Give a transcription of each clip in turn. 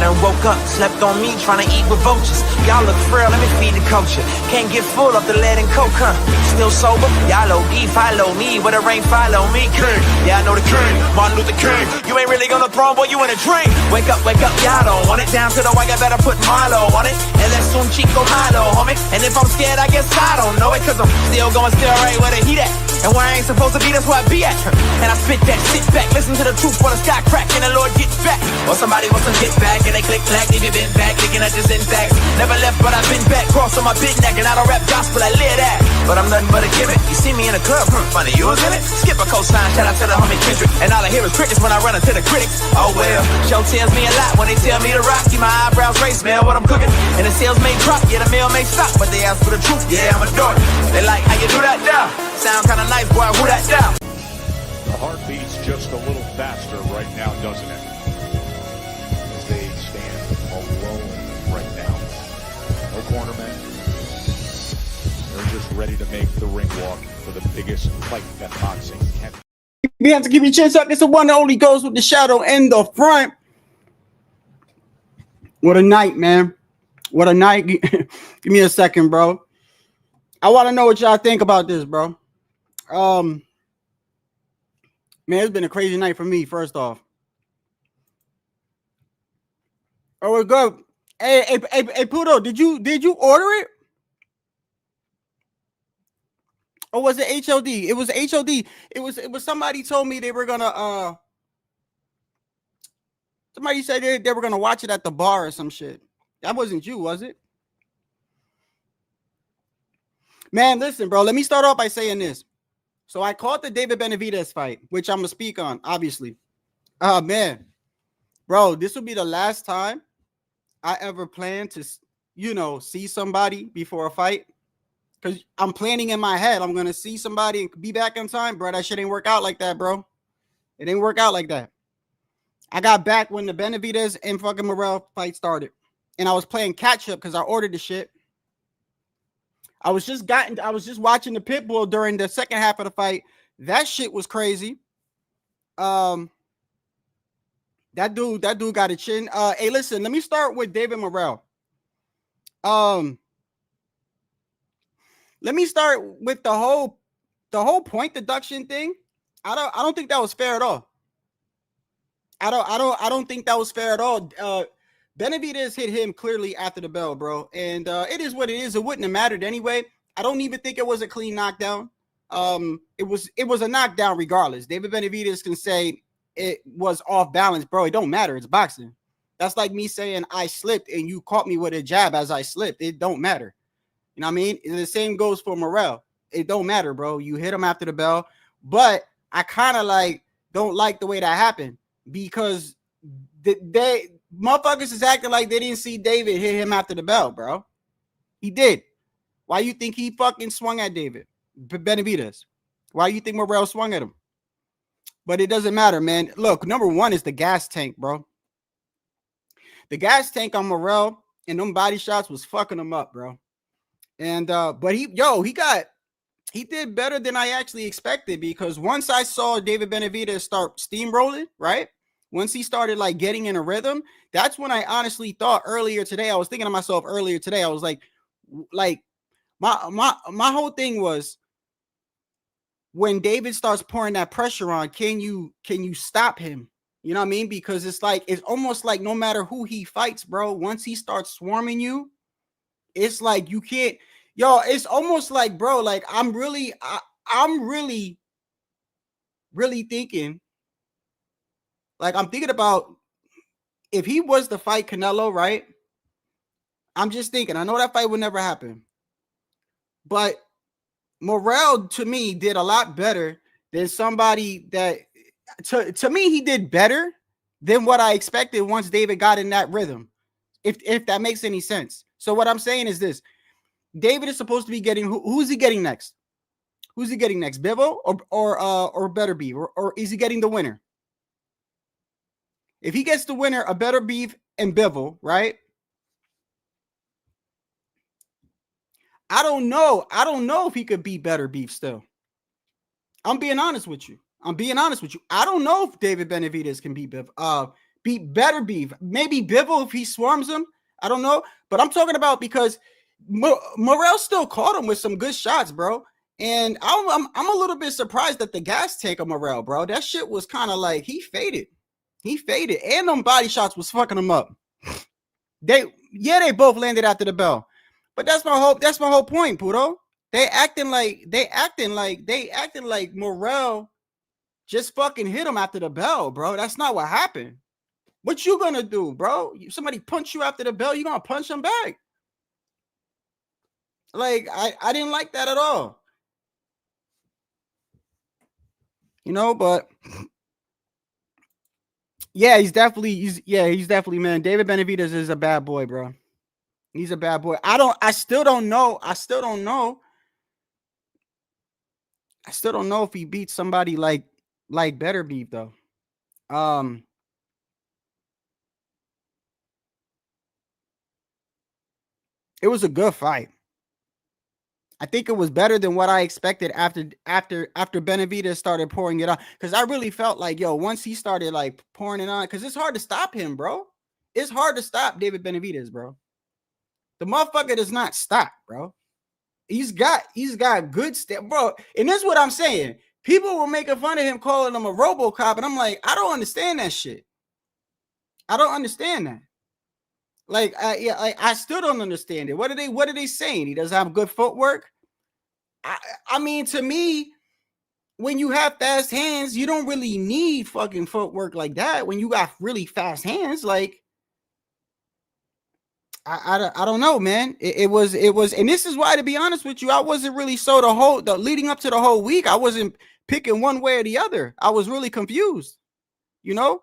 done woke up, slept on me, trying to eat with vultures. Y'all look frail, let me feed the culture. Can't get full of the lead and coke, huh? Still sober? Y'all OD, follow me. Where the rain follow me, king. Yeah, I know the king, Martin Luther King. You ain't really gonna throne, boy, you in a dream. Wake up, y'all don't want it. Down to the wire, better put Milo on it. And let's soon Chico Milo, homie. And if I'm scared, I guess I don't know it. Cause I'm still going still right where the heat at. And where I ain't supposed to be, that's where I be at. And I spit that, sit back, listen to the truth for the sky crack. And the Lord gets back. Or somebody wants to get back. And they click clack, leave you been back. Thinking that this intact. Never left, but I've been back. Cross on my big neck. And I don't rap gospel, I live that. But I'm nothing but a gimmick. You see me in the club, funny, you was in it. Skip a cosign, shout out to the homie Kendrick. And all I hear is crickets when I run into the critics. Oh well, show tells me a lot when they tell me to rock. See my eyebrows race, smell what I'm cooking. And the sales may drop, yeah, the mail may stop. But they ask for the truth, yeah, I'm a dork. They like, how you do that now? Sound kinda nice, boy, who that down? The heart beats just a little faster right now, doesn't it? As they stand alone right now. No cornermen. They're just ready to make the ring walk for the biggest fight that boxing can. We have to give you a chance up. It's the one that only goes with the shadow in the front. What a night, man. What a night. Give me a second, bro. I want to know what y'all think about this, bro. Man, it's been a crazy night for me, first off. Oh, we're good. Hey, Pluto, did you order it? Or was it HLD? It was HLD. It was somebody told me they were gonna somebody said they were gonna watch it at the bar or some shit. That wasn't you, was it? Man, listen, bro. Let me start off by saying this. So I caught the David Benavidez fight, which I'm gonna speak on, obviously. Man, bro, this will be the last time I ever plan to, see somebody before a fight. Because I'm planning in my head, I'm going to see somebody and be back in time. Bro, that shit ain't work out like that, bro. It ain't work out like that. I got back when the Benavidez and fucking Morrell fight started. And I was playing catch up because I ordered the shit. I was just watching the Pitbull during the second half of the fight. That shit was crazy. That dude got a chin. Hey, listen, let me start with David Morrell. Let me start with the whole point deduction thing. I don't think that was fair at all. I don't think that was fair at all. Benavidez hit him clearly after the bell, bro. And it is what it is. It wouldn't have mattered anyway. I don't even think it was a clean knockdown. It was a knockdown regardless. David Benavidez can say it was off balance, bro. It don't matter. It's boxing. That's like me saying I slipped and you caught me with a jab as I slipped. It don't matter. You know what I mean? The same goes for Morrell. It don't matter, bro. You hit him after the bell. But I kind of don't like the way that happened because they motherfuckers is acting like they didn't see David hit him after the bell, bro. He did. Why you think he fucking swung at David Benavidez? Why you think Morrell swung at him? But it doesn't matter, man. Look, number one is the gas tank, bro. The gas tank on Morrell and them body shots was fucking him up, bro. And but he did better than I actually expected because once I saw David Benavidez start steamrolling, right? Once he started getting in a rhythm, that's when I honestly thought earlier today. I was thinking to myself earlier today. I was like my whole thing was when David starts pouring that pressure on, can you stop him? You know what I mean? Because it's almost like no matter who he fights, bro, once he starts swarming you, it's like you can't, it's almost like, bro, I'm really thinking, I'm thinking about if he was to fight Canelo, right? I'm just thinking, I know that fight would never happen. But Morrell, to me, did a lot better than somebody that, to me, he did better than what I expected once David got in that rhythm, if that makes any sense. So what I'm saying is this. David is supposed to be getting, who's he getting next? Who's he getting next? Bivol or Better Beef? Or is he getting the winner? If he gets the winner, a Better Beef and Bivol, right? I don't know. I don't know if he could beat Better Beef still. I'm being honest with you. I don't know if David Benavidez can beat better beef. Maybe Bivol if he swarms him. I don't know. But I'm talking about because Morrell still caught him with some good shots, bro. And I'm a little bit surprised at the gas tank of Morrell, bro. That shit was kind of like he faded. He faded. And them body shots was fucking him up. They both landed after the bell. But that's my whole point, Puto. They acting like Morrell just fucking hit him after the bell, bro. That's not what happened. What you gonna do, bro? Somebody punch you after the bell, you gonna punch them back. Like, I didn't like that at all. You know, but yeah, he's definitely, man. David Benavidez is a bad boy, bro. He's a bad boy. I still don't know if he beats somebody like Better Beef, though. It was a good fight. I think it was better than what I expected after Benavidez started pouring it on. Because I really felt like, yo, once he started like pouring it on, because it's hard to stop him, bro. It's hard to stop David Benavidez, bro. The motherfucker does not stop, bro. He's got good stuff, bro. And this is what I'm saying. People were making fun of him, calling him a RoboCop, and I'm like, I don't understand that shit. I don't understand that. Like, I still don't understand it. What are they saying? He doesn't have good footwork. I mean, to me, when you have fast hands, you don't really need fucking footwork like that. When you got really fast hands, like, I don't know, man. It was, and this is why, to be honest with you, I wasn't really the leading up to the whole week. I wasn't picking one way or the other. I was really confused, you know.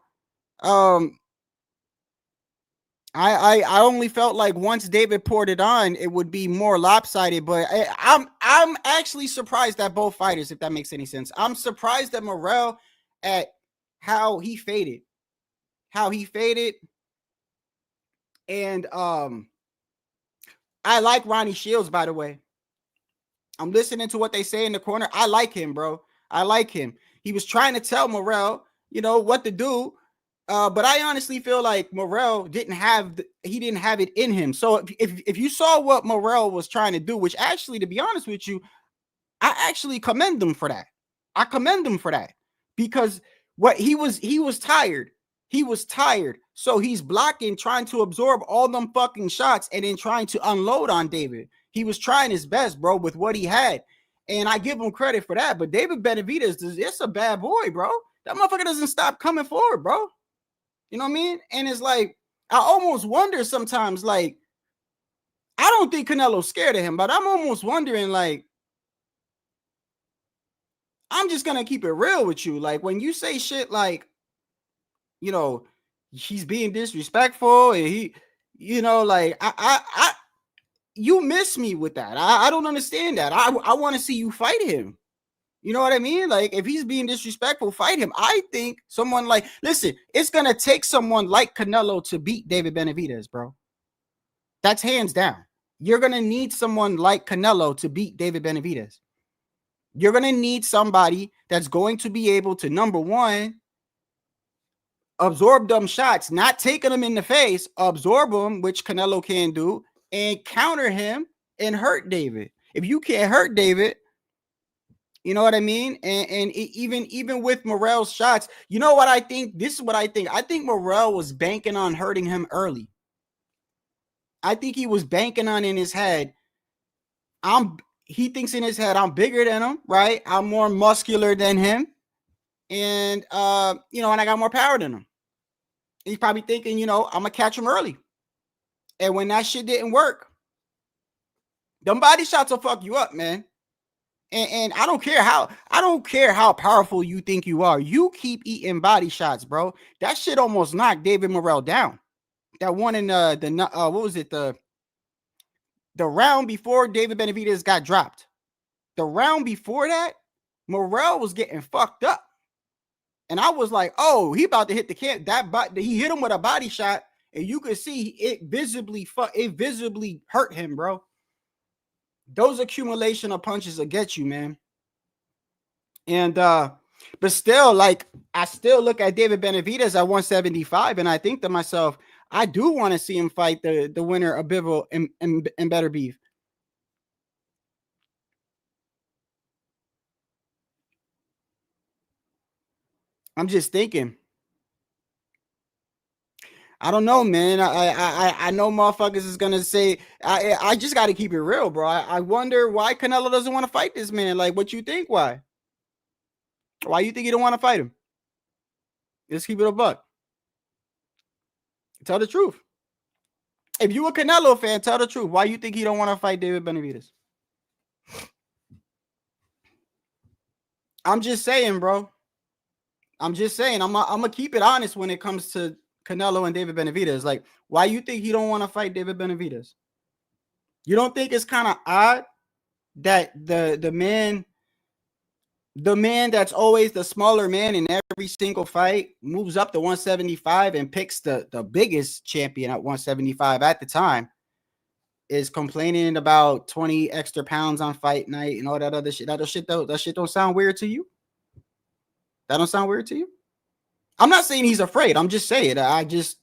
I only felt like once David poured it on, it would be more lopsided. But I'm actually surprised at both fighters, if that makes any sense. I'm surprised at Morrell at how he faded, and I like Ronnie Shields, by the way. I'm listening to what they say in the corner. I like him, bro. I like him. He was trying to tell Morrell, you know, what to do. But I honestly feel like Morrell didn't have it in him. So if you saw what Morrell was trying to do, which actually, to be honest with you, I actually commend him for that. I commend him for that, because what he was tired. He was tired. So he's blocking, trying to absorb all them fucking shots and then trying to unload on David. He was trying his best, bro, with what he had. And I give him credit for that. But David Benavidez, it's a bad boy, bro. That motherfucker doesn't stop coming forward, bro. You know what I mean? And it's like, I almost wonder sometimes, like, I don't think Canelo's scared of him, but I'm almost wondering, like, I'm just going to keep it real with you. Like, when you say shit like, you know, he's being disrespectful and he, you know, like, you miss me with that. I don't understand that. I want to see you fight him. You know what I mean? Like, if he's being disrespectful, fight him. I think someone like, listen, it's going to take someone like Canelo to beat David Benavidez, bro. That's hands down. You're going to need someone like Canelo to beat David Benavidez. You're going to need somebody that's going to be able to, number one, absorb them shots, not taking them in the face, absorb them, which Canelo can do, and counter him and hurt David. If you can't hurt David, you know what I mean? And even with Morrell's shots, you know what I think? This is what I think. I think Morrell was banking on hurting him early. I think he was banking on in his head. He thinks in his head, I'm bigger than him, right? I'm more muscular than him. And, you know, and I got more power than him. He's probably thinking, you know, I'm going to catch him early. And when that shit didn't work, them body shots will fuck you up, man. And I don't care how powerful you think you are. You keep eating body shots, bro. That shit almost knocked David Morrell down. That one in what was it? The round before David Benavidez got dropped. The round before that, Morrell was getting fucked up. And I was like, oh, he about to hit the camp. He hit him with a body shot, and you could see it visibly hurt him, bro. Those accumulation of punches will get you, man. And But still, like, I still look at David Benavidez at 175, and I think to myself, I do want to see him fight the winner of Bivol and Better Beef. I'm just thinking. I don't know, man. I know motherfuckers is gonna say I just got to keep it real, bro. I wonder why Canelo doesn't want to fight this man. Like, what you think? Why? Why you think you don't want to fight him? Just keep it a buck. Tell the truth. If you a Canelo fan, tell the truth. Why you think he don't want to fight David Benavidez? I'm just saying, bro. I'm just saying. I'm gonna keep it honest when it comes to Canelo and David Benavidez. Like, why you think he don't want to fight David Benavidez? You don't think it's kind of odd that the man that's always the smaller man in every single fight moves up to 175 and picks the biggest champion at 175 at the time, is complaining about 20 extra pounds on fight night and all that other shit. That shit don't sound weird to you? That don't sound weird to you? I'm not saying he's afraid. I'm just saying. I think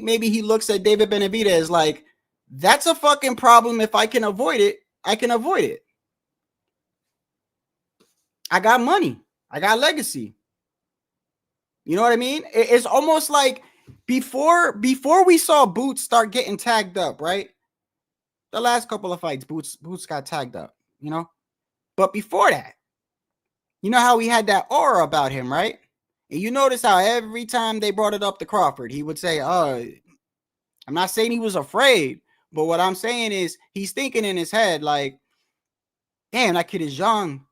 maybe he looks at David Benavidez like, that's a fucking problem. If I can avoid it, I can avoid it. I got money. I got legacy. You know what I mean? It's almost like before we saw Boots start getting tagged up, right? The last couple of fights, Boots got tagged up, you know? But before that, you know how he had that aura about him, right? And you notice how every time they brought it up to Crawford, he would say, oh, I'm not saying he was afraid, but what I'm saying is he's thinking in his head like, damn, that kid is young.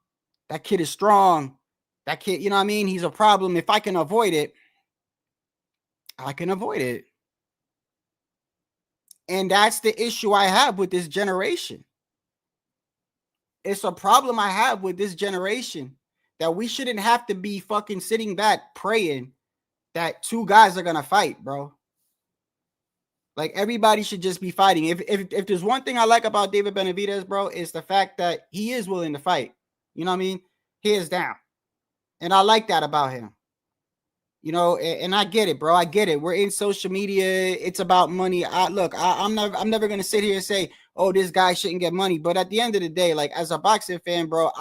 That kid is strong. That kid, you know what I mean? He's a problem. If I can avoid it, I can avoid it. And that's the issue I have with this generation. It's a problem I have with this generation, that we shouldn't have to be fucking sitting back praying that two guys are going to fight, bro. Like, everybody should just be fighting. If there's one thing I like about David Benavidez, bro, is the fact that he is willing to fight. You know what I mean? He is down. And I like that about him. You know, and I get it, bro. I get it. We're in social media. It's about money. I'm never going to sit here and say, oh, this guy shouldn't get money. But at the end of the day, like, as a boxing fan, bro,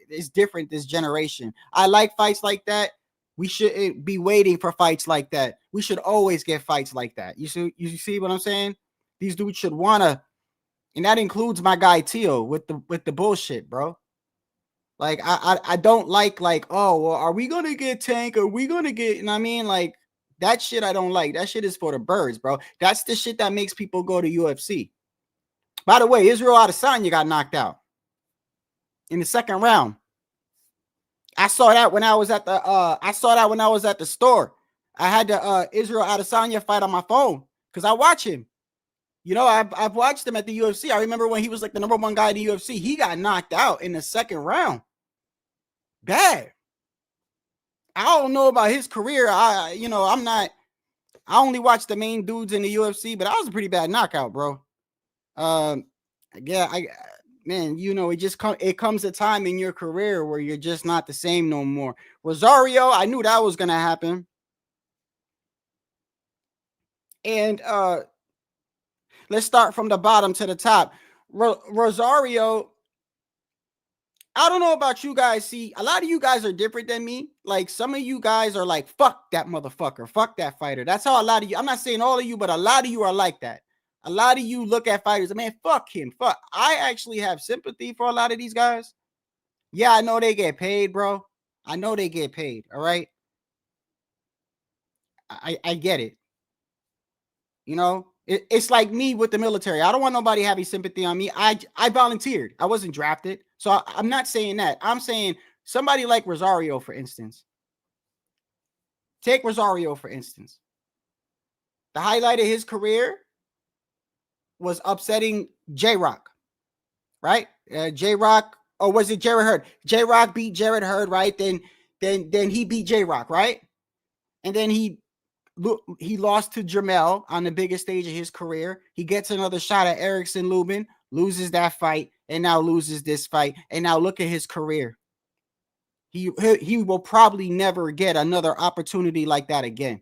it's different this generation. I like fights like that. We shouldn't be waiting for fights like that. We should always get fights like that. You see what I'm saying? These dudes should want to, and that includes my guy Tio with the bullshit, bro. Like, I don't like, oh, well, are we going to get Tank? Are we going to get, you know what I mean? Like, that shit I don't like. That shit is for the birds, bro. That's the shit that makes people go to UFC. By the way, Israel Adesanya got knocked out in the second round. I saw that when I was at the store. I had the Israel Adesanya fight on my phone because I watch him. You know, I've watched him at the UFC. I remember when he was like the number one guy in the UFC. He got knocked out in the second round. Bad. I don't know about his career. I only watch the main dudes in the UFC, but that was a pretty bad knockout, bro. Man, you know, it comes a time in your career where you're just not the same no more. Rosario, I knew that was gonna happen. And let's start from the bottom to the top. Rosario, I don't know about you guys. See, a lot of you guys are different than me. Like, some of you guys are like, fuck that motherfucker, fuck that fighter. That's how a lot of you, I'm not saying all of you, but a lot of you are like that. A lot of you look at fighters, man, fuck him. Fuck. I actually have sympathy for a lot of these guys. Yeah, I know they get paid, bro. I know they get paid. All right. I get it. You know, it's like me with the military. I don't want nobody having sympathy on me. I volunteered. I wasn't drafted. So I'm not saying that. I'm saying somebody like Rosario, for instance. Take Rosario, for instance. The highlight of his career was upsetting J-Rock, right? J-Rock, or was it Jarrett Hurd? J-Rock beat Jarrett Hurd, right? Then he beat J-Rock, right? And then he lost to Jermell on the biggest stage of his career. He gets another shot at Erickson Lubin, loses that fight, and now loses this fight. And now look at his career. He will probably never get another opportunity like that again.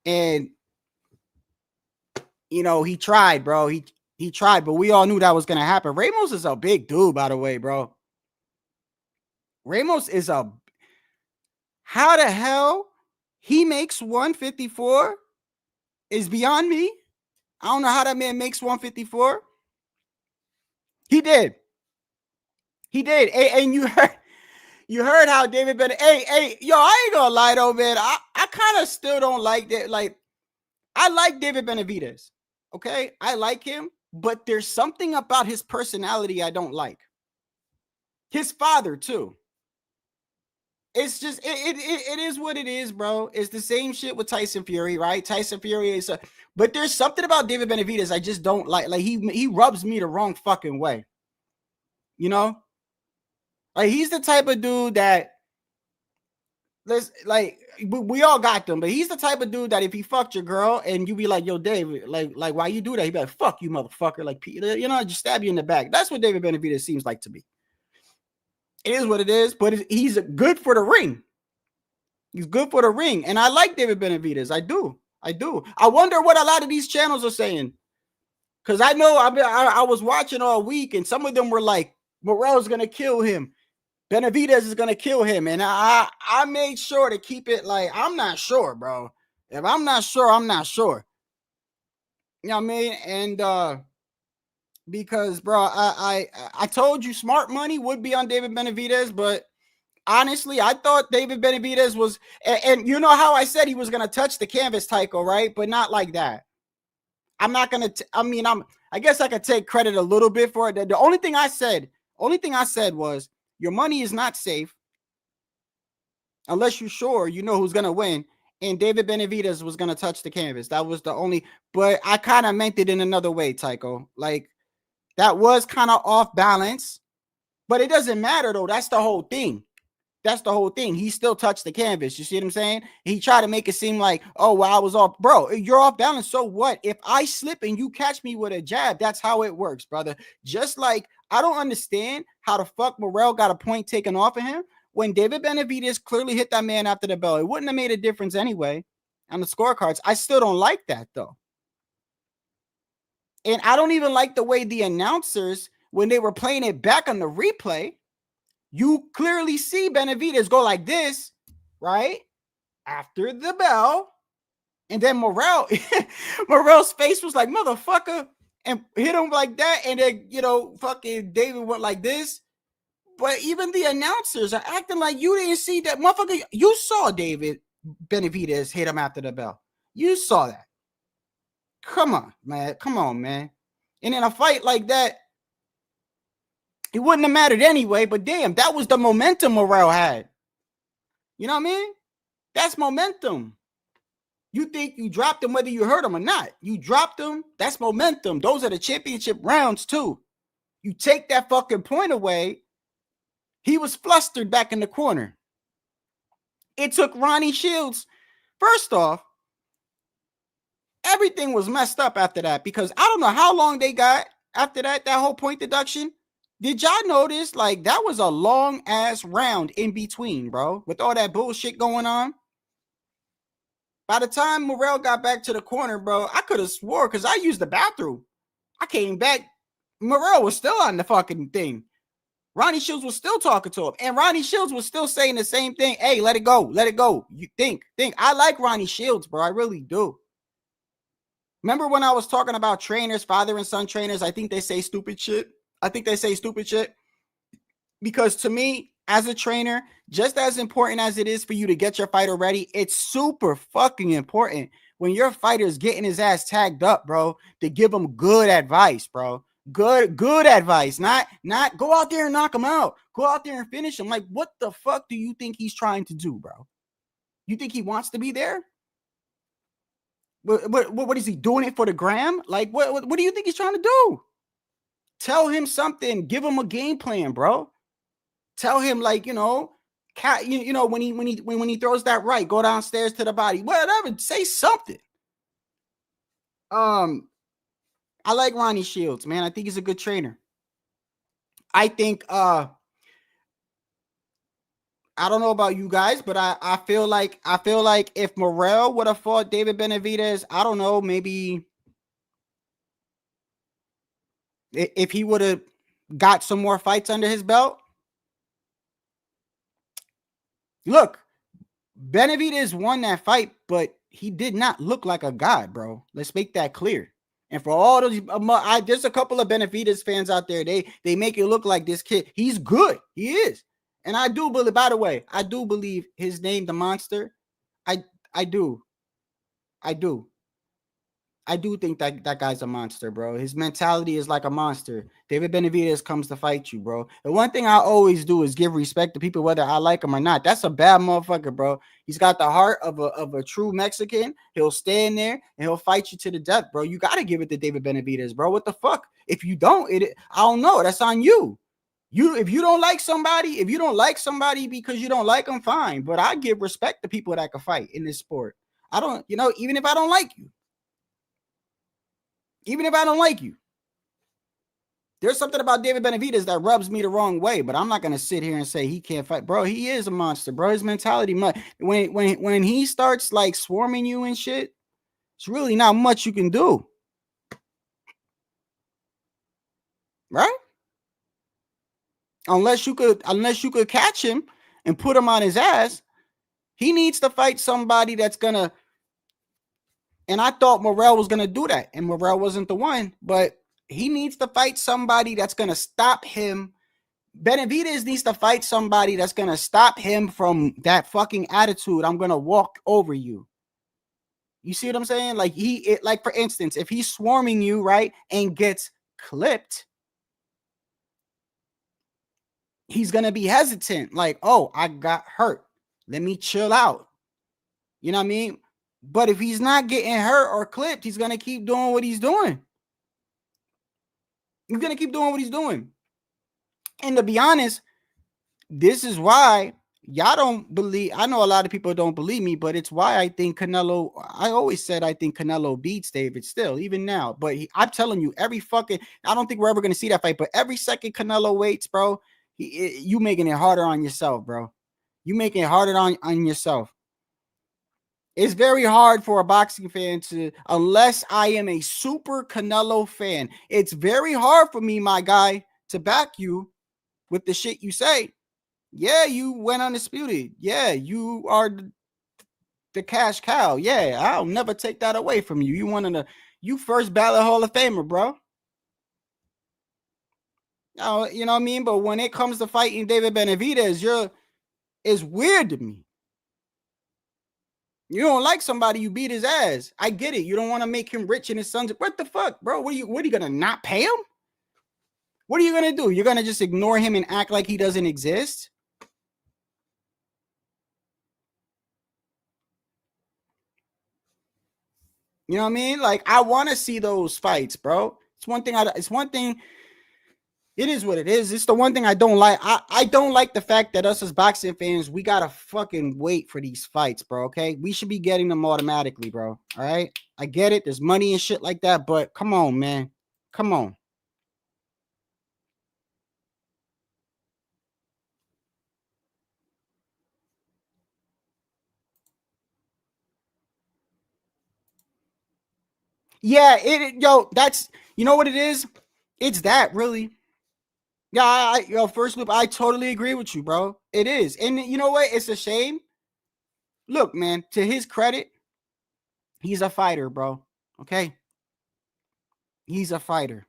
And you know, he tried, bro. He tried, but we all knew that was gonna happen. Ramos is a big dude, by the way, bro. Ramos is a how the hell he makes 154 is beyond me. I don't know how that man makes 154. He did. He did. And you heard how David Benavidez. Hey, yo, I ain't gonna lie though, man. I kind of still don't like that. Like, I like David Benavidez. Okay, I like him, but there's something about his personality I don't like. His father too. It's just it is what it is, bro. It's the same shit with Tyson Fury, right? Tyson Fury is but there's something about David Benavidez I just don't like. Like he rubs me the wrong fucking way. You know? Like he's the type of dude that we all got them, but he's the type of dude that if he fucked your girl and you be like, yo, David, like why you do that? He'd be like, fuck you, motherfucker. Like, you know, just stab you in the back. That's what David Benavidez seems like to me. It is what it is, but he's good for the ring. He's good for the ring. And I like David Benavidez. I do. I wonder what a lot of these channels are saying. Because I know I was watching all week and some of them were like, Morrell's going to kill him. Benavidez is going to kill him. And I made sure to keep it like, I'm not sure, bro. If I'm not sure, I'm not sure. You know what I mean? And because, bro, I told you smart money would be on David Benavidez, but honestly, I thought David Benavidez was, and you know how I said he was going to touch the canvas, Tycho, right? But not like that. I'm not going to, I guess I could take credit a little bit for it. The only thing I said was your money is not safe unless you're sure you know who's going to win. And David Benavidez was going to touch the canvas. That was the only, but I kind of meant it in another way, Tycho. Like, that was kind of off balance, but it doesn't matter though. That's the whole thing. He still touched the canvas. You see what I'm saying? He tried to make it seem like, oh, well, I was off. Bro, you're off balance. So what? If I slip and you catch me with a jab, that's how it works, brother. Just like I don't understand how the fuck Morrell got a point taken off of him when David Benavidez clearly hit that man after the bell. It wouldn't have made a difference anyway on the scorecards. I still don't like that though. And I don't even like the way the announcers, when they were playing it back on the replay, you clearly see Benavidez go like this, right? After the bell. And then Morrell's face was like, motherfucker, and hit him like that. And then, you know, fucking David went like this. But even the announcers are acting like you didn't see that. Motherfucker, you saw David Benavidez hit him after the bell. You saw that. Come on, man. And in a fight like that, it wouldn't have mattered anyway, but damn, that was the momentum Morrell had. You know what I mean? That's momentum. You think you dropped him whether you hurt him or not. You dropped him, that's momentum. Those are the championship rounds too. You take that fucking point away, he was flustered back in the corner. It took Ronnie Shields. First off, everything was messed up after that because I don't know how long they got after that whole point deduction. Did y'all notice, like, that was a long-ass round in between, bro, with all that bullshit going on? By the time Morrell got back to the corner, bro, I could have swore because I used the bathroom. I came back. Morrell was still on the fucking thing. Ronnie Shields was still talking to him. And Ronnie Shields was still saying the same thing. Hey, let it go. Let it go. You think. I like Ronnie Shields, bro. I really do. Remember when I was talking about trainers, father and son trainers? I think they say stupid shit. Because to me, as a trainer, just as important as it is for you to get your fighter ready, it's super fucking important when your fighter's getting his ass tagged up, bro, to give him good advice, bro. Good advice. Not go out there and knock him out. Go out there and finish him. Like, what the fuck do you think he's trying to do, bro? You think he wants to be there? What is he doing it for the gram? Like, what do you think he's trying to do? Tell him something. Give him a game plan, bro. Tell him, like, you know, when he throws that right, go downstairs to the body. Whatever. Say something. I like Ronnie Shields, man. I think he's a good trainer. I think I don't know about you guys, but I feel like if Morrell would have fought David Benavidez, I don't know, maybe if he would have got some more fights under his belt. Look, Benavidez won that fight, but he did not look like a god, bro. Let's make that clear. And for all those, there's a couple of Benavidez fans out there. They make it look like this kid. He's good. He is. And I do believe, by the way, I do believe his name, the Monster. I do. I do think that guy's a monster, bro. His mentality is like a monster. David Benavidez comes to fight you, bro. The one thing I always do is give respect to people, whether I like him or not. That's a bad motherfucker, bro. He's got the heart of a true Mexican. He'll stand there and he'll fight you to the death, bro. You got to give it to David Benavidez, bro. What the fuck? If you don't, I don't know. That's on you. If you don't like somebody because you don't like them, fine. But I give respect to people that can fight in this sport. I don't, even if I don't like you. Even if I don't like you, there's something about David Benavidez that rubs me the wrong way, but I'm not going to sit here and say he can't fight. Bro, he is a monster, bro. His mentality, when he starts like swarming you and shit, it's really not much you can do. Right? Unless you could catch him and put him on his ass. He needs to fight somebody that's going to. And I thought Morrell was going to do that, and Morrell wasn't the one, but he needs to fight somebody that's going to stop him. Benavidez needs to fight somebody that's going to stop him from that fucking attitude. I'm going to walk over you. You see what I'm saying? Like like for instance, if he's swarming you, right, and gets clipped, he's going to be hesitant. Like, oh, I got hurt. Let me chill out. You know what I mean? But if he's not getting hurt or clipped, he's going to keep doing what he's doing. He's going to keep doing what he's doing. And to be honest, this is why y'all don't believe. I know a lot of people don't believe me, but it's why I think Canelo. I always said I think Canelo beats David still, even now. But I'm telling you, I don't think we're ever going to see that fight. But every second Canelo waits, bro, you making it harder on yourself, bro. You making it harder on yourself. It's very hard for a boxing fan unless I am a super Canelo fan. It's very hard for me, my guy, to back you with the shit you say. Yeah, you went undisputed. Yeah, you are the cash cow. Yeah, I'll never take that away from you. You first ballot Hall of Famer, bro. You know what I mean? But when it comes to fighting David Benavidez, it's weird to me. You don't like somebody, you beat his ass. I get it. You don't want to make him rich and his sons. What the fuck, bro? What are you going to not pay him? What are you going to do? You're going to just ignore him and act like he doesn't exist? You know what I mean? Like, I want to see those fights, bro. It's one thing. It is what it is. It's the one thing I don't like. I don't like the fact that us as boxing fans, we got to fucking wait for these fights, bro, okay? We should be getting them automatically, bro, all right? I get it. There's money and shit like that, but come on, man. Come on. Yeah, that's, you know what it is? It's that, really. Yeah, First Loop, I totally agree with you, bro. It is. And you know what? It's a shame. Look, man, to his credit, he's a fighter, bro. Okay? He's a fighter.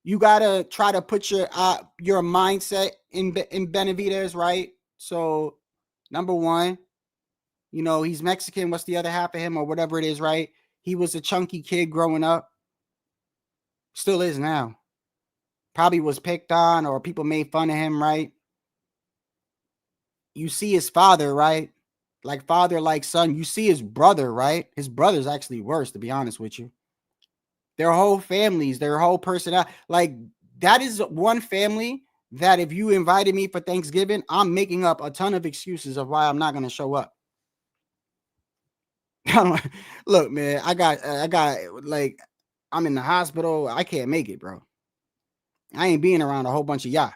You got to try to put your mindset in Benavidez, right? So, number one, he's Mexican. What's the other half of him or whatever it is, right? He was a chunky kid growing up. Still is now. Probably was picked on or people made fun of him, right? You see his father, right? Like father, like son. You see his brother, right? His brother's actually worse, to be honest with you. Their whole families, their whole personality. Like, that is one family that if you invited me for Thanksgiving, I'm making up a ton of excuses of why I'm not going to show up. Look, man, I got like, I'm in the hospital. I can't make it, bro. I ain't being around a whole bunch of y'all.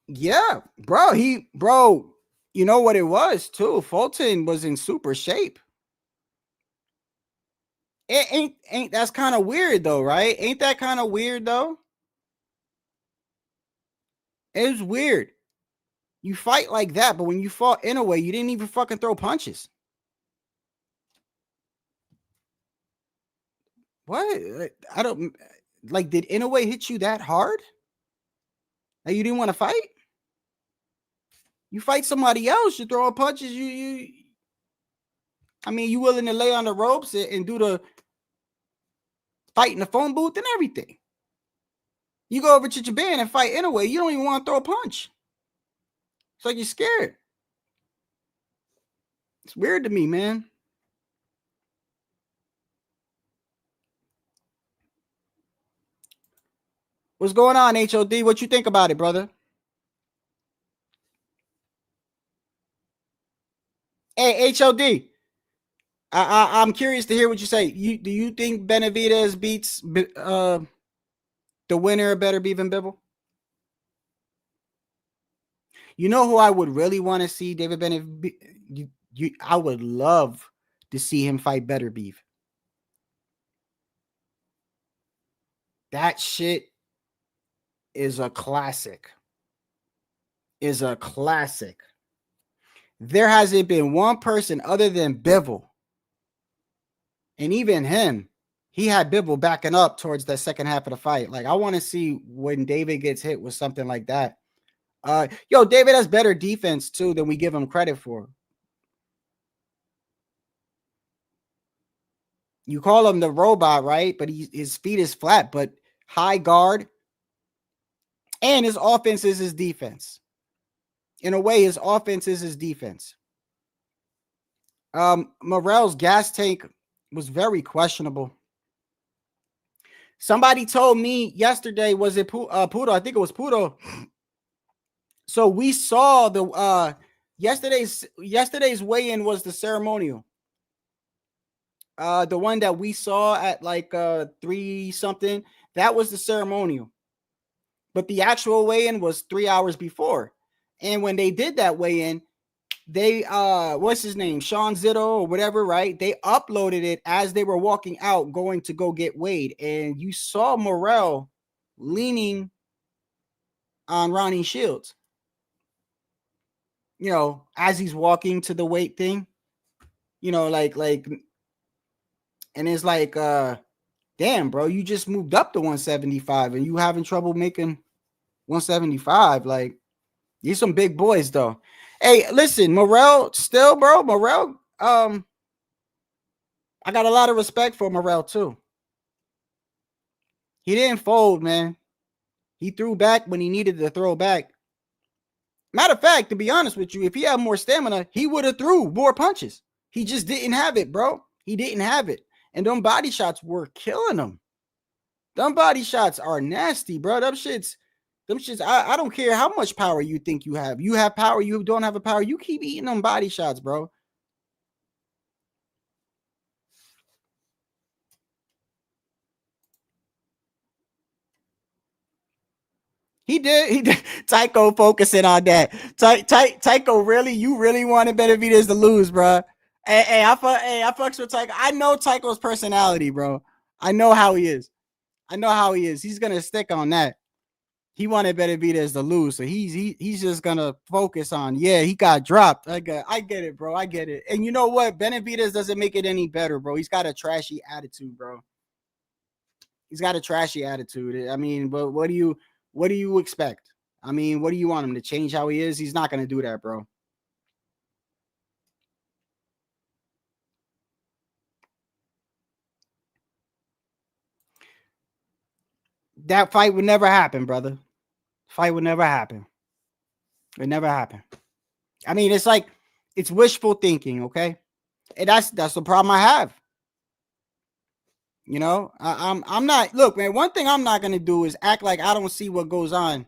Yeah, bro. You know what it was too? Fulton was in super shape. It ain't that's kind of weird though, right? Ain't that kind of weird though? It's weird. You fight like that, but when you fought Inoue, you didn't even fucking throw punches. What? I don't like. Did Inoue hit you that hard? Like you didn't want to fight? You fight somebody else, you throw punches. I mean, you willing to lay on the ropes and do the fight in the phone booth and everything. You go over to Japan and fight Inoue, you don't even want to throw a punch. It's like you're scared. It's weird to me, man. What's going on, HOD? What you think about it, brother? Hey, HOD. I'm curious to hear what you say. Do you think Benavidez beats the winner of Better Beef and Bivol? You know who I would really want to see, David Benavidez? I would love to see him fight Better Beef. That shit is a classic. There hasn't been one person other than Bivol. And even him, he had Bivol backing up towards the second half of the fight. Like, I want to see when David gets hit with something like that. David has better defense, too, than we give him credit for. You call him the robot, right? But his feet is flat, but high guard. And his offense is his defense. In a way, his offense is his defense. Morrell's gas tank was very questionable. Somebody told me yesterday, was it Pudo? I think it was Pudo. So we saw the yesterday's weigh-in was the ceremonial. The one that we saw at like 3 something, that was the ceremonial. But the actual weigh-in was 3 hours before. And when they did that weigh-in, they what's his name, Sean Zitto or whatever, right? They uploaded it as they were walking out going to go get weighed, and you saw Morrell leaning on Ronnie Shields, as he's walking to the weight thing, like and it's like damn, bro, you just moved up to 175 and you having trouble making 175. Like, these some big boys though. Hey, listen, Morrell, I got a lot of respect for Morrell too. He didn't fold, man. He threw back when he needed to throw back. Matter of fact, to be honest with you, if he had more stamina, he would have threw more punches. He just didn't have it, bro. He didn't have it. And them body shots were killing him. Them body shots are nasty, bro. Them shits, I don't care how much power you think you have. You have power, you don't have a power. You keep eating them body shots, bro. He did. Tycho focusing on that. Tycho, really? You really wanted Benavidez to lose, bro? Hey, I fucks with Tycho. I know Tycho's personality, bro. I know how he is. He's gonna stick on that. He wanted Benavidez to lose, so he's just gonna focus on. Yeah, he got dropped. I get it, bro. I get it. And you know what? Benavidez doesn't make it any better, bro. He's got a trashy attitude, bro. He's got a trashy attitude. I mean, but what do you expect? I mean, what do you want him to change how he is? He's not gonna do that, bro. That fight would never happen, brother. Fight would never happen. It never happened. I mean, it's like, it's wishful thinking, okay? And that's the problem I have. I'm not, look, man, one thing I'm not gonna do is act like I don't see what goes on.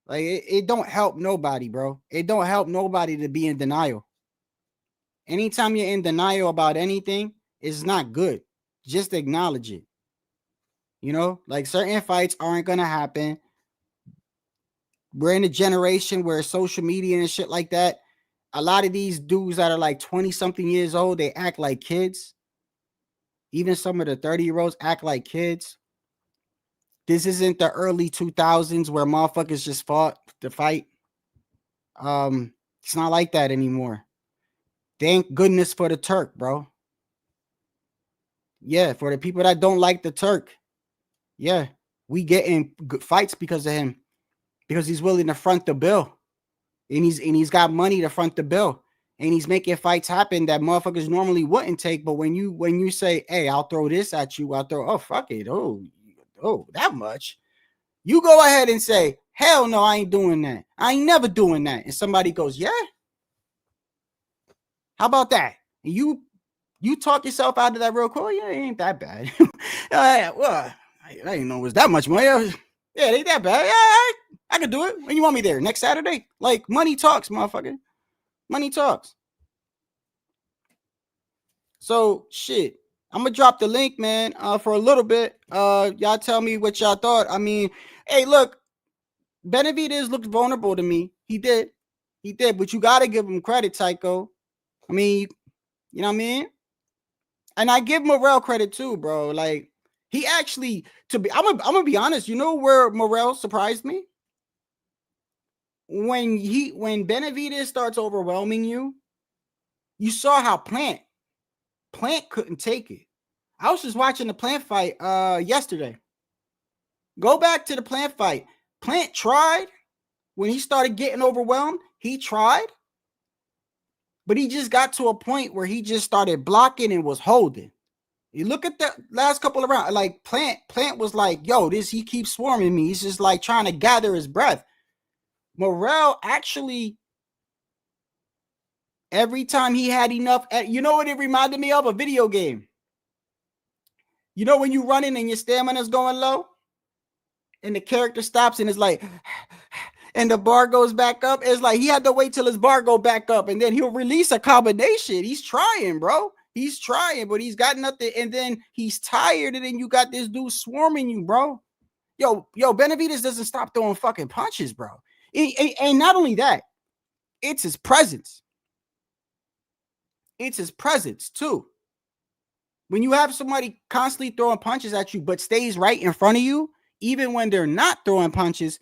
Like, it don't help nobody, bro. It don't help nobody to be in denial. Anytime you're in denial about anything, it's not good. Just acknowledge it. Like, certain fights aren't gonna happen. we're in a generation where social media and shit like that, a lot of these dudes that are like 20-something years old, they act like kids. Even some of the 30-year-olds act like kids. This isn't the early 2000s where motherfuckers just fought to fight. It's not like that anymore. Thank goodness for the Turk, bro. Yeah, for the people that don't like the Turk. Yeah, we getting good fights because of him. Because he's willing to front the bill. And he's got money to front the bill. And he's making fights happen that motherfuckers normally wouldn't take. But when you say, hey, I'll throw this at you, I'll throw, oh, fuck it. Oh, that much. You go ahead and say, hell no, I ain't doing that. I ain't never doing that. And somebody goes, yeah. How about that? And you talk yourself out of that real quick. Yeah, it ain't that bad. Well, I didn't know it was that much money. Yeah, it ain't that bad. Yeah, I can do it. When you want me there? Next Saturday? Like, money talks, motherfucker. Money talks. So, shit. I'm going to drop the link, man, for a little bit. Y'all tell me what y'all thought. I mean, hey, look. Benavidez looked vulnerable to me. He did. But you got to give him credit, Tycho. I mean, you know what I mean? And I give Morrell credit too, bro. Like, he actually, I'm gonna be honest, you know where Morrell surprised me? When Benavidez starts overwhelming you, you saw how Plant couldn't take it. I was just watching the Plant fight yesterday. Go back to the Plant fight. Plant tried when he started getting overwhelmed. He tried. But he just got to a point where he just started blocking and was holding. You look at the last couple of rounds, like Plant was like, yo, he keeps swarming me. He's just like trying to gather his breath. Morrell actually, every time he had enough, you know what it reminded me of? A video game. You know when you're running and your stamina's going low? And the character stops and it's like, and the bar goes back up. It's like he had to wait till his bar go back up and then he'll release a combination. He's trying, bro. He's trying, but he's got nothing. And then he's tired. And then you got this dude swarming you, bro. Yo, Benavidez doesn't stop throwing fucking punches, bro. And not only that, it's his presence. It's his presence, too. When you have somebody constantly throwing punches at you, but stays right in front of you, even when they're not throwing punches,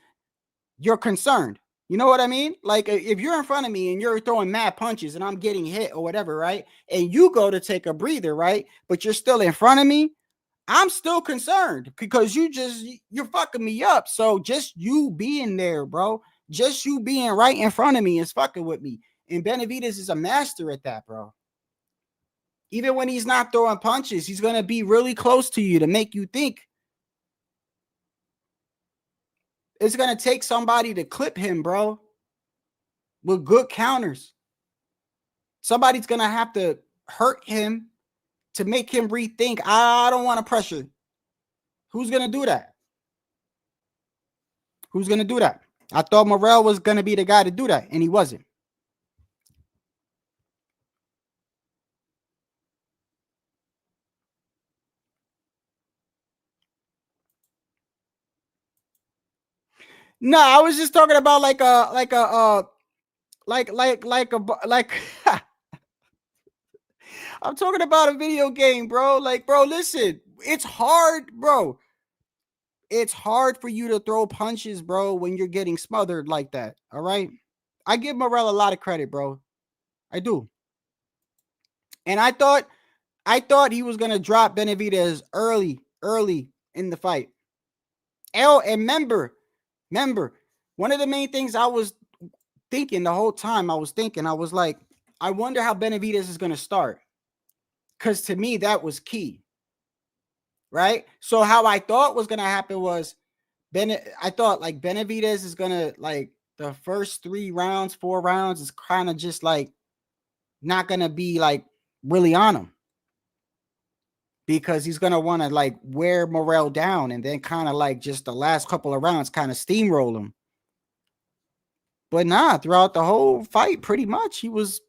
you're concerned. You know what I mean? Like, if you're in front of me and you're throwing mad punches and I'm getting hit or whatever, right? And you go to take a breather, right? But you're still in front of me, I'm still concerned because you're fucking me up. So just you being there, bro, just you being right in front of me is fucking with me. And Benavidez is a master at that, bro. Even when he's not throwing punches, he's going to be really close to you to make you think. It's going to take somebody to clip him, bro, with good counters. Somebody's going to have to hurt him to make him rethink. I don't want to pressure. Who's going to do that? Who's going to do that? I thought Morrell was going to be the guy to do that, and he wasn't. No, I was just talking about like I'm talking about a video game, bro. Like, bro, listen, it's hard, bro. It's hard for you to throw punches, bro, when you're getting smothered like that. All right. I give Morrell a lot of credit, bro. I do. And I thought he was gonna drop Benavidez early in the fight. And remember, one of the main things I was thinking the whole time, I was like, I wonder how Benavidez is gonna start. Because to me, that was key. Right? So how I thought was gonna happen was I thought like Benavidez is gonna, like, the first 4 rounds is kind of just like not gonna be like really on him. Because he's gonna want to like wear Morrell down and then kind of like just the last couple of rounds kind of steamroll him. But nah, throughout the whole fight, pretty much he was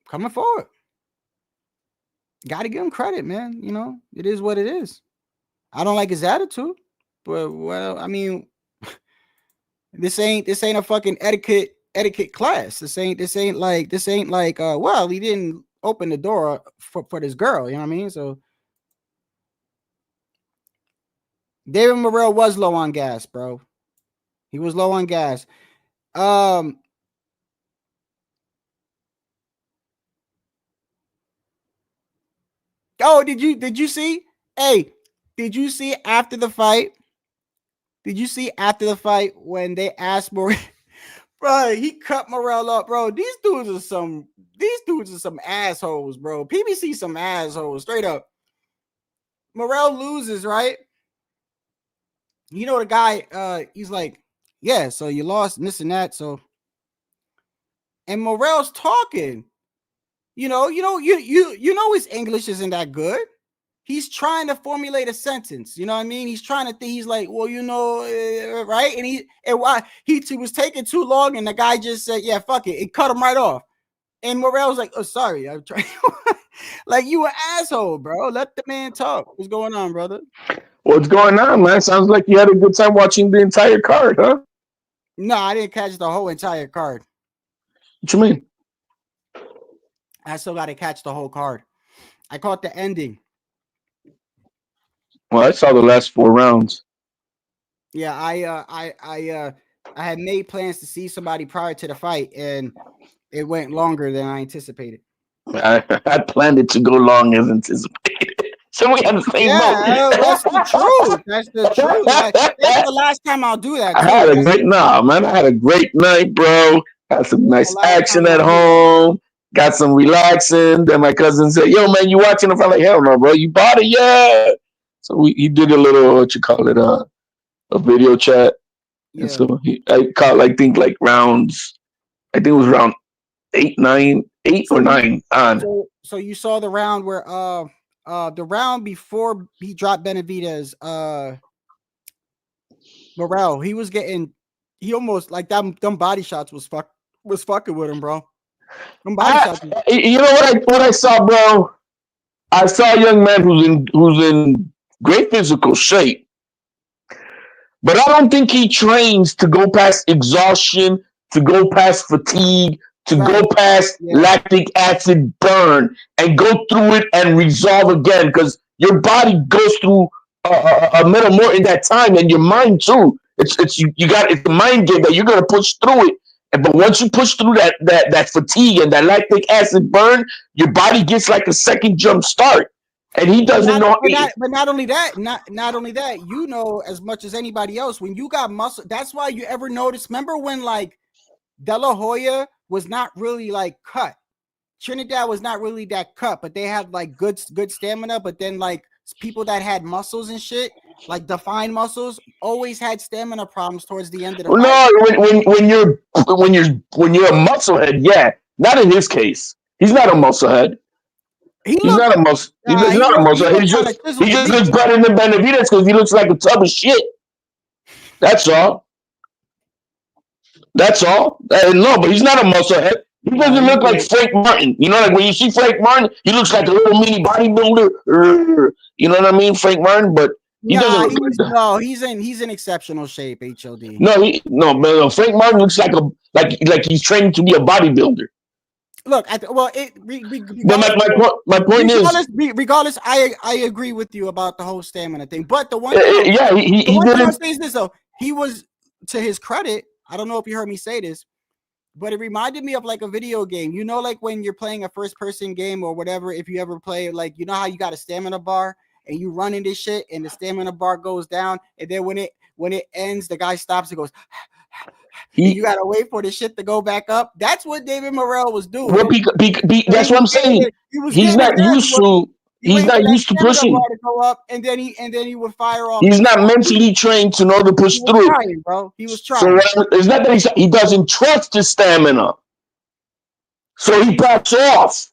coming forward. Got to give him credit, man. You know, it is what it is. I don't like his attitude, but well, I mean, This ain't a fucking etiquette class. This ain't like well, he didn't open the door for this girl, you know what I mean? So David Morrell was low on gas, bro. He was low on gas. Oh, did you see? Hey, did you see after the fight? Did you see after the fight when they asked Morrell? Bro, he cut Morrell up, bro. These dudes are some assholes, bro. PBC some assholes, straight up. Morrell loses, right? You know the guy, he's like, yeah, so you lost and this and that. So, and Morrell's talking. You know, his English isn't that good. He's trying to formulate a sentence. You know what I mean? He's trying to think. He's like, well, right? And why he was taking too long, and the guy just said, yeah, fuck it. It cut him right off. And Morrell was like, oh, sorry. I'm trying. Like, you an asshole, bro. Let the man talk. What's going on, brother? What's going on, man? Sounds like you had a good time watching the entire card, huh? No, I didn't catch the whole entire card. What you mean? I still got to catch the whole card. I caught the ending. Well, I saw the last 4 rounds. Yeah, I had made plans to see somebody prior to the fight, and it went longer than I anticipated. I planned it to go long as anticipated. So we have the same boat. That's the truth. That's the truth. That's the last time I'll do that. I had a great I had a great night, bro. Had some nice action at home. Got some relaxing. Then my cousin said, "Yo, man, you watching?" I'm like, "Hell no, bro. You bought it, yeah." So he did a little a video chat. Yeah. And so I caught rounds. I think it was round 8 or 9 on. So you saw the round where the round before he dropped Benavidez, Morrell, he almost like them body shots was fucking with him, bro. You know what I saw, bro? I saw a young man who's in great physical shape, but I don't think he trains to go past exhaustion, to go past fatigue, to go past lactic acid burn and go through it and resolve again, because your body goes through a more in that time, and your mind too. It's a mind game that you're gonna push through it. But once you push through that fatigue and that lactic acid burn, your body gets like a second jump start. And he doesn't know. But not only that, you know as much as anybody else, when you got muscle, that's why you ever notice. Remember when like De La Hoya was not really like cut. Trinidad was not really that cut, but they had like good stamina. But then like people that had muscles and shit, like defined muscles, always had stamina problems towards the end of the fight. No, when you're a musclehead, yeah. Not in his case. He's not a musclehead. He's not a musclehead. He just looks better than Benavidez because he looks like a tub of shit. That's all. No, but he's not a musclehead. He doesn't look like Frank Martin. You know, like when you see Frank Martin, he looks like a little mini bodybuilder. You know what I mean, Frank Martin? But he doesn't look like that. No, he's in exceptional shape, HOD. No, Frank Martin looks like he's training to be a bodybuilder. Look, my point is, regardless, I agree with you about the whole stamina thing. But the one thing I say is this though, he was, to his credit, I don't know if you heard me say this, but it reminded me of like a video game. You know, like when you're playing a first-person game or whatever, if you ever play, like, you know how you got a stamina bar and you run in this shit and the stamina bar goes down, and then when it ends, the guy stops and goes, you gotta wait for the shit to go back up. That's what David Morrell was doing. That's what I'm saying. He's not used to pushing. To go up, and then he would fire off. He's not mentally trained to know to push through. Bro. He was trying. So it's not that he doesn't trust his stamina, so he backs off.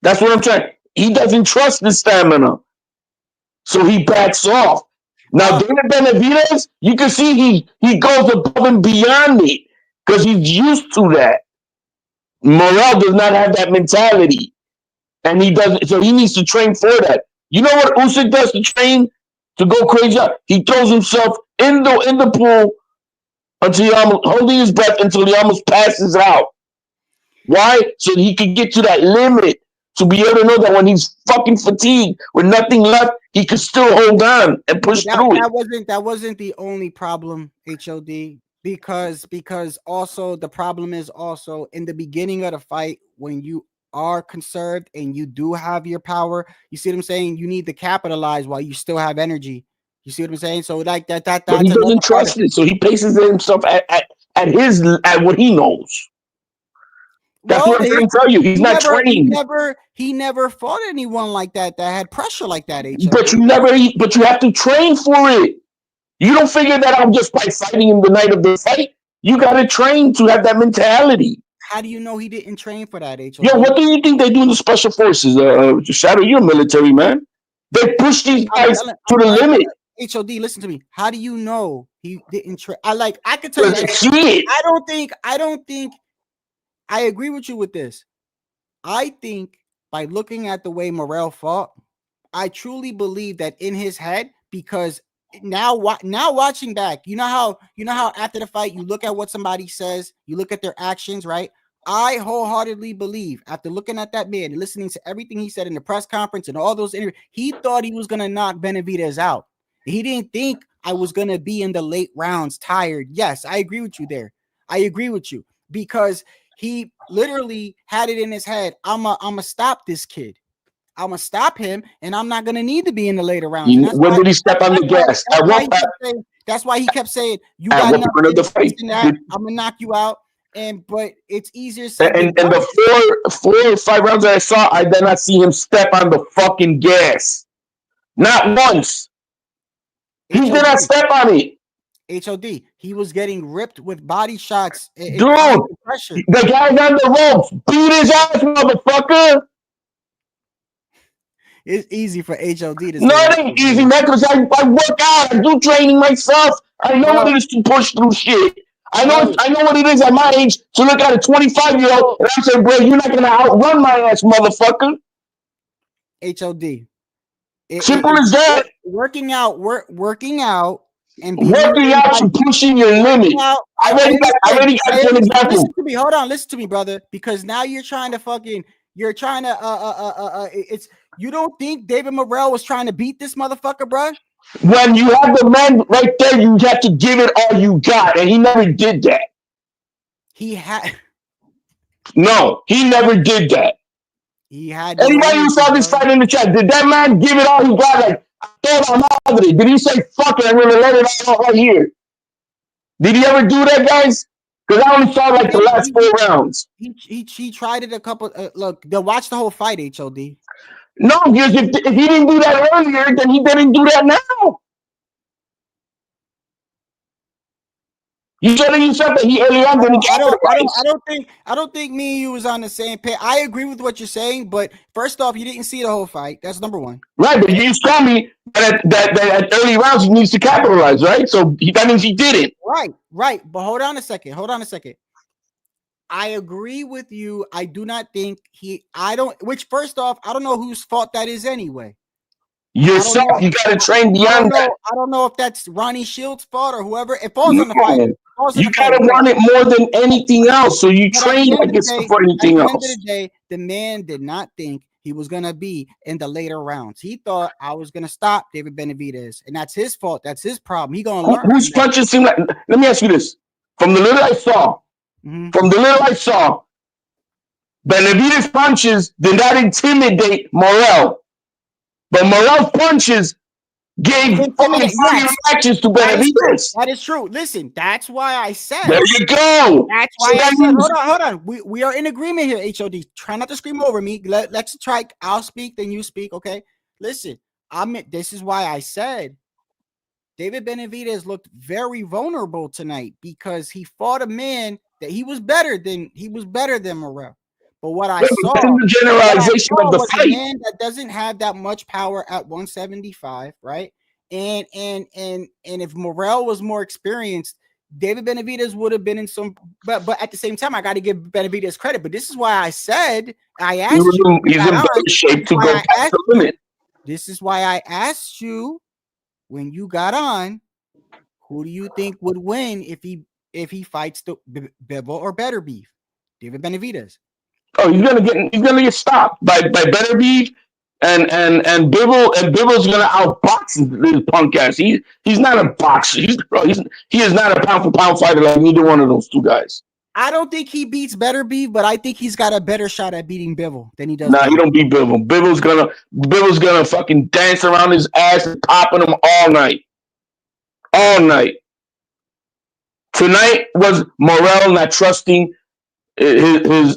That's what I'm trying. He doesn't trust his stamina, so he backs off. Now, David Benavidez, you can see he goes above and beyond it because he's used to that. Morrell does not have that mentality, and he doesn't. So he needs to train for that. You know what Usyk does to train to go crazy? He throws himself in the pool until he almost holding his breath until he almost passes out. Why? So he could get to that limit to be able to know that when he's fucking fatigued, with nothing left, he could still hold on and push through it. That wasn't the only problem, HOD, because also the problem is also in the beginning of the fight when you are conserved and you do have your power. You see what I'm saying? You need to capitalize while you still have energy. You see what I'm saying? So like that. But he doesn't trust it, so he paces himself at what he knows. That's what I'm trying to tell you. He's not trained. He never fought anyone like that had pressure like that. But you have to train for it. You don't figure that out just by fighting him the night of the fight. You got to train to have that mentality. How do you know he didn't train for that, HOD? Yo, what do you think they do in the special forces? Shadow, you're a military man. They push these guys to the limit. HOD, listen to me. How do you know he didn't train? I could tell you. I don't think. I agree with you with this. I think by looking at the way Morrell fought, I truly believe that in his head, because now watching back, you know how after the fight you look at what somebody says, you look at their actions, right? I wholeheartedly believe after looking at that man and listening to everything he said in the press conference and all those interviews, he thought he was gonna knock Benavidez out. He didn't think I was gonna be in the late rounds tired. Yes, I agree with you there. I agree with you because he literally had it in his head. I'm a stop this kid. I'm gonna stop him, and I'm not gonna need to be in the later rounds. When did he step on the gas? That's why he kept saying, "You got nothing. I'm gonna knock you out." But it's easier said. And the 4 or 5 rounds that I saw, I did not see him step on the fucking gas. Not once. He did not step on it. HOD, he was getting ripped with body shots. Dude, the guy on the ropes beat his ass, motherfucker. It's easy for HOD to say. No, it ain't easy, man, because I work out. I do training myself. I know what it is to push through shit. I know what it is at my age to look at a 25-year-old and I say, bro, you're not going to outrun my ass, motherfucker. HOD. Simple as that. Working out and pushing your limit. I already got an example. Listen to me, brother, because now you're trying to you don't think David Morrell was trying to beat this motherfucker, bro? When you have the man right there, you have to give it all you got, and he never did that. No, he never did that. He had. Anybody who saw this fight in the chat, did that man give it all he got? Like, I thought I'm out of it. Did he say, fuck it, I'm going to let it all out right here? Did he ever do that, guys? Because I only saw like the last 4 rounds. He tried it a couple. Look, they'll watch the whole fight, HOD. No, because if he didn't do that earlier, then he didn't do that now. You said that he early on didn't I don't think me and you was on the same page. I agree with what you're saying, but first off, you didn't see the whole fight. That's number one. Right, but you just told me that at early rounds he needs to capitalize, right? So that means he didn't. Right. But hold on a second. I agree with you. I do not think which first off, I don't know whose fault that is anyway. Yourself, you got to train beyond that. I don't know if that's Ronnie Shields' fault or whoever. It falls on the fight. You gotta want it more than anything else, so you train like it's for anything else. At the end of the day, the man did not think he was gonna be in the later rounds. He thought I was gonna stop David Benavidez, and that's his fault. That's his problem. He gonna learn. Whose punches seem like? Let me ask you this: from the little I saw, Benavidez punches did not intimidate Morrell, but Morrell's punches gave reactions to Benavidez. That is true. Listen, that's why I said. There you go. That's why I said. Hold on. We are in agreement here, HOD. Try not to scream over me. Let's try. I'll speak, then you speak. Okay. Listen, this is why I said David Benavidez looked very vulnerable tonight because he fought a man that he was better than Morrell. But what I saw, the generalization of the fight, a man that doesn't have that much power at 175, right? And if Morrell was more experienced, David Benavidez would have been in some. But at the same time, I got to give Benavidez credit. But this is why I said I asked you. He's in better shape to go past the limit. This is why I asked you when you got on, who do you think would win if if he fights the Bivol or Better Beef, David Benavidez. Oh, he's gonna get stopped by Better Beef and Bibble, and Bibble's gonna outbox this punk ass. He's not a boxer. He is not a pound for pound fighter like neither one of those two guys. I don't think he beats Better Beef, but I think he's got a better shot at beating Bivol than he does. Nah, he don't beat Bibble. Bibble's gonna fucking dance around his ass and popping him all night. All night. Tonight was Morrell not trusting his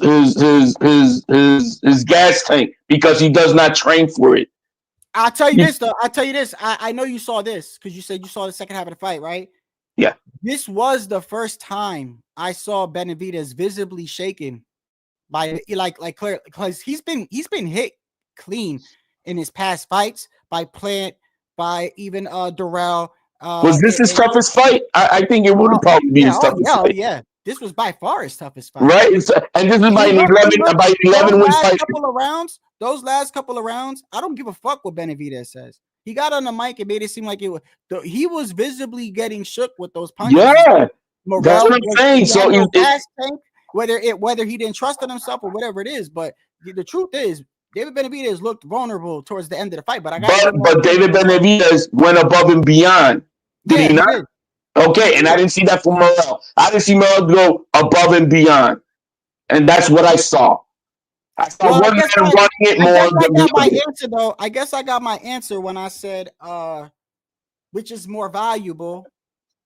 gas tank because he does not train for it. I'll tell you this though. I know you saw this because you said you saw the second half of the fight, right? Yeah. This was the first time I saw Benavidez visibly shaken by like clear, because he's been hit clean in his past fights by Plant, by even Durrell. Was this his toughest fight? I think it would have probably been his toughest fight. Yeah. This was by far his toughest fight. Right? And this is by 11 wins fight. Those last couple of rounds, I don't give a fuck what Benavidez says. He got on the mic and made it seem like he was visibly getting shook with those punches. Yeah. Morrell, that's what I'm saying. So whether he didn't trust in himself or whatever it is, but the truth is David Benavidez looked vulnerable towards the end of the fight. But David Benavidez went above and beyond. Did he not? Okay, and I didn't see that from Morrell. I didn't see Morrell go above and beyond. And that's what I saw. I saw one man running it more than the other. I guess I got my answer when I said which is more valuable,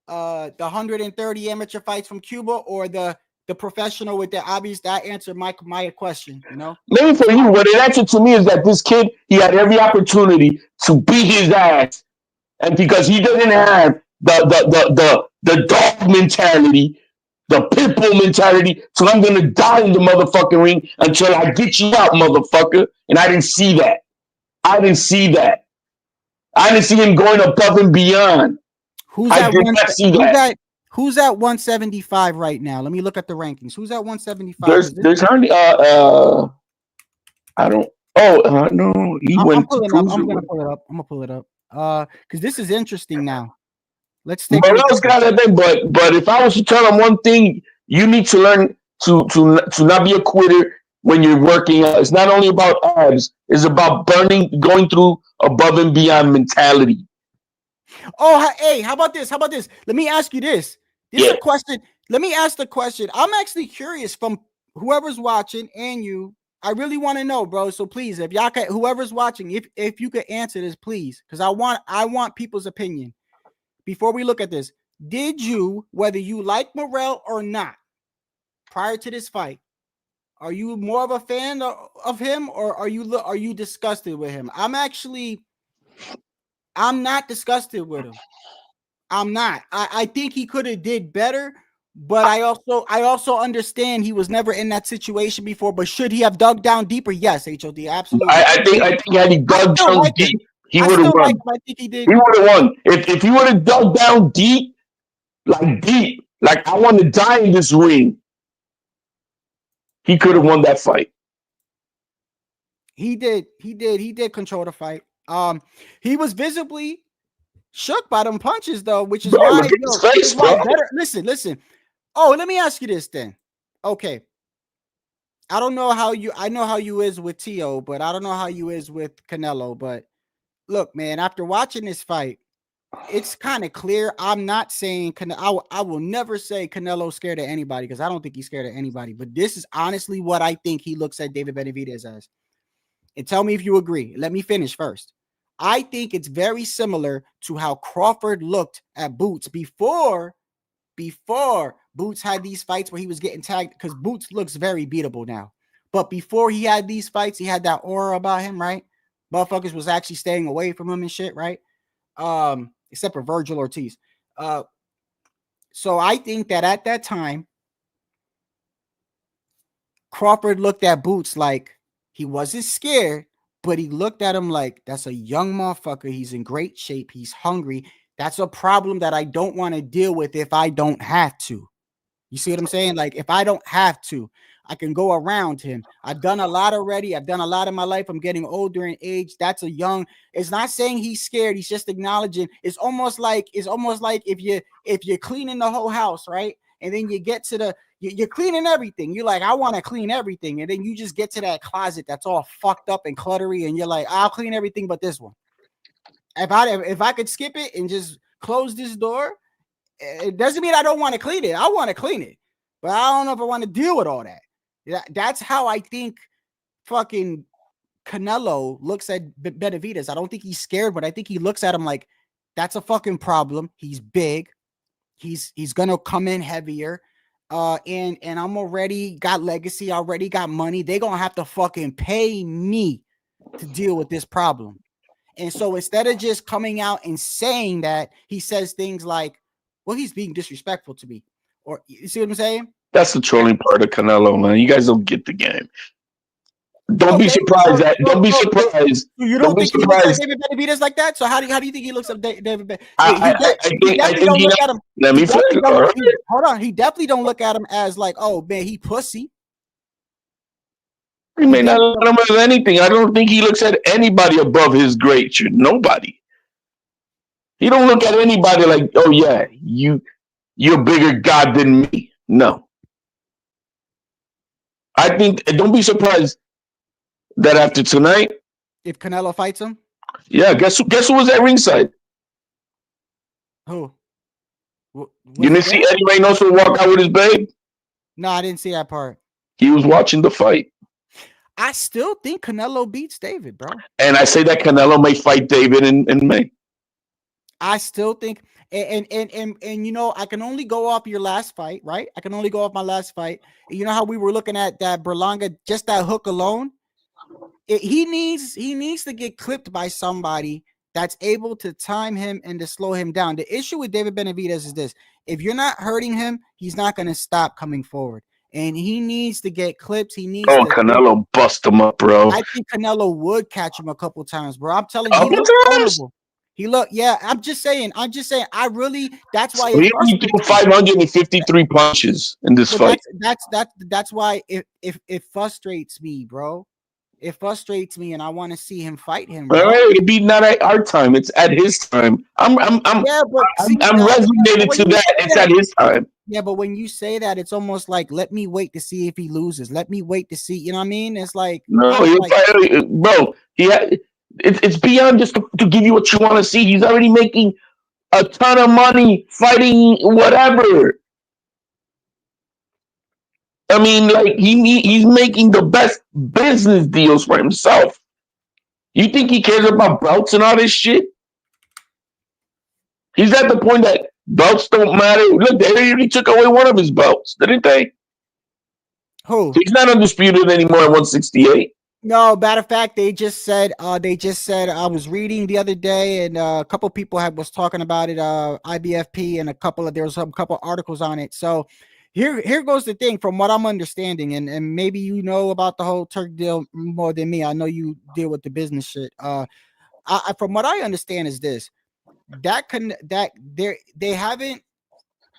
the 130 amateur fights from Cuba or the professional with the obvious. That answered my question, you know. Maybe for you, what it answered to me is that this kid, he had every opportunity to beat his ass. And because he doesn't have the dog mentality, the Pitbull mentality, so I'm gonna die in the motherfucking ring until I get you out, motherfucker. And I didn't see that. I didn't see him going above and beyond. Who's at 175 right now? Let me look at the rankings. Who's at 175? There's hardly I don't. No, he went. I'm gonna pull it up. Because this is interesting now. Let's take. Morrell's got that thing, but if I was to tell him one thing, you need to learn to not be a quitter when you're working out. It's not only about abs; it's about going through above and beyond mentality. Oh, hey, how about this? Let me ask you this. This is a question. Let me ask the question. I'm actually curious from whoever's watching and you. I really want to know, bro. So please, if y'all can, whoever's watching, if you could answer this, please, because I want people's opinion. Before we look at this, did you, whether you like Morrell or not, prior to this fight, are you more of a fan of him or are you disgusted with him? I'm not disgusted with him. I'm not. I think he could have did better, but I also understand he was never in that situation before. But should he have dug down deeper? Yes, HOD, absolutely. I think had he dug down deep, he would have won. I think he did. He would have won if he would have dug down deep, like I want to die in this ring. He could have won that fight. He did control the fight. He was visibly shook by them punches, though, which is why. Listen. Oh, let me ask you this then. Okay. I know how you is with T.O., but I don't know how you is with Canelo. But look, man, after watching this fight, it's kind of clear. I'm not saying I will never say Canelo's scared of anybody because I don't think he's scared of anybody. But this is honestly what I think he looks at David Benavidez as. And tell me if you agree. Let me finish first. I think it's very similar to how Crawford looked at Boots before Boots had these fights where he was getting tagged, because Boots looks very beatable now. But before he had these fights, he had that aura about him, right? Motherfuckers was actually staying away from him and shit, right? Except for Virgil Ortiz. So I think that at that time, Crawford looked at Boots like he wasn't scared, but he looked at him like, that's a young motherfucker. He's in great shape. He's hungry. That's a problem that I don't want to deal with if I don't have to. You see what I'm saying? Like, if I don't have to, I can go around him. I've done a lot already. I've done a lot in my life. I'm getting older in age. That's a young. It's not saying he's scared. He's just acknowledging. It's almost like if you're cleaning the whole house, right? and then you get to you're cleaning everything. You're like, I want to clean everything, and then you just get to that closet that's all fucked up and cluttery, and you're like, I'll clean everything but this one. If I could skip it and just close this door, it doesn't mean I don't want to clean it. I want to clean it, but I don't know if I want to deal with all that. That's how I think fucking Canelo looks at Benavidez. I don't think he's scared, but I think he looks at him like, that's a fucking problem. He's big. He's gonna come in heavier. And I'm already got legacy, already got money. They're gonna have to fucking pay me to deal with this problem. And so instead of just coming out and saying that, he says things like, well, he's being disrespectful to me. Or you see what I'm saying? That's the trolling part of Canelo, man. You guys don't get the game. Don't be surprised that. Don't be surprised. You don't think he looks like David Benavidez like that? So how do you think he looks like David Benavidez? I think he. Let me hold on. He definitely don't look at him as like, oh man, he pussy. He may not look at him as anything. I don't think he looks at anybody above his grade. Nobody. He don't look at anybody like, oh yeah, you're a bigger god than me. No. I think. Don't be surprised that after tonight, if Canelo fights him, yeah, guess who was at ringside? Who? You didn't see Eddie Reynoso walk out with his babe? No, I didn't see that part. He was watching the fight. I still think Canelo beats David, bro. And I say that Canelo may fight David in May. I still think, and you know, I can only go off your last fight, right? I can only go off my last fight. You know how we were looking at that Berlanga, just that hook alone. He needs to get clipped by somebody that's able to time him and to slow him down. The issue with David Benavidez is this: if you're not hurting him, he's not going to stop coming forward. And he needs to get clips. He needs. Oh, Canelo bust him up, bro. I think Canelo would catch him a couple times, bro. I'm telling you, he looks vulnerable. He look, yeah. I'm just saying. I really. That's why he only threw 553 punches in this fight. That's why it frustrates me, bro. It frustrates me, and I want to see him fight him. Bro. It'd be not at our time; it's at his time. I'm resonated to that. It's at his time. Yeah, but when you say that, it's almost like, let me wait to see if he loses. Let me wait to see. You know what I mean? It's like, no, bro. It's beyond just to give you what you want to see. He's already making a ton of money fighting whatever. I mean, like he's making the best business deals for himself. You think he cares about belts and all this shit? He's at the point that belts don't matter. Look, they already took away one of his belts, didn't they? Who? He's not undisputed anymore at 168. No, matter of fact, they just said I was reading the other day, and a couple people was talking about it, IBFP, and there was a couple articles on it. So here goes the thing, from what I'm understanding, and maybe you know about the whole Turk deal more than me. I know you deal with the business shit. From what I understand is this: they haven't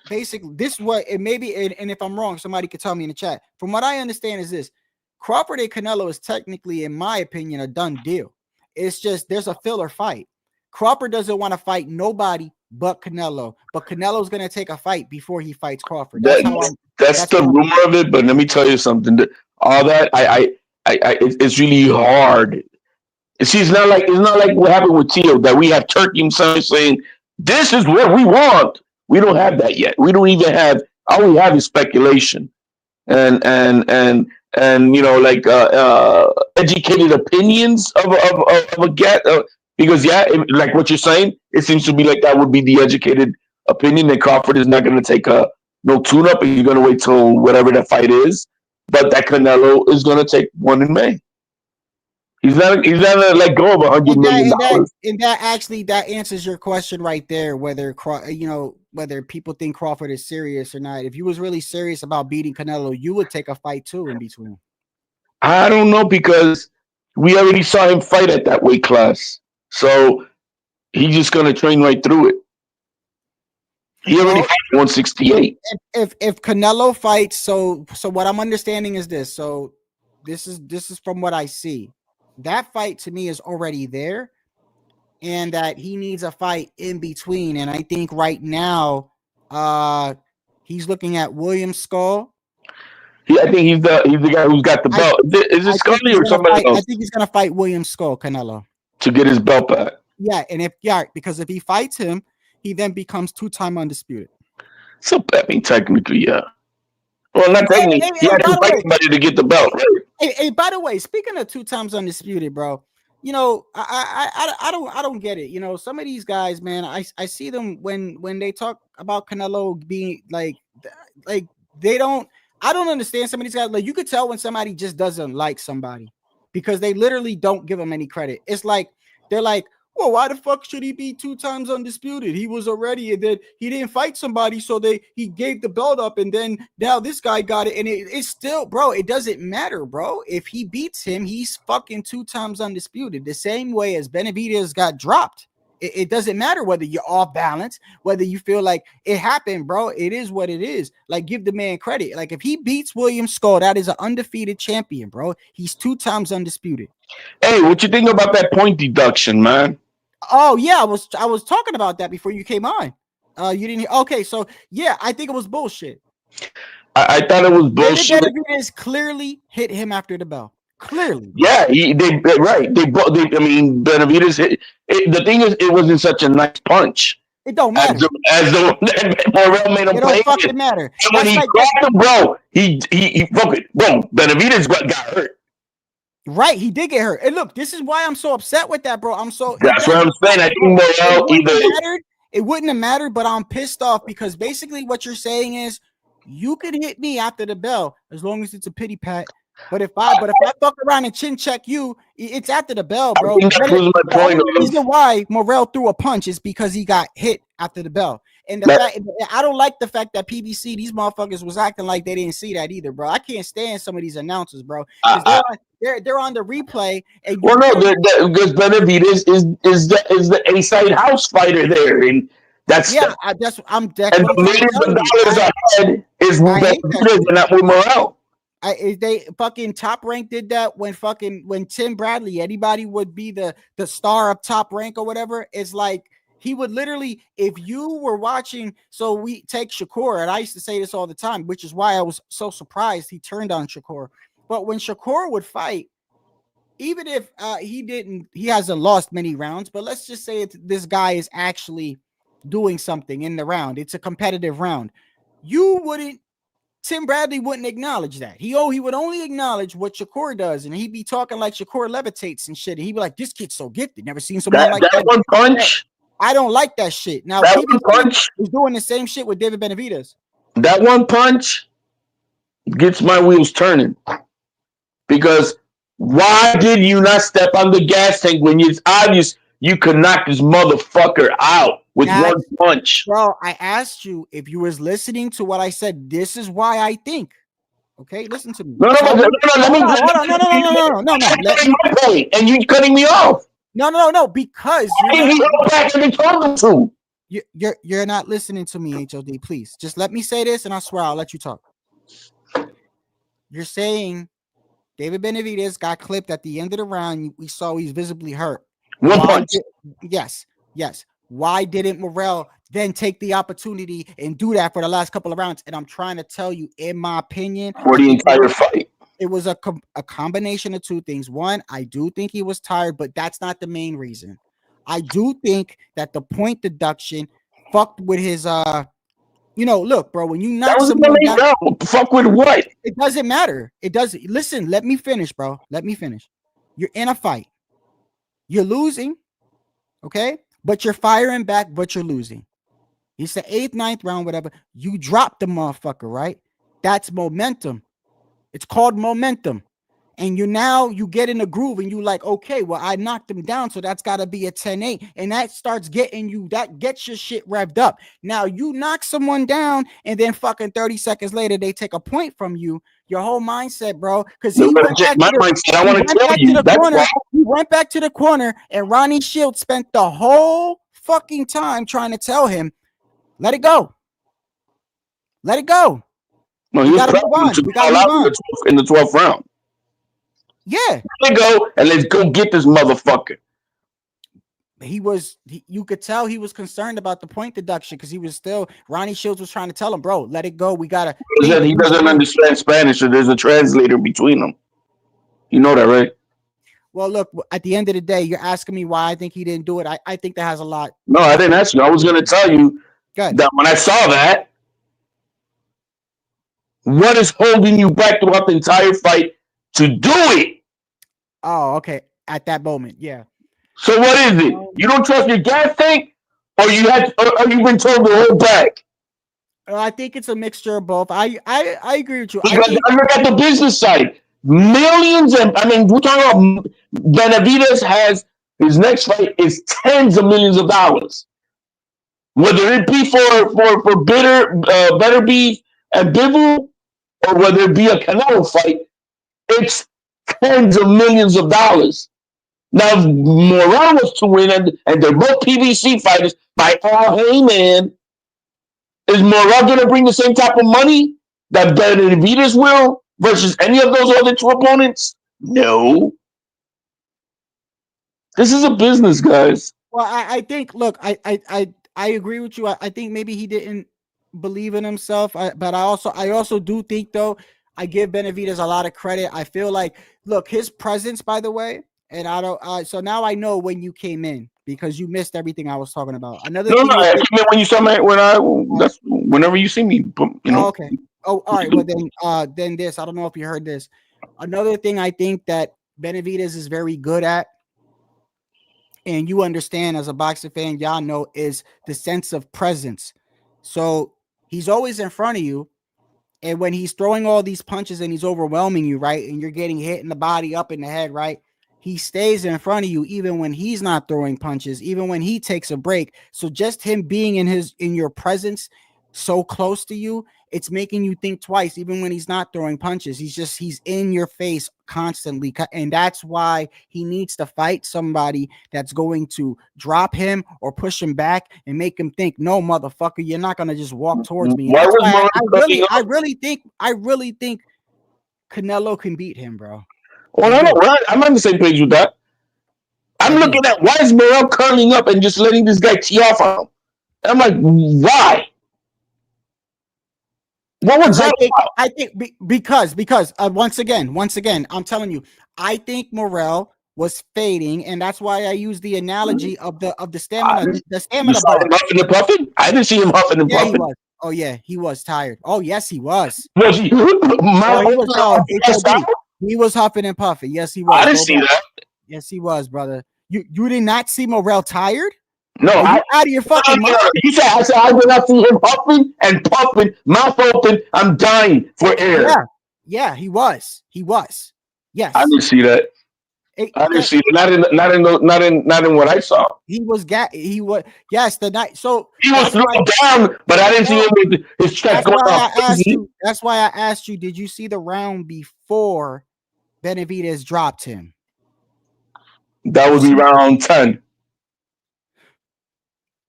basically, this is what it may be, and if I'm wrong, somebody could tell me in the chat. From what I understand is this: Crawford and Canelo is technically, in my opinion, a done deal. It's just there's a filler fight. Crawford doesn't want to fight nobody but Canelo, but Canelo's going to take a fight before he fights Crawford. That's the rumor of it. But let me tell you something. All that it's really hard. See, it's not like what happened with Tio, that we have Turkey himself saying this is what we want. We don't have that yet. We don't even have. All we have is speculation, and you know, like educated opinions of a get. Because like what you're saying, it seems to be like that would be the educated opinion that Crawford is not going to take no tune-up, and he's going to wait till whatever that fight is. But that Canelo is going to take one in May. He's not going to let go of $100 million. And that answers your question right there. Whether people think Crawford is serious or not. If you was really serious about beating Canelo, you would take a fight too in between. I don't know, because we already saw him fight at that weight class. So he's just going to train right through it. He already fought 168. If Canelo fights, so what I'm understanding is this. So this is from what I see. That fight to me is already there, and that he needs a fight in between. And I think right now, He's looking at Williams Skull. I think he's the guy who's got the belt. Is it Scully or somebody else? I think he's gonna fight Williams Skull, Canelo, to get his belt back. Yeah, and because if he fights him, he then becomes 2-time undisputed. So I mean, technically, yeah. Well, not technically. He had to fight somebody to get the belt. Right? Hey, by the way, speaking of 2 times undisputed, bro, you know, I don't get it. You know, some of these guys, man, I see them when they talk about Canelo being like they don't. I don't understand some of these guys. Like, you could tell when somebody just doesn't like somebody because they literally don't give them any credit. It's like they're like, well, why the fuck should he be 2 times undisputed? He was already, and then he didn't fight somebody, so he gave the belt up, and then now this guy got it, and it's still, bro, it doesn't matter, bro. If he beats him, he's fucking 2 times undisputed. The same way as Benavidez got dropped. It doesn't matter whether you're off balance, whether you feel like it happened, bro. It is what it is. Like, give the man credit. Like, if he beats William Skull, that is an undefeated champion, bro. He's 2 times undisputed. Hey, what you think about that point deduction, man? Oh yeah, I was talking about that before you came on. You didn't hear? Okay, so yeah, I think it was bullshit. I thought it was bullshit. Benavidez clearly hit him after the bell. Clearly. Yeah, I mean, Benavidez hit. The thing is, it wasn't such a nice punch. It don't matter. As Morrell made him play. It don't fucking matter. And when he cracked him, bro, he fucking, bro, Benavidez got hurt. Right, he did get hurt. And look, this is why I'm so upset with that, bro. That's what I'm saying. I think Morrell it wouldn't have mattered, but I'm pissed off because basically what you're saying is you could hit me after the bell as long as it's a pity pat. But if I fuck around and chin check you, it's after the bell, bro. The only reason why Morrell threw a punch is because he got hit after the bell. And I don't like the fact that PBC, these motherfuckers was acting like they didn't see that either, bro. I can't stand some of these announcers, bro. They're on the replay. And because Benavidez is the A-side house fighter there, and that's I'm definitely. And the millions of dollars ahead is with Benavidez and not with Morrell. They fucking Top Rank did that when Tim Bradley, anybody would be the star of Top Rank or whatever. It's like he would literally, if you were watching, so we take Shakur, and I used to say this all the time, which is why I was so surprised he turned on Shakur. But when Shakur would fight, even if he hasn't lost many rounds, but let's just say this guy is actually doing something in the round. It's a competitive round. Tim Bradley wouldn't acknowledge that. He would only acknowledge what Shakur does, and he'd be talking like Shakur levitates and shit. And he'd be like, "This kid's so gifted. Never seen someone like that." That one punch. I don't like that shit. Now, that one punch is doing the same shit with David Benavidez. That one punch gets my wheels turning. Because why did you not step on the gas tank when it's obvious you could knock this motherfucker out with one punch? Bro, I asked you if you was listening to what I said. This is why I think. Okay, listen to me. No. And you cutting me off. No. Because you're not listening to me, HOD. Please, just let me say this, and I swear I'll let you talk. You're saying David Benavidez got clipped at the end of the round. We saw he's visibly hurt. One punch. Yes. Why didn't Morrell then take the opportunity and do that for the last couple of rounds? And I'm trying to tell you, in my opinion, for the entire fight, it was a combination of 2 things. One, I do think he was tired, but that's not the main reason. I do think that the point deduction fucked with his look, bro, when you knock someone down, fuck with what? It doesn't matter. It doesn't. Listen, let me finish, bro. Let me finish. You're in a fight. You're losing, okay? But you're firing back, but you're losing. It's the 8th, 9th round, whatever. You drop the motherfucker, right? That's momentum. It's called momentum. And you get in a groove and you like, okay, well, I knocked him down, so that's got to be a 10-8. And that starts getting you, that gets your shit revved up. Now, you knock someone down, and then fucking 30 seconds later, they take a point from you. Your whole mindset, bro, because he went back to the corner, and Ronnie Shields spent the whole fucking time trying to tell him, let it go. Let it go. No, he got to move on. We got to move on. In the 12th round. Yeah. Let it go, and let's go get this motherfucker. you could tell he was concerned about the point deduction because he was still, Ronnie Shields was trying to tell him, bro, let it go. We gotta. He doesn't understand Spanish, so there's a translator between them. You know that, right? Well, look, at the end of the day, you're asking me why I think he didn't do it. I think that has a lot. No, I didn't ask you. I was going to tell you that when I saw that, what is holding you back throughout the entire fight to do it? Oh, okay. At that moment, yeah. So what is it? You don't trust your gas tank, or you've been told to hold back? I think it's a mixture of both. I agree with you. I look at the business side. Millions, and I mean, we're talking about Benavidez has his next fight is tens of millions of dollars. Whether it be for Better Beef and Bivol, or whether it be a Canelo fight, it's tens of millions of dollars. Now, if Morrell was to win, and they're both PBC fighters, hey man, is Morrell going to bring the same type of money that Benavidez will versus any of those other two opponents? No. This is a business, guys. Well, I think, look, I agree with you. I think maybe he didn't believe in himself, but I also do think, though, I give Benavidez a lot of credit. I feel like, look, his presence, by the way, and I don't. So now I know when you came in because you missed everything I was talking about. Another thing I came in when you saw me. That's whenever you see me. You know. Oh, okay. Oh, all right. Well, then this. I don't know if you heard this. Another thing I think that Benavidez is very good at, and you understand as a boxing fan, y'all know, is the sense of presence. So he's always in front of you. And when he's throwing all these punches and he's overwhelming you, right? And you're getting hit in the body, up in the head, right? He stays in front of you even when he's not throwing punches, even when he takes a break. So just him being in your presence so close to you, it's making you think twice, even when he's not throwing punches. He's in your face constantly. And that's why he needs to fight somebody that's going to drop him or push him back and make him think, no, motherfucker, you're not going to just walk towards me. I really think Canelo can beat him, bro. Well, I'm on the same page with that. I'm looking at why is Morrell curling up and just letting this guy tee off on him? I'm like, why? What was that? I think because once again, I'm telling you, I think Morrell was fading, and that's why I use the analogy of the stamina. The stamina bar. Huffing and puffing? I didn't see him huffing and puffing. He was. Oh yeah, he was tired. Oh yes, he was. Was he? He was huffing and puffing. Yes, he was. I didn't see that. Yes, he was, brother. You did not see Morrell tired? No, out of your fucking mind. I said I did not see him huffing and puffing, mouth open. I'm dying for air. Yeah, he was. Yes, I didn't see that. I didn't see it. Not in what I saw. He was yes, the night. So he was thrown down, but I didn't see him with his chest going off. That's why I asked you, did you see the round before Benavidez dropped him? That would be round 10.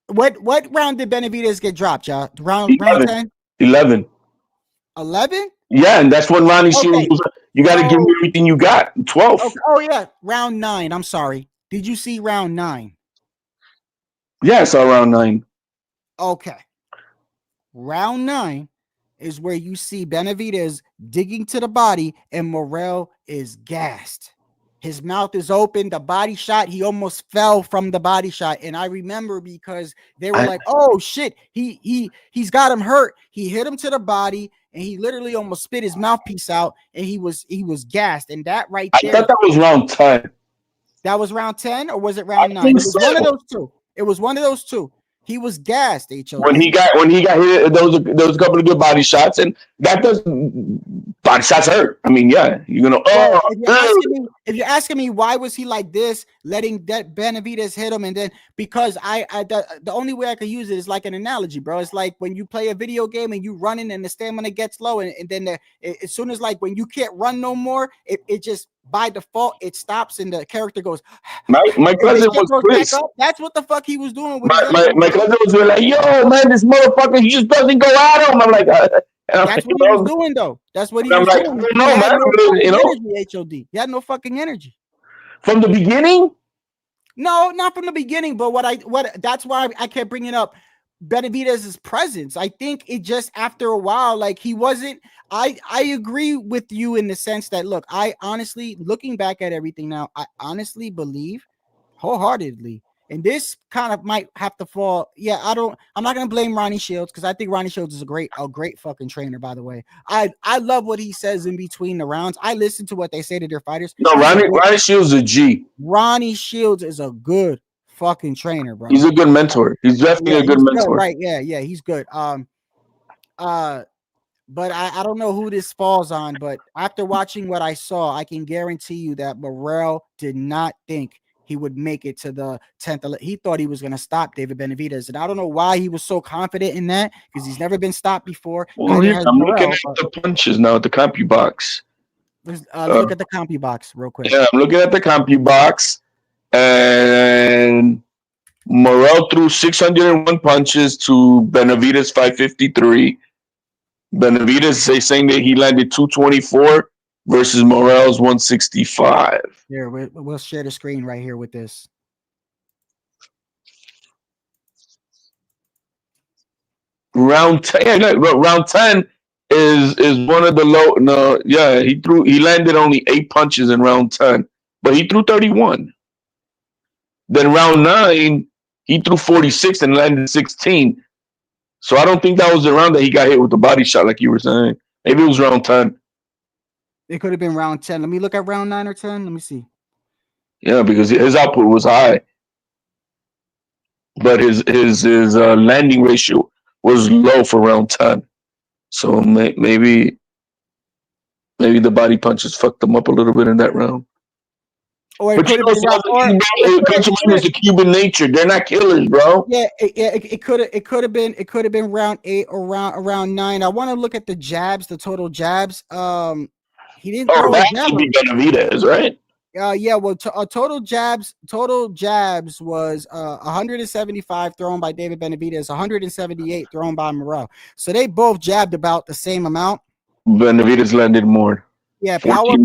What round did Benavidez get dropped, y'all? Round 10? 11. 11? Yeah, and that's when Ronnie Shields was. You got to give me everything you got. 12. Okay. Oh yeah, round 9. I'm sorry. Did you see round 9? Yeah, I saw round 9. Okay. Round 9 is where you see Benavidez digging to the body and Morrell is gassed. His mouth is open. The body shot, he almost fell from the body shot. And I remember because they were like, oh shit, he's got him hurt. He hit him to the body and he literally almost spit his mouthpiece out and he was gassed. And that right there. I thought that was round 10. That was round 10 or was it round 9? It was one of those two. It was one of those two. He was gassed, HO. When he got hit, those a couple of good body shots, and that does body shots hurt. I mean, yeah, you're gonna. If you're asking me why was he like this, letting that Benavidez hit him, and then because the only way I could use it is like an analogy, bro. It's like when you play a video game and you running and the stamina gets low, and then as soon as like when you can't run no more, it just by default it stops and the character goes. My cousin was pissed. That's what the fuck he was doing with my cousin was like, "Yo, man, this motherfucker, he just doesn't go at him." I'm like, that's what he was doing, though. That's what he was doing. No, man, HOD. He had no fucking energy from the beginning. No, not from the beginning, but that's why I kept bringing up Benavidez's presence. I think it just after a while, like he wasn't. I agree with you in the sense that look, I honestly, looking back at everything now, I honestly believe wholeheartedly, and this kind of might have to fall. Yeah, I'm not gonna blame Ronnie Shields because I think Ronnie Shields is a great fucking trainer. By the way, I love what he says in between the rounds. I listen to what they say to their fighters. No, Ronnie Shields is a G. Ronnie Shields is a good fucking trainer, bro. He's a good mentor. He's definitely a good mentor. Good, right? Yeah, he's good. But I don't know who this falls on. But after watching what I saw, I can guarantee you that Morrell did not think he would make it to the 10th. He thought he was going to stop David Benavidez. And I don't know why he was so confident in that because he's never been stopped before. Well, I'm looking at the punches now at the CompuBox. Let's look at the CompuBox real quick. Yeah, I'm looking at the CompuBox. And Morrell threw 601 punches to Benavidez 553. Benavidez saying that he landed 224 versus Morrell's 165. Here, we'll share the screen right here with this. Round 10, round 10 is one of the low. No, yeah, he landed only 8 punches in round 10, but he threw 31. Then round 9, he threw 46 and landed 16. So I don't think that was the round that he got hit with the body shot, like you were saying. Maybe it was round 10. It could have been round 10. Let me look at round 9 or 10. Let me see. Yeah, because his output was high, but his landing ratio was low for round 10. So maybe the body punches fucked them up a little bit in that round. But you know, it's the Cuban nature. They're not killers, bro. Yeah, it could have been round 8 or around 9. I want to look at the jabs, the total jabs. He didn't. Oh, that should be Benavidez, right? Yeah. Well, total jabs was 175 thrown by David Benavidez, 178 thrown by Morrell. So they both jabbed about the same amount. Benavidez landed more. Yeah, power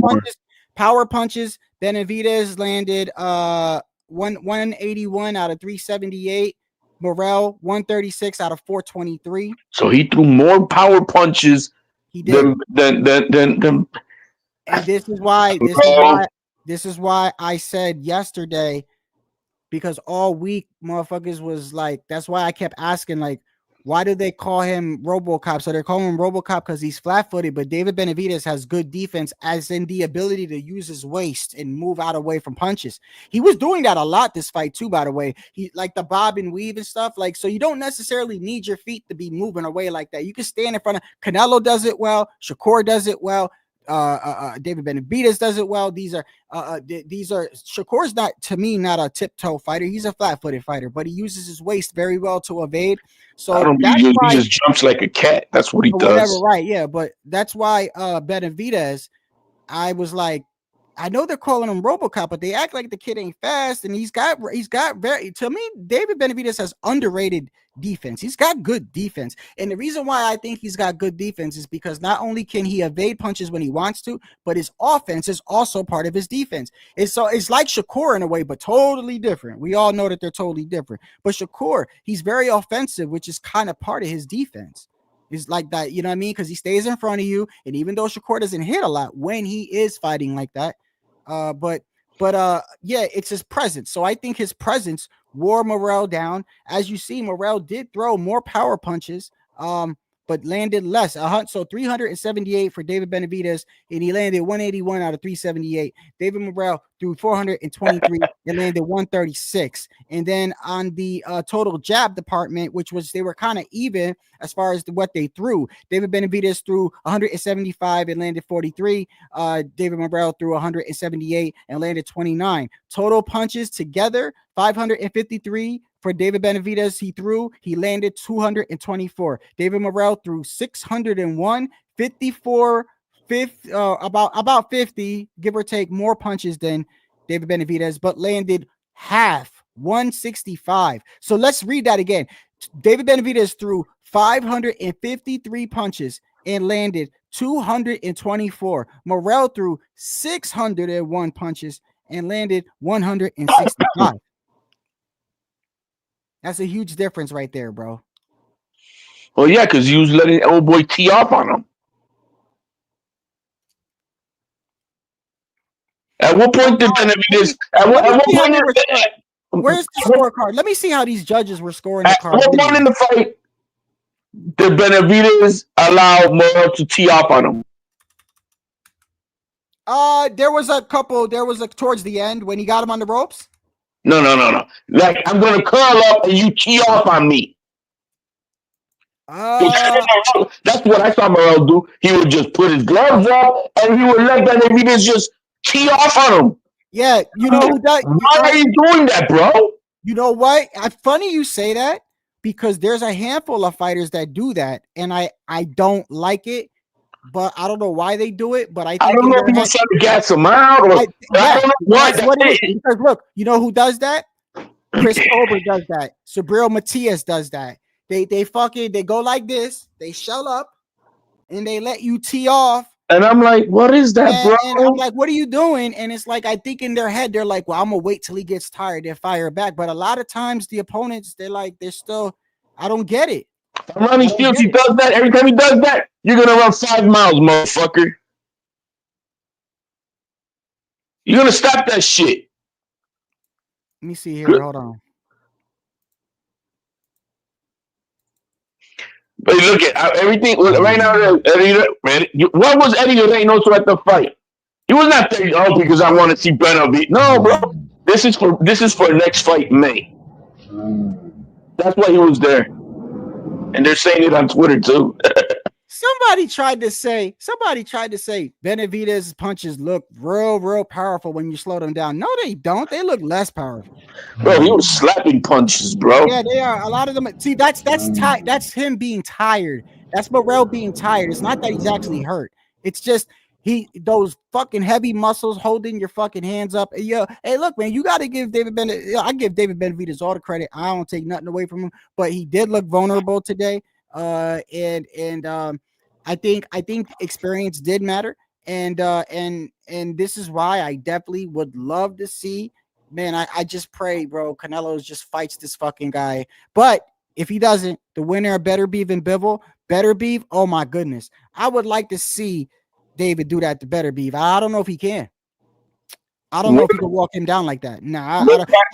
punches. Benavidez landed 181 out of 378. Morrell 136 out of 423. So he threw more power punches. He did. Than and this is why I said yesterday, because all week motherfuckers was like, that's why I kept asking, like, why do they call him RoboCop? So they're calling him RoboCop because he's flat-footed, but David Benavidez has good defense, as in the ability to use his waist and move out away from punches. He was doing that a lot this fight too, by the way. He like the bob and weave and stuff. Like, so you don't necessarily need your feet to be moving away like that. You can stand in front of Canelo does it well, Shakur does it well. David Benavidez does it well. These are Shakur's not a tiptoe fighter. He's a flat-footed fighter, but he uses his waist very well to evade. So he just jumps like a cat. That's what he does. Whatever, right? Yeah, but that's why Benavidez, I was like, I know they're calling him RoboCop, but they act like the kid ain't fast, and he's got very, to me, David Benavidez has underrated defense. He's got good defense, and the reason why I think he's got good defense is because not only can he evade punches when he wants to, but his offense is also part of his defense. It's like Shakur in a way, but totally different. We all know that they're totally different. But Shakur, he's very offensive, which is kind of part of his defense. It's like that, you know what I mean? Because he stays in front of you, and even though Shakur doesn't hit a lot when he is fighting like that, yeah, it's his presence. So I think his presence wore Morrell down. As you see, Morrell did throw more power punches, but landed less. So 378 for David Benavidez, and he landed 181 out of 378. David Morrell threw 423 and landed 136. And then on the total jab department, which was, they were kind of even as far as what they threw. David Benavidez threw 175 and landed 43. David Morrell threw 178 and landed 29. Total punches together, 553 for David Benavidez. He landed 224. David Morrell threw 601, 54, about 50, give or take, more punches than David Benavidez, but landed half, 165. So let's read that again. David Benavidez threw 553 punches and landed 224. Morrell threw 601 punches and landed 165. That's a huge difference right there, bro. Well, yeah, because he was letting old boy tee off on him. At what point did Benavidez? Where's the scorecard? Let me see how these judges were scoring the At card. what point in the fight did Benavidez allow Morrell to tee off on him? There was towards the end when he got him on the ropes. No. Like, I'm gonna curl up and you tee off on me. That's what I saw Morrell do. He would just put his gloves up and he would let Benavidez just tee off on him. Yeah, you know who does? Why are you doing that, bro? You know what? Funny you say that, because there's a handful of fighters that do that, and I don't like it, but I don't know why they do it. But I don't know if people trying to gas him out, or I don't know why. That's what it is. Because look, you know who does that? Chris Colbert does that. Sabril Matias does that. They go like this, they shell up, and they let you tee off. And I'm like, what is that, bro? And I'm like, what are you doing? And it's like, I think in their head, they're like, well, I'm gonna wait till he gets tired and fire back. But a lot of times the opponents, they're still, I don't get it. Ronnie Fields, he does that. Every time he does that, you're gonna run 5 miles, motherfucker. You're gonna stop that shit. Let me see here. Hold on. But look at everything right now. Eddie, man, what was Eddie Reynoso at the fight? He was not there because I want to see Benavidez. No, bro. This is for next fight, May. That's why he was there, and they're saying it on Twitter too. Somebody tried to say Benavidez's punches look real powerful when you slow them down. No, they don't. They look less powerful. Bro, he was slapping punches, bro. Yeah, they are. A lot of them. See, that's him being tired. That's Morrell being tired. It's not that he's actually hurt. It's just those fucking heavy muscles holding your fucking hands up. Yo, hey, look, man, you got to give David Benavidez. I give David Benavidez all the credit. I don't take nothing away from him, but he did look vulnerable today. I think experience did matter, and this is why I definitely would love to see, man. I just pray, bro, Canelo just fights this fucking guy. But if he doesn't, the winner of Better Beef and Bivol, Better Beef. Oh my goodness, I would like to see David do that to Better Beef. I don't know if he can. I don't know if he can walk him down like that. Nah,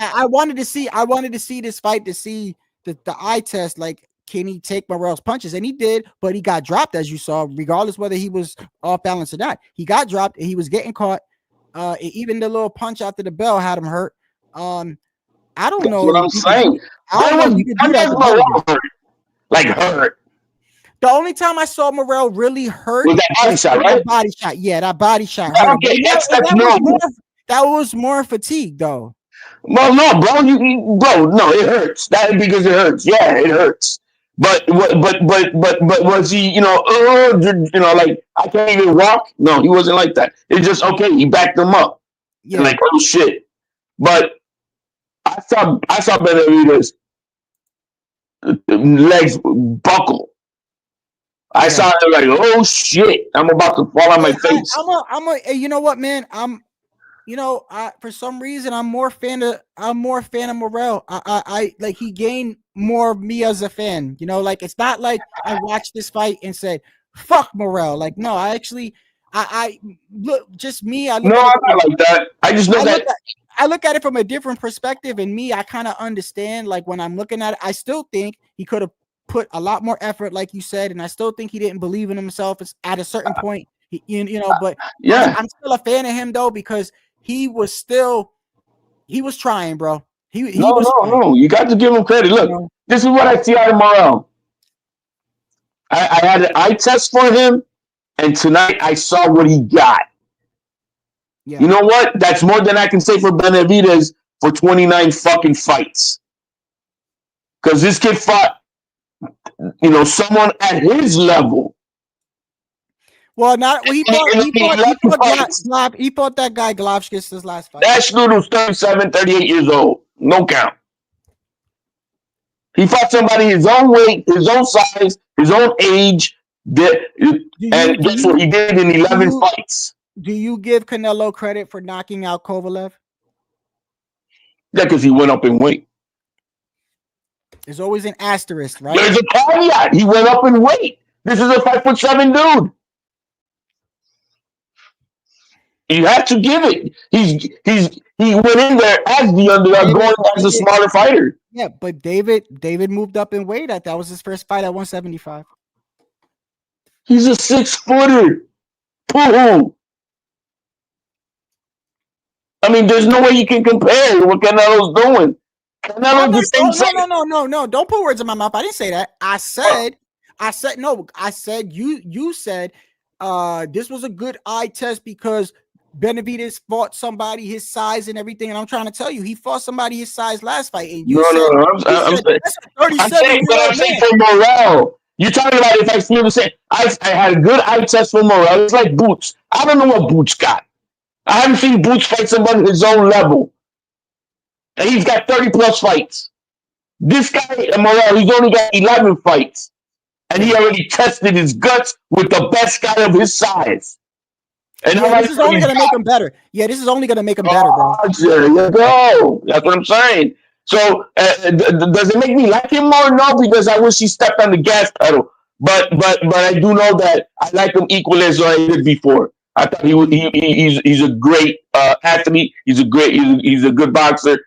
I wanted to see this fight to see the eye test, like, can he take Morrell's punches? And he did, but he got dropped, as you saw, regardless whether he was off balance or not. He got dropped and he was getting caught. Even the little punch after the bell had him hurt. I don't know. What I'm saying. I don't know if you could do that. Like hurt. The only time I saw Morrell really hurt was that body shot, right? Body shot. Yeah, that body shot hurt. Okay, that was more fatigue, though. Well, no, bro, no, it hurts. That because it hurts. Yeah, it hurts. But was he, like I can't even walk? No, he wasn't like that. It's just okay. He backed him up. Yeah. Like, oh shit. But I saw Benavidez legs buckle. I saw him like, oh shit, I'm about to fall on my face. You know what, man? For some reason I'm more fan of Morrell. I like, he gained more of me as a fan. Like, it's not like I watched this fight and said fuck Morrell. Like, no, I actually I look, just me. I'm not like that. I just know that I look at it from a different perspective, and me, I kind of understand. Like, when I'm looking at it, I still think he could have put a lot more effort, like you said, and I still think he didn't believe in himself at a certain point. But yeah, I'm still a fan of him though, because he was trying, bro. No. You got to give him credit. Look, this is what I see out of Morrell. I had an eye test for him, and tonight I saw what he got. Yeah. You know what? That's more than I can say for Benavidez for 29 fucking fights. Because this kid fought, someone at his level. Well, he fought that guy Golovkin his last fight. That dude was 37, 38 years old. No count. He fought somebody his own weight, his own size, his own age. And guess what he did in 11 fights. Do you give Canelo credit for knocking out Kovalev? Yeah, because he went up in weight. There's always an asterisk, right? There's a caveat. He went up in weight. This is a 5'7" dude. You have to give it. He went in there as the underdog, going as a smarter fighter. Yeah, but David moved up in weight. That was his first fight at 175. He's a 6-footer. Pooh. I mean, there's no way you can compare what Canelo's doing. Canelo's the same size. No. Don't put words in my mouth. I didn't say that. I said you said this was a good eye test because Benavidez fought somebody his size and everything, and I'm trying to tell you, he fought somebody his size last fight, and you I'm saying for Morrell. You're talking about if I feel the same. I had a good eye test for Morrell. It's like Boots. I don't know what Boots got. I haven't seen Boots fight somebody his own level, and he's got 30+ fights. This guy, Morrell, he's only got 11 fights, and he already tested his guts with the best guy of his size. And this is only going to make him better. Yeah, this is only going to make him better, bro. There you go. That's what I'm saying. So, does it make me like him more? No, because I wish he stepped on the gas pedal. But I do know that I like him equally as I did before. I thought he's a great athlete. He's a good boxer.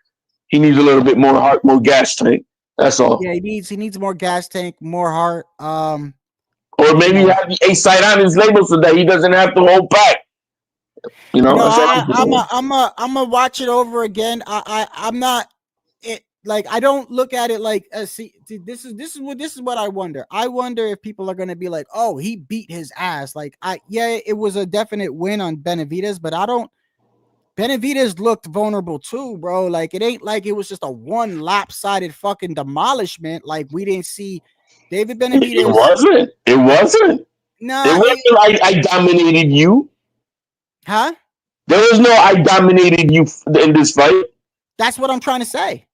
He needs a little bit more heart, more gas tank. That's all. Yeah, he needs more gas tank, more heart. Or maybe have the A side on his label so that he doesn't have to hold back. I'm gonna watch it over again. I'm not like I don't look at it like see this is what I wonder. I wonder if people are gonna be like, oh, he beat his ass. Like it was a definite win on Benavidez, but Benavidez looked vulnerable too, bro. Like it ain't like it was just a one lopsided fucking demolishment. Like we didn't see David Benavidez. It wasn't. No, it wasn't like I dominated you. Huh? There was no I dominated you in this fight. That's what I'm trying to say.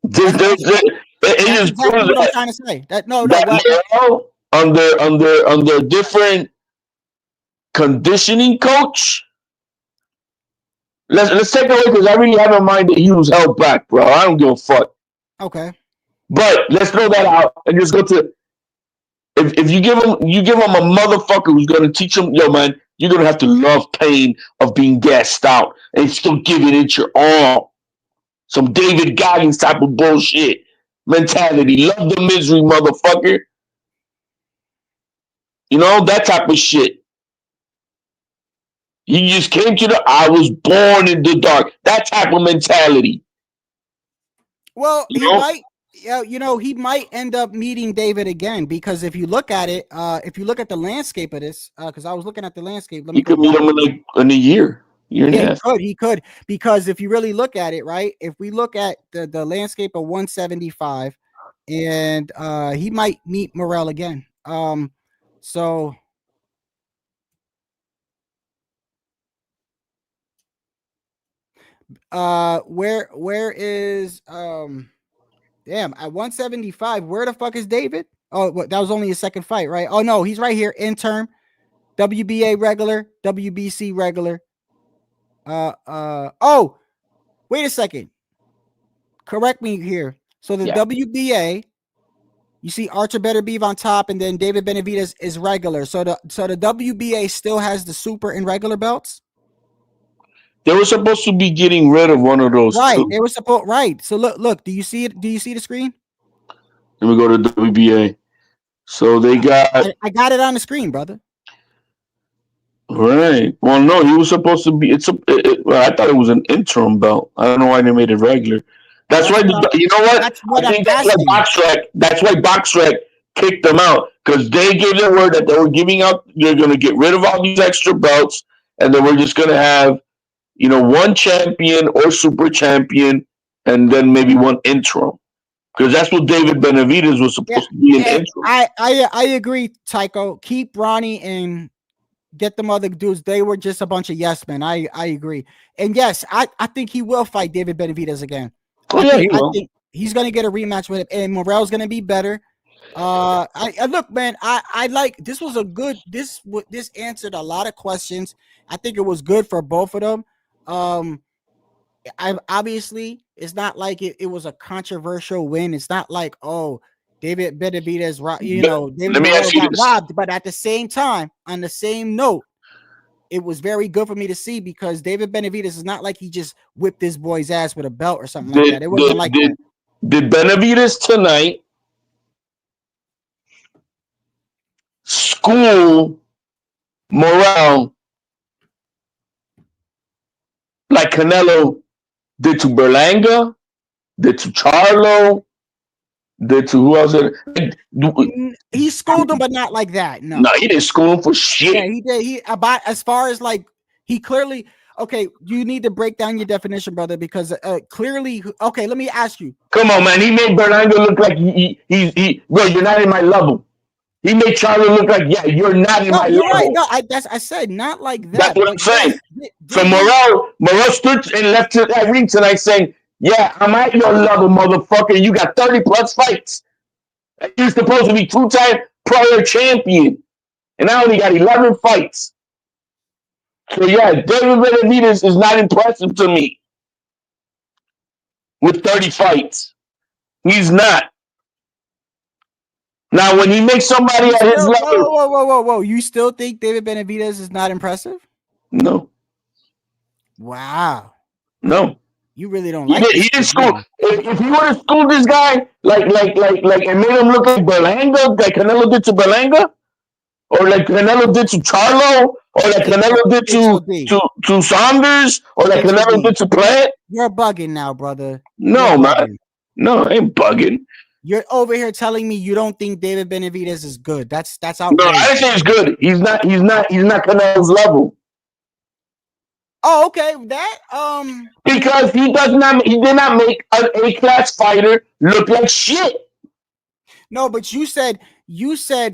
That's exactly what I'm trying to say. Under different conditioning coach. Let's take away because I really have in mind that he was held back, bro. I don't give a fuck. Okay. But let's throw that out and just go to if you give him a motherfucker who's gonna teach him, yo man, you're gonna have to love pain of being gassed out and still giving it your all. Some David Goggins type of bullshit mentality. Love the misery, motherfucker. You know, that type of shit. You just came to I was born in the dark. That type of mentality. Well, he might end up meeting David again because if you look at it, if you look at the landscape of this, because I was looking at the landscape. He could meet him in a year. He could because if you really look at it, right? If we look at the landscape of 175, and he might meet Morrell again. So where is damn at 175? Where the fuck is David? Oh, that was only his second fight, right? Oh no, he's right here. Interim, WBA regular, WBC regular. Oh, wait a second. Correct me here. So the WBA, you see Archer Beterbiev on top, and then David Benavidez is regular. So the WBA still has the super and regular belts. They were supposed to be getting rid of one of those. Right. They were supposed. Right. So look. Do you see it? Do you see the screen? Let me go to WBA. So they got. I got it on the screen, brother. Right. Well, no, he was supposed to be. Well, I thought it was an interim belt. I don't know why they made it regular. That's why. You know what? That's what I think that's why BoxRec kicked them out because they gave their word that they were giving out. They're going to get rid of all these extra belts, and then we're just going to have, one champion or super champion, and then maybe one interim. Because that's what David Benavidez was supposed to be an interim. I agree, Tycho. Keep Ronnie and get them other dudes. They were just a bunch of yes men. I agree. And yes, I think he will fight David Benavidez again. I think he's going to get a rematch with him, and Morrell's going to be better. I look, man, I like this was a good this answered a lot of questions. I think it was good for both of them. obviously it's not like it was a controversial win. It's not like, oh, David Benavidez, David Let me Morrell ask you got this. robbed. But at the same time, on the same note, it was very good for me to see because David Benavidez is not like he just whipped his boy's ass with a belt or something like that. It wasn't like that. Did Benavidez tonight school Morrell like Canelo did to Berlanga, did to Charlo, did to who else? He schooled him, but not like that. No, he didn't school him for shit. Yeah, he did. He about as far as like he clearly. Okay, you need to break down your definition, brother, because clearly. Okay, let me ask you. Come on, man. He made Berlanga look like bro, you're not in my level. He made Charlo look like, yeah, you're not in my you're level. right. No, I said not like that. That's what I'm saying. So Morrell stood and left to that ring tonight saying, yeah, I'm at your level, motherfucker. You got 30 plus fights. You're supposed to be 2-time prior champion. And I only got 11 fights. So yeah, David Benavidez is not impressive to me with 30 fights. He's not. Now, when he makes somebody at his level, whoa! You still think David Benavidez is not impressive? No. Wow. No. You really don't like. He didn't school. If he would have schooled this guy like and made him look like Berlanga, like Canelo did to Berlanga, or like Canelo did to Charlo, or like Canelo did to Saunders, or like Canelo did to Plant. You're bugging now, brother. No, man. No, I ain't bugging. You're over here telling me you don't think David Benavidez is good. That's outrageous. No, I didn't say he's good. He's not Canelo's level. Oh, okay. That because he did not make an A-class fighter look like shit. No, but you said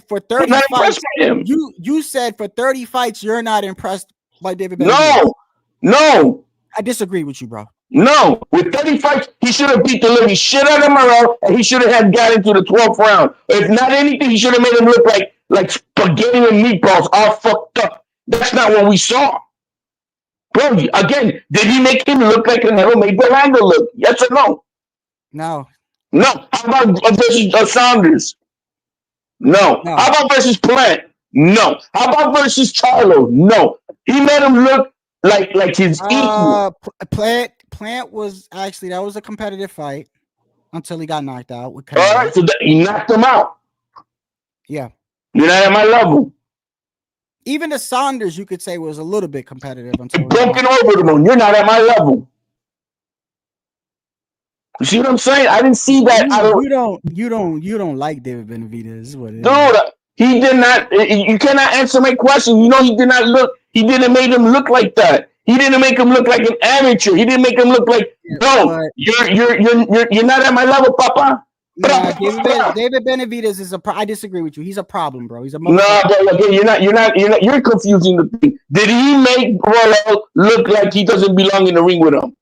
for 30 fights, you said for 30 fights you're not impressed by David Benavidez. No. I disagree with you, bro. No, with 30 fights, he should have beat the living shit out of Morrell, and he should have got into the 12th round. If not anything, he should have made him look like spaghetti and meatballs, all fucked up. That's not what we saw. Bro, again, did he make him look like Canelo made Berlanga look? Yes or no? No. No. How about versus Saunders? No. How about versus Plant? No. How about versus Charlo? No. He made him look like his equal. Plant was actually, that was a competitive fight until he got knocked out. With All right, so he knocked him out. Yeah. You're not at my level. Even the Saunders, you could say, was a little bit competitive until broken over the moon. You're not at my level. You see what I'm saying? I didn't see that. You don't like David Benavidez. Is what it is. Dude, he did not. You cannot answer my question. You know he did not look. He didn't make him look like that. He didn't make him look like an amateur. He didn't make him look like you're not at my level, Papa. Nah, David Benavidez is I disagree with you. He's a problem, bro. He's a no, but again, you're confusing the thing. Did he make Morrell look like he doesn't belong in the ring with him?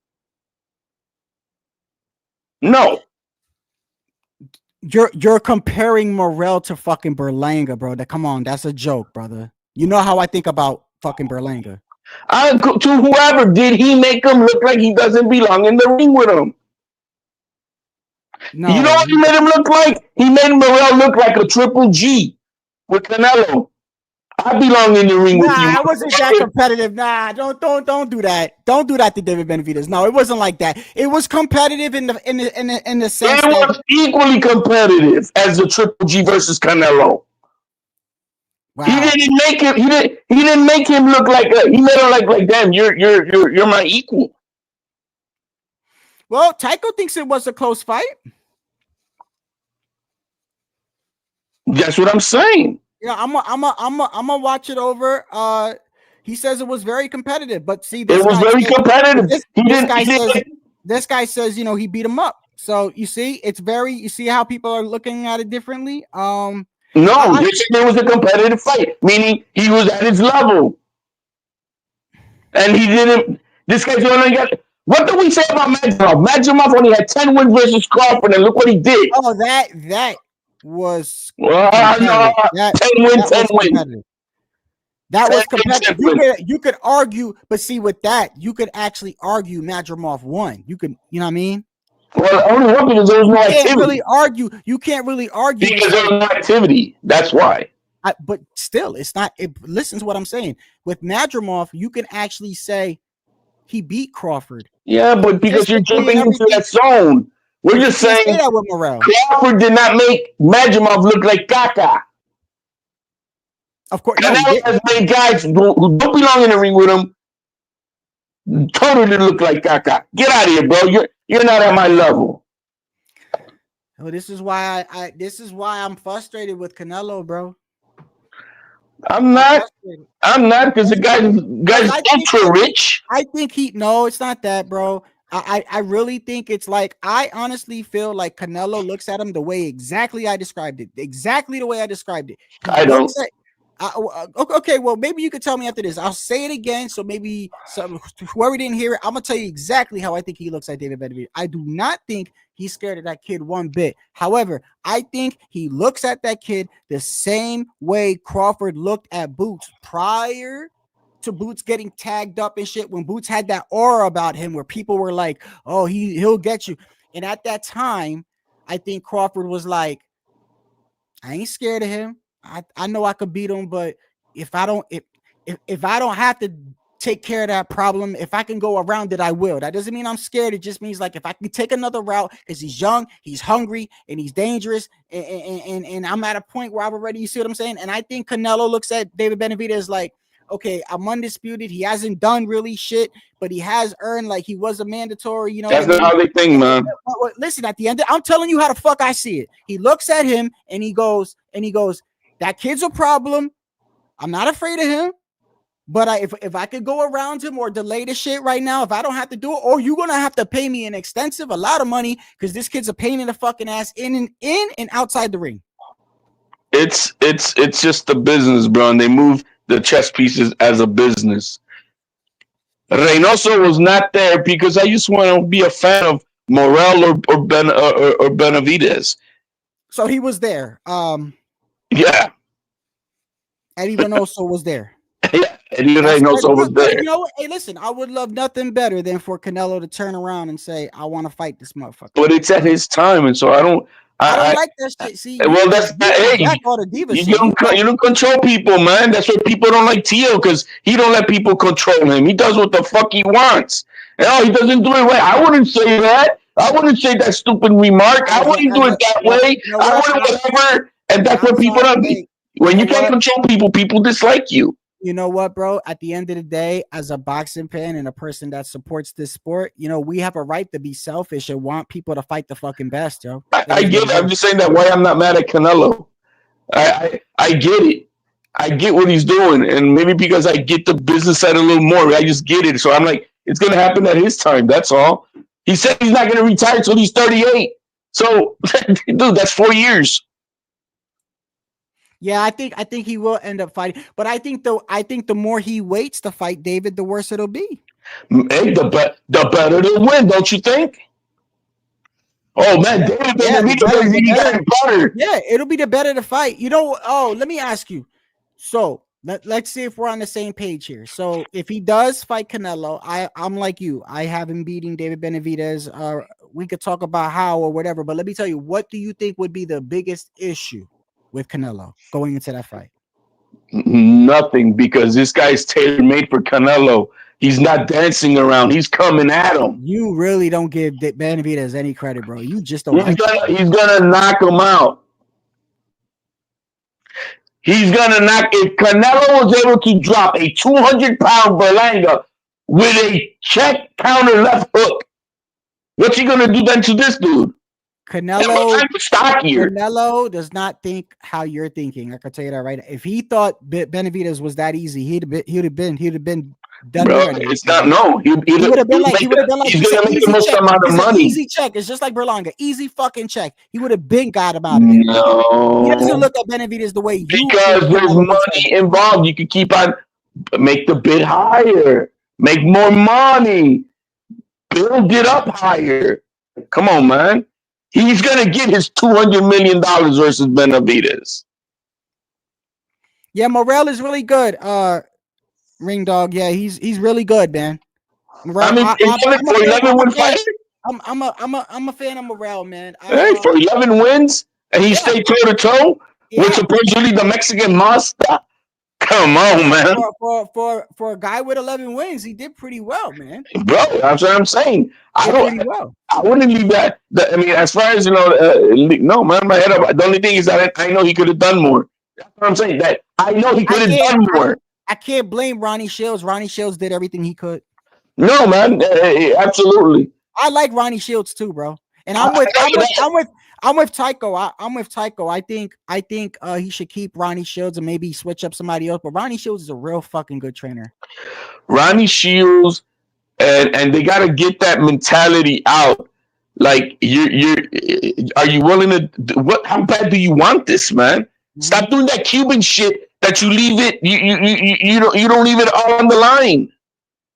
No. You're comparing Morrell to fucking Berlanga, bro. Come on, that's a joke, brother. You know how I think about fucking Berlanga. To whoever, did he make him look like he doesn't belong in the ring with him? No. You know what he made him look like? He made Morrell look like a Triple G with Canelo. I belong in the ring with you. I wasn't that competitive. Nah, don't do that. Don't do that to David Benavidez. No, it wasn't like that. It was competitive in the sense. It was equally competitive as the Triple G versus Canelo. Wow. He didn't make him look like he made him like damn, you're my equal. Well, Tycho thinks it was a close fight. That's what I'm saying. Yeah, I'm gonna watch it over. He says it was very competitive, but see, it was very competitive. This guy says, you know, he beat him up. So you see, you see how people are looking at it differently. No, it was a competitive fight, meaning he was at his level, and he didn't. This guy's only got. What did we say about Magimov? Magimov only had 10 wins versus Crawford, and look what he did. Oh, that was 10 wins. That was competitive. You could argue, but see, with that, you could actually argue Madrimov won. You could, you know what I mean? Well, only one because there was no activity. You can't really argue because there was no activity. That's why. But still, it's not. Listen to what I'm saying. With Madrimov, you can actually say he beat Crawford. Yeah, but because you're jumping into that zone, we're just saying say that with Morrell. Crawford did not make Madrimov look like Caca. Of course, Canelo has made guys who don't belong in the ring with him totally look like Caca. Get out of here, bro. You're not at my level. Well, this is why I'm frustrated with Canelo, bro. I'm not because the guy's ultra rich. I think it's not that, bro. I really think it's like, I honestly feel like Canelo looks at him the way exactly I described it. Exactly the way I described it. I don't. Okay, well, maybe you could tell me after this. I'll say it again, so maybe whoever didn't hear it, I'm gonna tell you exactly how I think he looks like David Benavidez. I do not think he's scared of that kid one bit. However, I think he looks at that kid the same way Crawford looked at Boots prior to Boots getting tagged up and shit. When Boots had that aura about him, where people were like, "Oh, he'll get you," and at that time, I think Crawford was like, "I ain't scared of him. I know I could beat him, but if I don't have to take care of that problem, if I can go around it, I will." That doesn't mean I'm scared. It just means like if I can take another route, because he's young, he's hungry, and he's dangerous, and I'm at a point where I've already, you see what I'm saying? And I think Canelo looks at David Benavidez like, okay, I'm undisputed. He hasn't done really shit, but he has earned, like, he was a mandatory, you know. That's not how they think, man. Listen, at the end, I'm telling you how the fuck I see it. He looks at him and he goes, that kid's a problem. I'm not afraid of him. But if I could go around him or delay the shit right now, if I don't have to do it, or you're gonna have to pay me a lot of money, because this kid's a pain in the fucking ass in and outside the ring. It's just the business, bro. And they move the chess pieces as a business. Reynoso was not there because I just want to be a fan of Morrell or Benavidez. So he was there. Yeah. Eddie Reynoso was there. Yeah, Eddie Reynoso was there. You know what? Hey, listen, I would love nothing better than for Canelo to turn around and say, "I want to fight this motherfucker." But it's at his time, and so I don't like that shit. See, well, that's you don't control people, man. That's why people don't like Tio, because he don't let people control him. He does what the fuck he wants. No, he doesn't do it right. I wouldn't say that. I wouldn't say that stupid remark. I wouldn't do it that way. I wouldn't whatever. And that's what people don't. When you can't control people, people dislike you. You know what, bro? At the end of the day, as a boxing fan and a person that supports this sport, you know, we have a right to be selfish and want people to fight the fucking best, yo. I get it. I'm just saying that why I'm not mad at Canelo. I get it. I get what he's doing. And maybe because I get the business side a little more, I just get it. So I'm like, it's going to happen at his time. That's all. He said he's not going to retire until he's 38. So, dude, that's 4 years. Yeah, I think he will end up fighting, but I think the more he waits to fight David, the worse it'll be. Hey, the better to win, don't you think? Oh man, David, yeah, it'll be the better to fight. You know. Oh, let me ask you. So let's see if we're on the same page here. So if he does fight Canelo, I'm like you. I have him beating David Benavidez. We could talk about how or whatever, but let me tell you, what do you think would be the biggest issue with Canelo going into that fight? Nothing, because this guy's tailor-made for Canelo. He's not dancing around. He's coming at him. You really don't give Benavidez any credit, bro. You just don't. He's gonna knock him out. He's gonna knock. If Canelo was able to drop a 200-pound Berlanga with a check counter left hook, what's he gonna do then to this dude? Canelo does not think how you're thinking. I can tell you that right now. If he thought Benavidez was that easy, he'd have been done. Bro, it's not. No, he would have been like, he's gonna make the most amount of money. Easy check. It's just like Berlanga. Easy fucking check. He would have been got about it. No, he doesn't look at Benavidez the way you. Because there's money involved. You can keep on make the bid higher, make more money, build it up higher. Come on, man. He's going to get his $200 million versus Benavidez. Yeah, Morrell is really good. Ring Dog. Yeah, he's really good, man. Morrell, I mean, for 11 win fight. I'm a fan of Morrell, man. Hey, for 11 wins, and he Yeah. stayed toe to toe with supposedly the Mexican master. Come on, man. For a guy with 11 wins, he did pretty well, man. Bro, that's what I'm saying. I Pretty well. wouldn't leave that. I mean, as far as no, man, my head up. The only thing is that I know he could have done more. That's what I'm saying. That I know he could have done more. I can't blame Ronnie Shields. Ronnie Shields did everything he could. No, man, absolutely. I like Ronnie Shields too, bro. And I'm with Tycho. I'm with Tycho. I think he should keep Ronnie Shields and maybe switch up somebody else. But Ronnie Shields is a real fucking good trainer. Ronnie Shields, and they got to get that mentality out. Like are you willing to? How bad do you want this, man? Mm-hmm. Stop doing that Cuban shit. That you leave it. You don't leave it all on the line.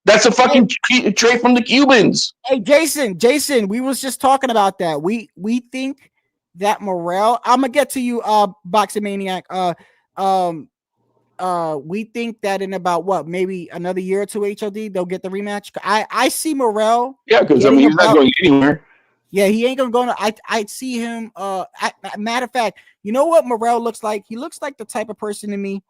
That's a fucking trade from the Cubans. Hey, Jeison, we was just talking about that. We think that Morrell. I'm gonna get to you, Boxing Maniac. We think that in about maybe another year or two, HOD, they'll get the rematch. I see Morrell. Yeah, because I mean he's not going anywhere. Yeah, he ain't gonna go. I see him. Matter of fact, you know what Morrell looks like? He looks like the type of person to me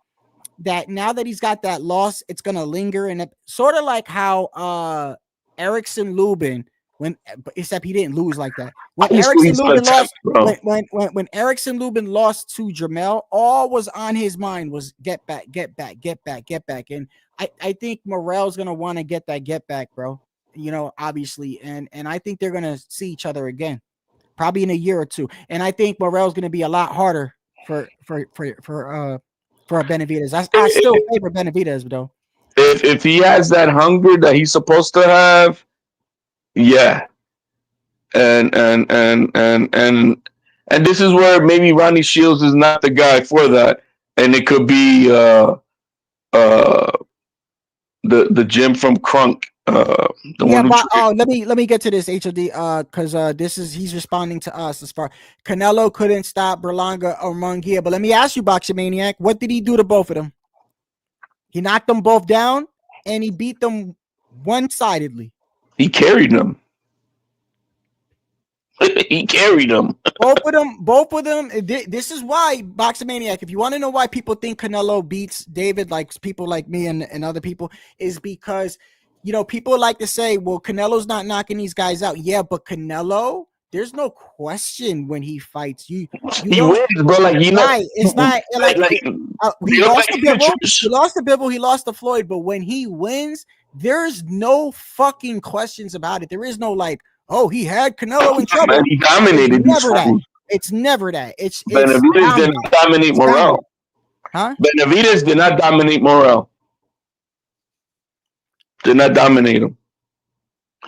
that now that he's got that loss, it's gonna linger, and sort of like how Erickson Lubin, except he didn't lose like that. When Erickson Lubin lost, when Erickson Lubin lost to Jamel, all was on his mind was get back. And I think Morrell's gonna want to get that get back, bro. You know, obviously, and I think they're gonna see each other again, probably in a year or two. And I think Morrell's gonna be a lot harder for Benavidez. I still favor Benavidez, though. If he has that hunger that he's supposed to have, yeah. And this is where maybe Ronnie Shields is not the guy for that, and it could be the Jim from Crunk. Let me get to this HOD because he's responding to us as far Canelo couldn't stop Berlanga or Munguia, but let me ask you, Boxing Maniac, what did he do to both of them? He knocked them both down and he beat them one-sidedly. He carried them. He carried them. Both of them. This is why, Boxing Maniac, if you want to know why people think Canelo beats David, like people like me and other people, is because people like to say, well, Canelo's not knocking these guys out. Yeah, but Canelo, there's no question when he fights. He wins, bro. Like, it's not like he lost to Bivol, he lost to Floyd, but when he wins, there's no fucking questions about it. There is no like, oh, he had Canelo in trouble. Man, he dominated. It's never that. Benavidez did not dominate Morrell. Huh? Benavidez did not dominate Morrell. Did not dominate him.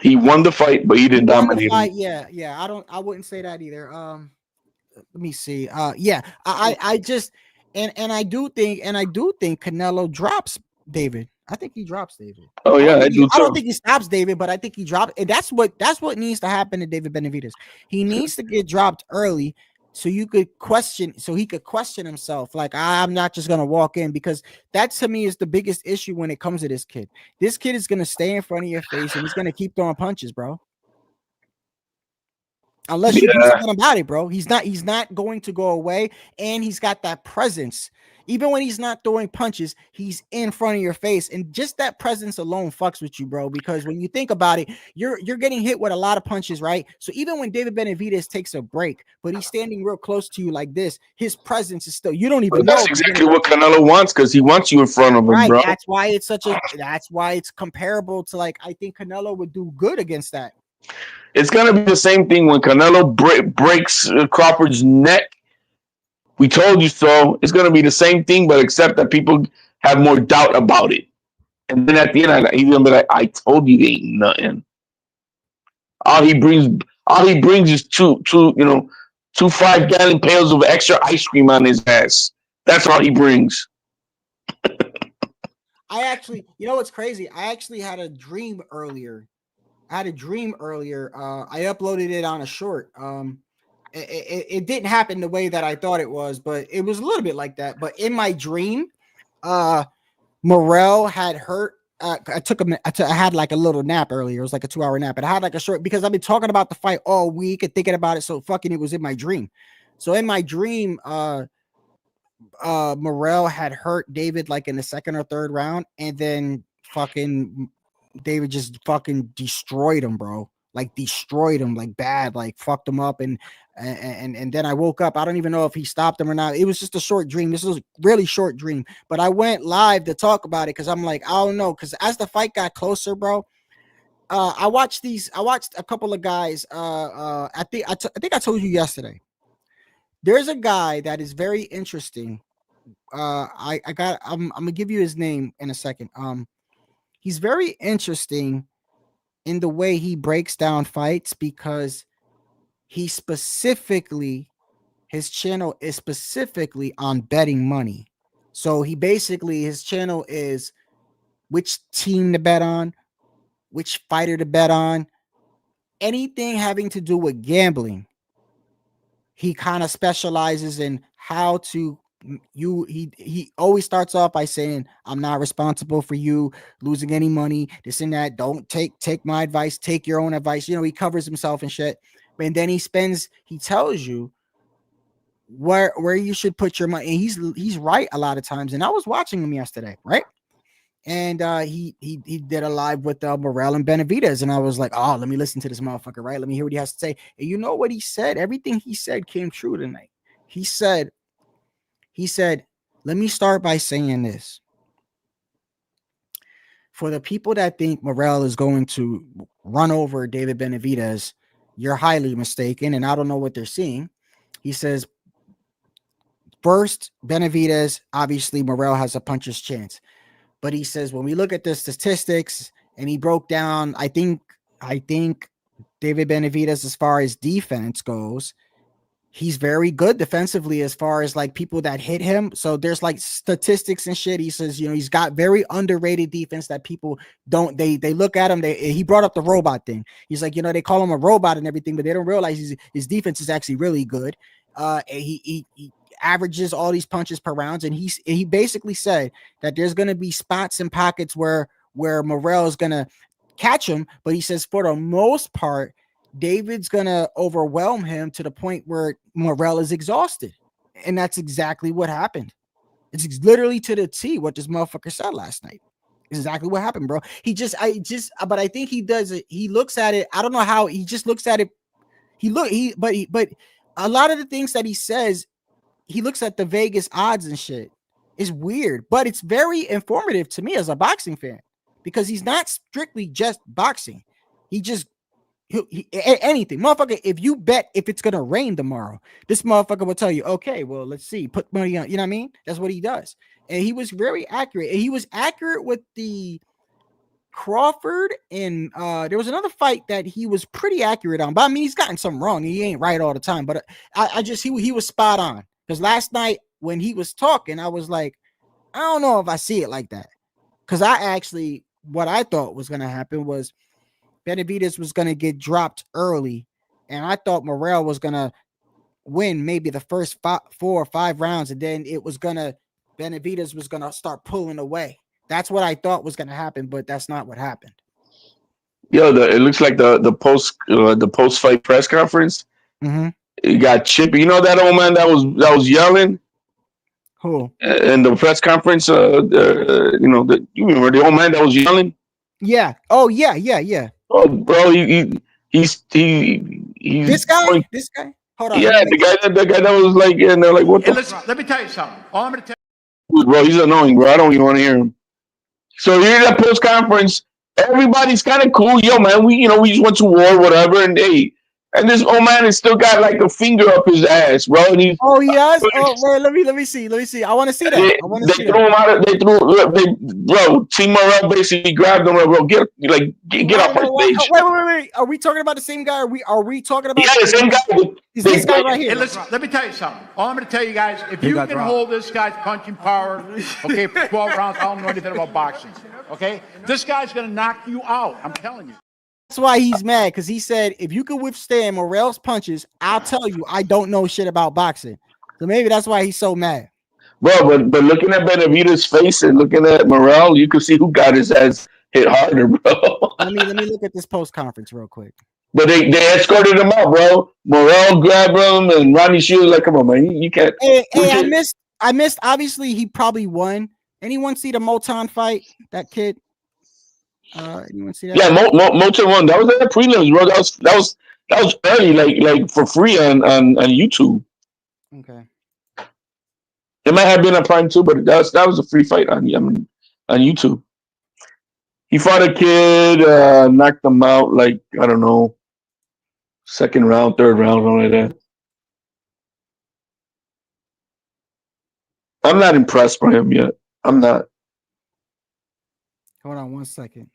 He won the fight, but he didn't dominate him. Yeah. I wouldn't say that either. Let me see. I just and I do think Canelo drops David. I think he drops David. Oh yeah, I do too. I don't think he stops David, but I think he drops. That's what needs to happen to David Benavidez. He needs to get dropped early so he could question himself. Like, I'm not just gonna walk in, because that to me is the biggest issue when it comes to this kid. This kid is gonna stay in front of your face and he's gonna keep throwing punches, bro. Unless you do something about it, bro. He's not going to go away, and he's got that presence. Even when he's not throwing punches, he's in front of your face, and just that presence alone fucks with you, bro. Because when you think about it, you're getting hit with a lot of punches, right? So even when David Benavidez takes a break, but he's standing real close to you like this, his presence is still, you don't even know. That's exactly what Canelo wants, because he wants you in front of him, right, bro. That's why it's comparable to, like, I think Canelo would do good against that. It's gonna be the same thing when Canelo breaks Crawford's neck. We told you so. It's gonna be the same thing, but except that people have more doubt about it. And then at the end, he's gonna be like, "I told you, ain't nothing." All he brings is two 5-gallon pails of extra ice cream on his ass. That's all he brings. I actually, what's crazy? I actually had a dream earlier. I uploaded it on a short. It didn't happen the way that I thought it was, but it was a little bit like that. But in my dream, Morrell had hurt. I had like a little nap earlier. It was like a 2-hour nap, and I had like a short because I've been talking about the fight all week and thinking about it. So fucking, it was in my dream. So in my dream, Morrell had hurt David like in the second or third round, and then fucking David just fucking destroyed him, bro. Like destroyed him, like bad, like fucked him up, and then I woke up. I don't even know if he stopped him or not. It was just a short dream. This was a really short dream, but I went live to talk about it because I'm like, I don't know, because as the fight got closer, bro, I watched a couple of guys. I think I told you yesterday. There's a guy that is very interesting. I'm gonna give you his name in a second. He's very interesting in the way he breaks down fights because his channel is specifically on betting money. So his channel is which team to bet on, which fighter to bet on, anything having to do with gambling. He kind of specializes in how to he always starts off by saying, I'm not responsible for you losing any money, this and that. Don't take my advice, take your own advice. He covers himself and shit. And then he tells you where you should put your money. And he's right a lot of times. And I was watching him yesterday, right? And he did a live with Morrell and Benavidez, and I was like, oh, let me listen to this motherfucker, right? Let me hear what he has to say. And you know what he said? Everything he said came true tonight. He said, let me start by saying this. For the people that think Morrell is going to run over David Benavidez, you're highly mistaken, and I don't know what they're seeing. He says, first, Benavidez, obviously Morrell has a puncher's chance. But he says, when we look at the statistics, and he broke down, I think David Benavidez, as far as defense goes, he's very good defensively as far as like people that hit him. So there's like statistics and shit. He says, he's got very underrated defense that people don't, they look at him. He brought up the robot thing. He's like, they call him a robot and everything, but they don't realize his defense is actually really good. He averages all these punches per round, and he basically said that there's going to be spots and pockets where Morrell is going to catch him, but he says for the most part David's going to overwhelm him to the point where Morrell is exhausted, and that's exactly what happened. It's literally to the T what this motherfucker said last night. Exactly what happened, bro. But I think he does it. He looks at it. I don't know how he just looks at it. But a lot of the things that he says, he looks at the Vegas odds and shit. It's weird, but it's very informative to me as a boxing fan because he's not strictly just boxing. Anything, motherfucker. If you bet if it's gonna rain tomorrow, this motherfucker will tell you, okay, well, let's see, put money on. You know what I mean? That's what he does, and he was very accurate. And he was accurate with the Crawford, and there was another fight that he was pretty accurate on. But I mean, he's gotten something wrong. He ain't right all the time, but he was spot on. Because last night when he was talking, I was like, I don't know if I see it like that. Because what I thought was gonna happen was Benavidez was going to get dropped early, and I thought Morrell was going to win maybe the first 4 or 5 rounds, and then Benavidez was going to start pulling away. That's what I thought was going to happen, but that's not what happened. Yo, it looks like the post fight press conference. Mm-hmm. You got Chip. You know that old man that was yelling. Who? In the press conference, you remember the old man that was yelling? Yeah. Oh yeah. Oh, bro, he's this guy. Hold on. Yeah, the guy that was like, and they're like, what? Hey, let me tell you something. All I'm gonna tell you, bro, he's annoying, bro. I don't even want to hear him. So here at post conference, everybody's kind of cool, yo, man. We just went to war, whatever, and and this old man has still got like a finger up his ass, bro. And he has. Oh, man, let me see. I want to see that. They threw him out. Bro, Team Morrell basically grabbed him. Bro, get off our stage. Wait. Are we talking about the same guy? Are we talking about? Yeah, the same guy. Is this guy right here? Hey, listen, let me tell you something. All I'm going to tell you guys, if you can hold this guy's punching power, okay, for 12 rounds, I don't know anything about boxing. Okay, this guy's going to knock you out. I'm telling you. That's why he's mad, because he said, if you can withstand Morrell's punches, I'll tell you I don't know shit about boxing. So maybe that's why he's so mad. bro. But looking at Benavidez' face and looking at Morrell, you can see who got his ass hit harder, bro. Let me look at this post conference real quick. But they escorted him out, bro. Morrell grabbed him, and Ronnie Shields like, come on, man, you can't. Hey, I missed. Obviously, he probably won. Anyone see the Moton fight? That kid. Anyone see that? Yeah, Moton won. That was at the prelims, bro. That was early, like for free on YouTube. Okay. It might have been on Prime too, but that was a free fight on YouTube. He fought a kid, knocked him out like, I don't know, second round, third round, something like that. I'm not impressed by him yet. I'm not. Hold on 1 second.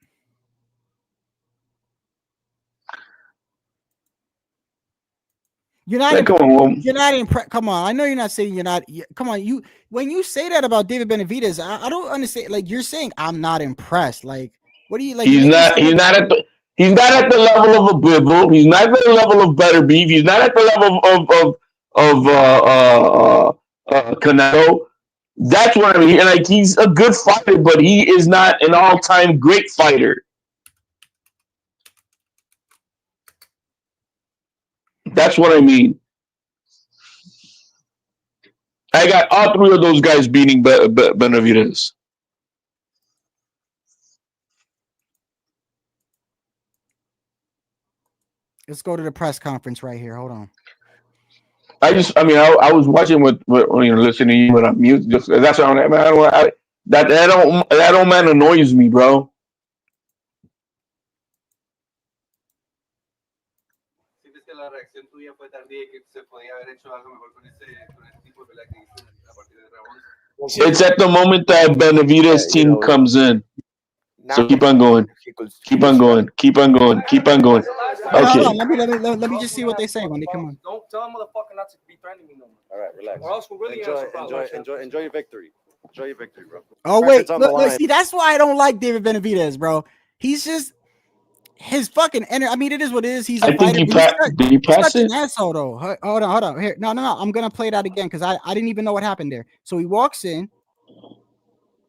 You're not impressed. Come on, I know you're not saying you're not. Come on, when you say that about David Benavidez, I don't understand. Like, you're saying I'm not impressed. Like, what do you like? He's not at the level of a Bibble. He's not at the level of Better Beef. He's not at the level of Canelo. That's what I mean. And like, he's a good fighter, but he is not an all-time great fighter. That's what I mean. I got all three of those guys beating Benavidez. Let's go to the press conference right here. Hold on. I was watching with listening to you, but I'm mute. Just that's what I'm. That don't man annoys me, bro. It's at the moment that Benavidez team comes in. So keep on going. Keep on going. Keep on going. Keep on going. Okay. Let me just see what they say when they come on. Don't tell them motherfucker not to be threatening me no more. All right, relax. Or else we'll really enjoy your victory. Enjoy your victory, bro. Oh wait, look, see, that's why I don't like David Benavidez, bro. He's just his fucking energy. I mean, it is what it is. He's a fighter. Did he pass it? An asshole though. Hold on. Here, no. I'm gonna play that again because I didn't even know what happened there. So he walks in.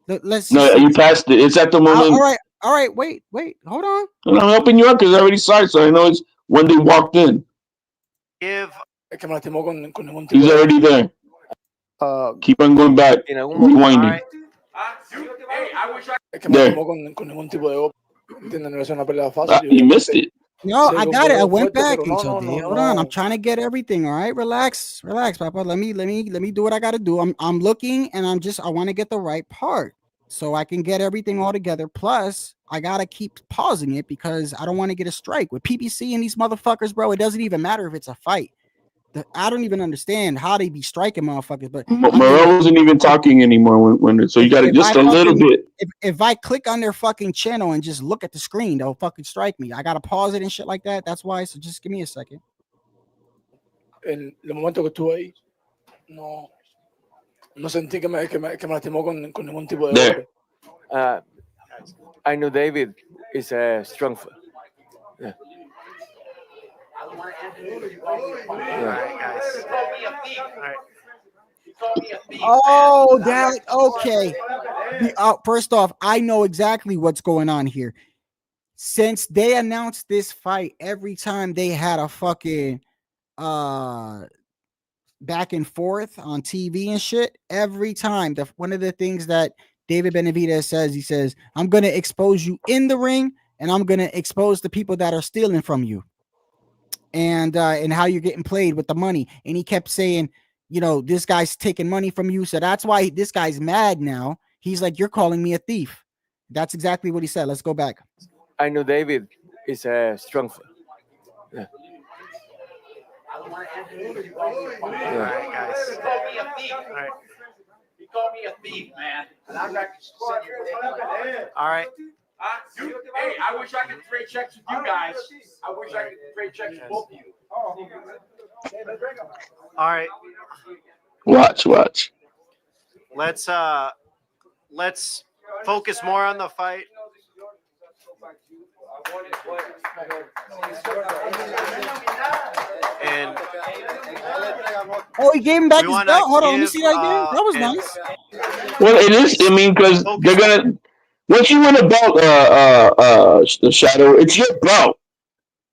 You passed it. It's at the moment. All right. Wait. Hold on. I'm helping you out because I already saw it, so I know it's when they walked in. He's already there. Keep on going back. Rewinding. There. You missed it. No, I got it. I went back. Hold on. I'm trying to get everything. All right, relax, Papa. Let me do what I got to do. I'm looking, and I want to get the right part so I can get everything all together. Plus, I gotta keep pausing it because I don't want to get a strike with PBC and these motherfuckers, bro. It doesn't even matter if it's a fight. I don't even understand how they be striking motherfuckers. But Morrell wasn't even talking anymore so you got it just a little bit. If I click on their fucking channel and just look at the screen, they'll fucking strike me. I gotta pause it and shit like that. That's why. So just give me a second. El momento que estuve ahí, no sentí que me lastimó con ningún tipo de golpe. I know David is a strong. Yeah. Oh, that okay. First off, I know exactly what's going on here. Since they announced this fight, every time they had a fucking back and forth on TV and shit, every time one of the things that David Benavidez says, he says, I'm gonna expose you in the ring, and I'm gonna expose the people that are stealing from you. And how you're getting played with the money. And he kept saying, this guy's taking money from you. So that's why this guy's mad now. He's like, you're calling me a thief. That's exactly what he said. Let's go back. I know David is a strong. Yeah. He called me a thief, man. And I'm not all right. Hey, I wish I could trade checks with you guys. I wish I could trade checks with both of you. All right. Watch. Let's focus more on the fight. And Oh, he gave him back We his wanna belt. Hold on, let me give, see that again. That was and- nice. Well, it is. I mean, because they're gonna once you win a belt, the Shadow, it's your belt.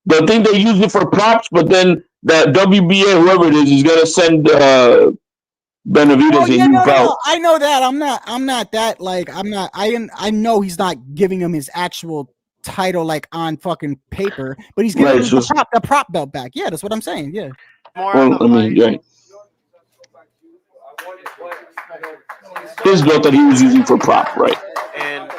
The thing they use it for props, but then that WBA whoever it is gonna send Benavidez Oh a yeah, new no. belt. I know that. I'm not that like. I know he's not giving him his actual title like on fucking paper, but he's giving Right, him so- the prop belt back. Yeah, that's what I'm saying. Yeah. More on Well, the I mean, fight. right. His belt that he was using for prop, right? And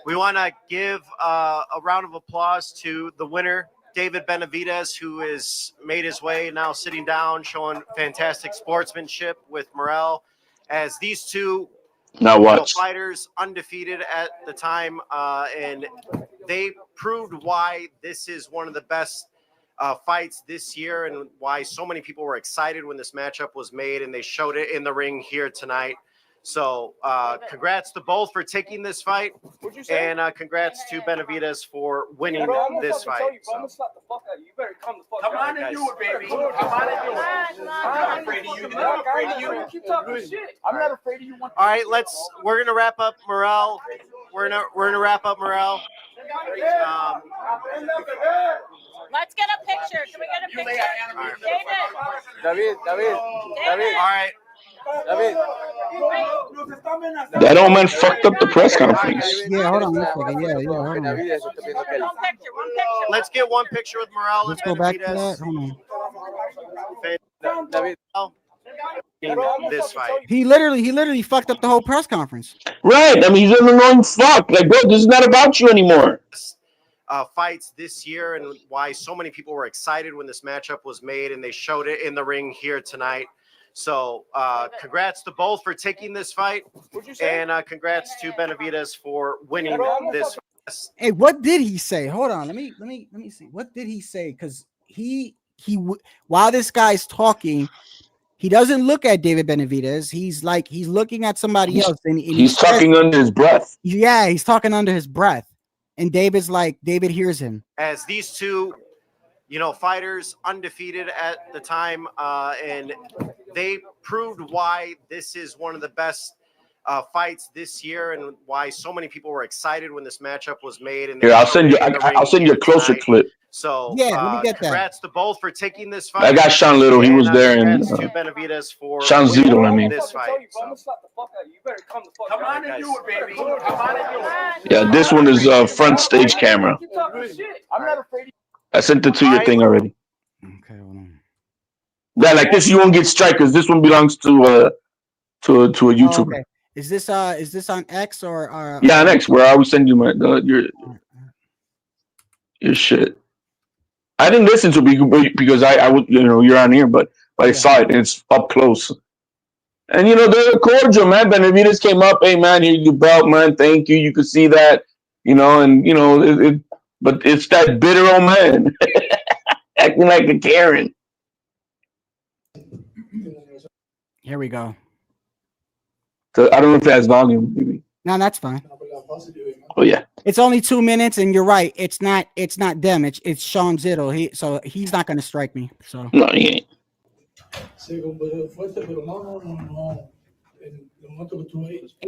we want to give a round of applause to the winner, David Benavidez, who has made his way, now sitting down, showing fantastic sportsmanship with Morrell, as these two Now watch. fighters undefeated at the time, and they proved why this is one of the best fights this year and why so many people were excited when this matchup was made, and they showed it in the ring here tonight. So congrats to both for taking this fight, and congrats to Benavidez for winning this fight. So. Come on and do it, baby. Come on and do it. I'm not afraid of you. I'm not afraid of you. Keep talking shit. I'm not afraid of you. All right, we're gonna wrap up Morrell. We're gonna wrap up Morrell. Let's get a picture. Can we get a picture? David. David. All right. David. That old man fucked up the press conference. Yeah, hold on. Hold on. Yeah, hold on. One picture. One picture. Let's get one picture with Morrell. Let's go back to that. Hold on. David. This fight. He literally fucked up the whole press conference. Right. I mean, he's an annoying fuck. Like, bro, this is not about you anymore. Fights this year and why so many people were excited when this matchup was made, and they showed it in the ring here tonight. So congrats to both for taking this fight, and congrats to Benavidez for winning this fight. Hey, what did he say? Hold on. Let me see. What did he say? Because he while this guy's talking, he doesn't look at David Benavidez. He's looking at somebody else, and He's talking under his breath. Yeah, he's talking under his breath. And David hears him. As these two, fighters undefeated at the time, and they proved why this is one of the best fights this year and why so many people were excited when this matchup was made. And Here, I'll send you a closer clip. So yeah, let me get that. Congrats to both for taking this fight. I got Sean Little. He was there, and to Benavidez for Sean Zito. I mean, this fight. Come on and do it, baby. Come on and do it. yeah, this one is front stage camera. Keep talking shit. I'm not afraid of you. I sent it to your thing already. Okay, hold on. Yeah, like this, you won't get strikers. This one belongs to a YouTuber. Oh, okay. Is this on X or Yeah, on X, where I would send you your shit. I didn't listen to it because I would, you're on here, but I saw it and it's up close. And they're cordial, man. Benavidez came up, hey man, here's your belt, man. Thank you. You could see that, but it's that bitter old man acting like a Karen. Here we go. So I don't know if that's volume, maybe. No, that's fine. Oh yeah. It's only 2 minutes, and you're right. It's not them. It's Sean Zito. So he's not gonna strike me. So No, he ain't.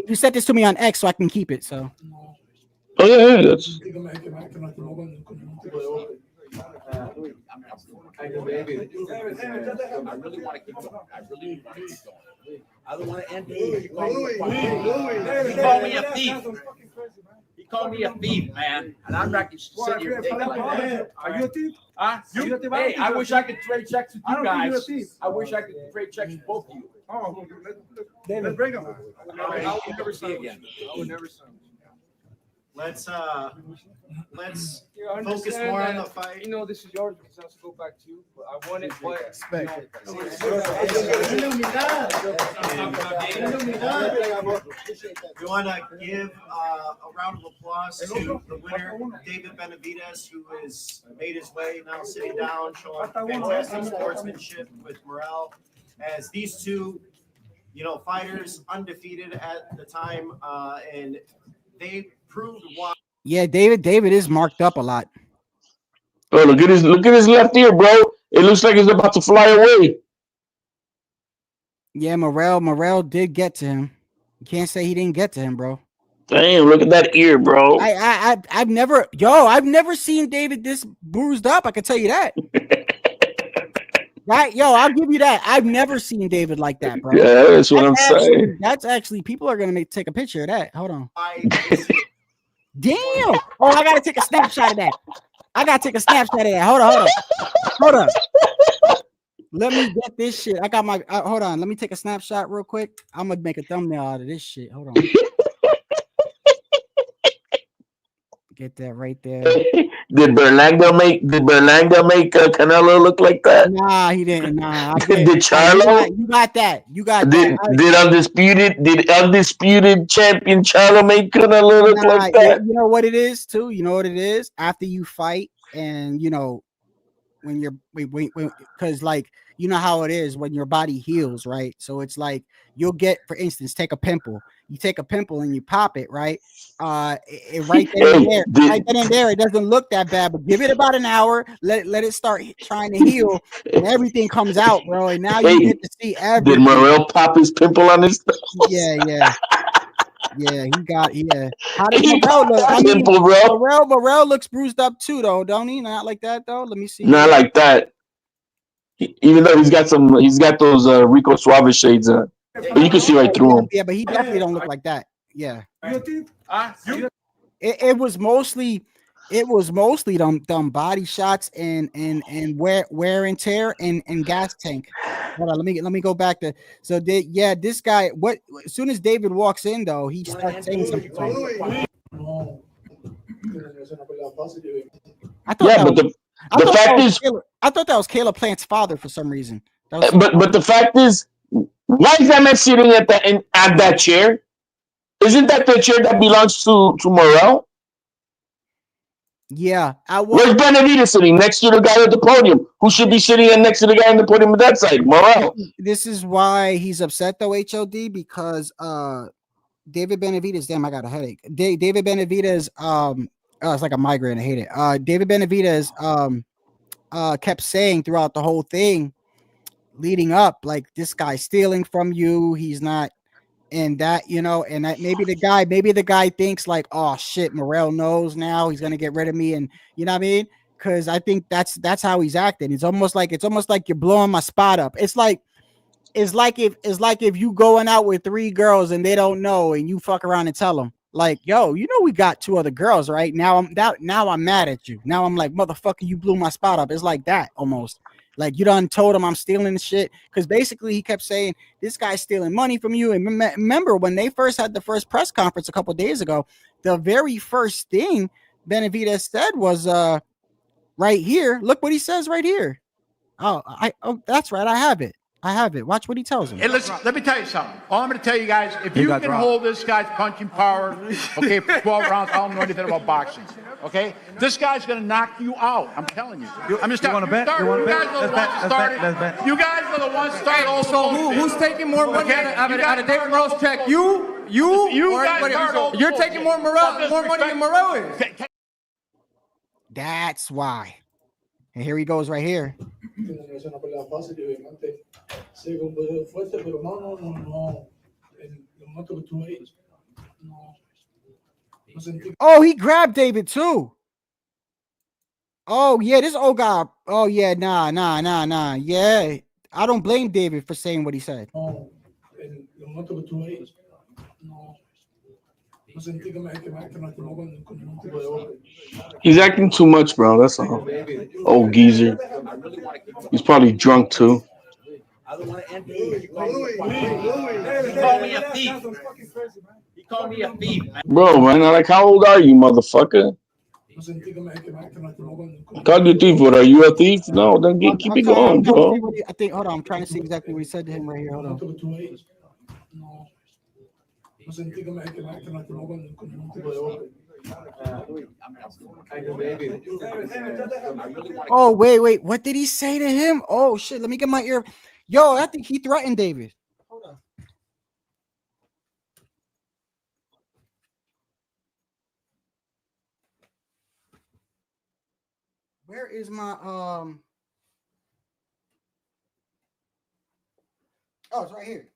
You sent this to me on X, so I can keep it. So Oh yeah, that's. I really want to keep going. I don't want to end it. He called me a thief. He called me a thief, man. And I'm not sitting here taking like that. Are you a thief? Huh? Hey, I wish I could trade checks with you guys. I wish I could trade checks with both of you. Oh, let's bring him. I will never see again. I will never see him. Let's focus more on the fight. This is yours because I have to go back to you. But I want it, but We want to give a round of applause to the winner, David Benavidez, who has made his way, now sitting down, showing fantastic sportsmanship with Morrell. As these two, fighters undefeated at the time, and they proved why. yeah, David is marked up a lot. Oh, look at his left ear, bro. It looks like it's about to fly away. Yeah, Morrell did get to him. You can't say he didn't get to him, bro. Damn, look at that ear, bro. I've never seen David this bruised up. I can tell you that. Right, yo, I'll give you that. I've never seen David like that, bro. Yeah, that's what I'm saying. That's actually people are gonna take a picture of that. Hold on. Damn. Oh, I gotta take a snapshot of that. Hold on. Let me get this shit. I got my. Hold on. Let me take a snapshot real quick. I'm gonna make a thumbnail out of this shit. Hold on. Get that right there. Did Berlanga make Canelo look like that? Nah, he didn't. Nah, did Charlo? You got that. Did undisputed champion Charlo make Canelo look like that? You know what it is too. You know what it is. After you fight, and you know when you're because like you know how it is when your body heals, right? So it's like you'll get, for instance, take a pimple. You take a pimple and you pop it, right? Right then and there, it doesn't look that bad, but give it about an hour, let it start trying to heal, and everything comes out, bro. And now you get to see everything. Did Morrell pop his pimple on his nose? Yeah. He got. How did Morrell look? I mean, Morrell looks bruised up too, though, don't he? Not like that, though. Let me see. Not like that. Even though he's got those Rico Suave shades on, but you can see right through him. Yeah, but he definitely don't look like that. Yeah. It was mostly them body shots and wear and tear and gas tank. Hold on, let me go back to this guy. What as soon as David walks in though, he starts saying something. I thought that was Caleb Plant's father for some reason. But the fact is, why is that man sitting at that chair? Isn't that the chair that belongs to Morrell? Yeah. Where's Benavidez sitting? Next to the guy at the podium. Who should be sitting next to the guy on the podium on that side? Morrell. This is why he's upset though, HOD, because David Benavidez, damn, I got a headache. David Benavidez, it's like a migraine. I hate it. David Benavidez kept saying throughout the whole thing leading up, like, this guy's stealing from you. He's not. And that, and that maybe the guy thinks like, oh shit, Morrell knows now he's gonna get rid of me, and you know what I mean? Because I think that's how he's acting. It's almost like you're blowing my spot up. It's like if you going out with 3 girls and they don't know, and you fuck around and tell them like, yo, we got 2 other girls, right? Now I'm mad at you. Now I'm like, motherfucker, you blew my spot up. It's like that almost. Like, you done told him I'm stealing the shit, because basically he kept saying this guy's stealing money from you. And remember when they first had the first press conference a couple of days ago, the very first thing Benavidez said was right here. Look what he says right here. Oh, that's right. I have it. Watch what he tells him. Hey, listen, let me tell you something. All I'm going to tell you guys, if you can hold this guy's punching power, okay, for 12 rounds, I don't know anything about boxing. Okay, this guy's going to knock you out. I'm telling you. I'm just telling you. You guys are the ones started. You guys are the ones started. So who's taking more money out of David Morrell's check? You guys started. You're taking more money than Morrell is. That's why. And here he goes right here. Oh, he grabbed David too. Oh yeah, this old guy. Oh yeah, nah. Yeah, I don't blame David for saying what he said. He's acting too much, bro. That's all. Old geezer. He's probably drunk too. I don't want to end it. He called me a thief. He called me a thief, man. Bro, man, like, how old are you, motherfucker? Call you thief. What, are you a thief? No, then keep it going, bro. I think. Hold on, I'm trying to see exactly what he said to him right here. Hold on. Oh, wait. What did he say to him? Oh shit, let me get my ear. Yo, I think he threatened David. Hold on. Where is my Oh, it's right here.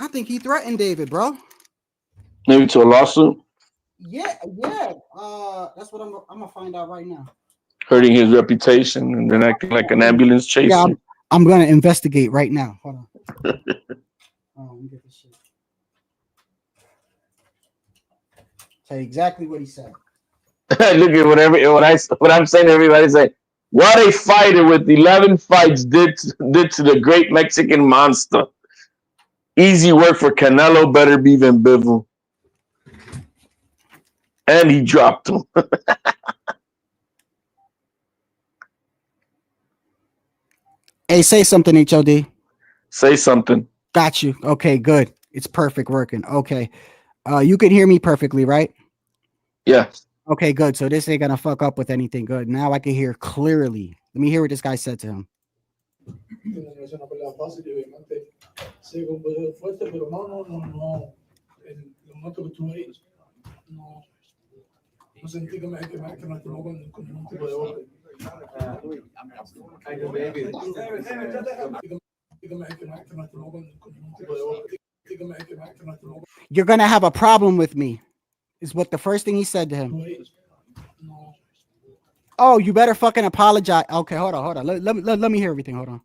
I think he threatened David, bro. Maybe to a lawsuit, Yeah. That's what I'm gonna find out right now. hurting his reputation, and then acting like an ambulance chaser. Yeah, I'm gonna investigate right now. Hold on. Let me get this shit. Tell you exactly what he said. Look at what I'm saying to everybody. Say, what a fighter with 11 fights did to the great Mexican monster. Easy work for Canelo, better be than Bivol. And he dropped him. Hey, say something, HOD. Say something. Got you. Okay, good. It's perfect working. Okay. You can hear me perfectly, right? Yeah. Okay, good. So this ain't gonna fuck up with anything. Good. Now I can hear clearly. Let me hear what this guy said to him. You're gonna have a problem with me, is what the first thing he said to him. Oh, you better fucking apologize. Okay, hold on. Let me hear everything. Hold on.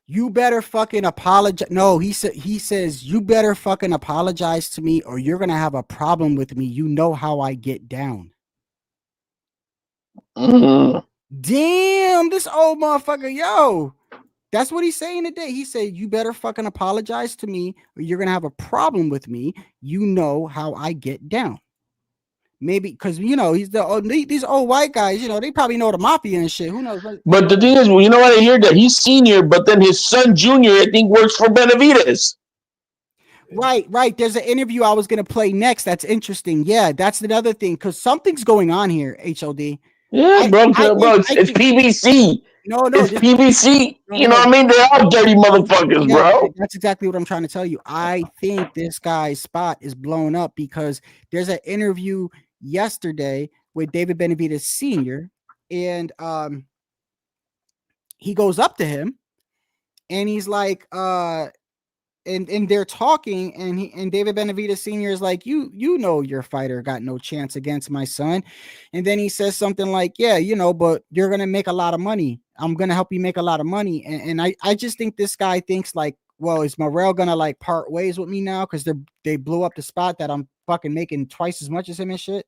You better fucking apologize. No, he says you better fucking apologize to me or you're gonna have a problem with me. You know how I get down. Damn, this old motherfucker, yo. That's what he's saying today. He said, you better fucking apologize to me or you're gonna have a problem with me. You know how I get down. Maybe because these old white guys, they probably know the mafia and shit. Who knows? But the thing is, you know what? I hear that he's senior, but then his son junior, I think, works for Benavidez. Right. There's an interview I was gonna play next. That's interesting. Yeah, that's another thing because something's going on here. HOD. Yeah, it's PBC. No, it's PBC. You know what I mean? They're all dirty motherfuckers, bro. That's exactly what I'm trying to tell you. I think this guy's spot is blown up because there's an interview yesterday with David Benavidez Sr. and he goes up to him and he's like, and they're talking and David Benavidez Sr. is like, you know your fighter got no chance against my son. And then he says something like, yeah, but you're gonna make a lot of money. I'm gonna help you make a lot of money. And I just think this guy thinks like, well, is Morrell gonna like part ways with me now because they blew up the spot that I'm fucking making twice as much as him and shit.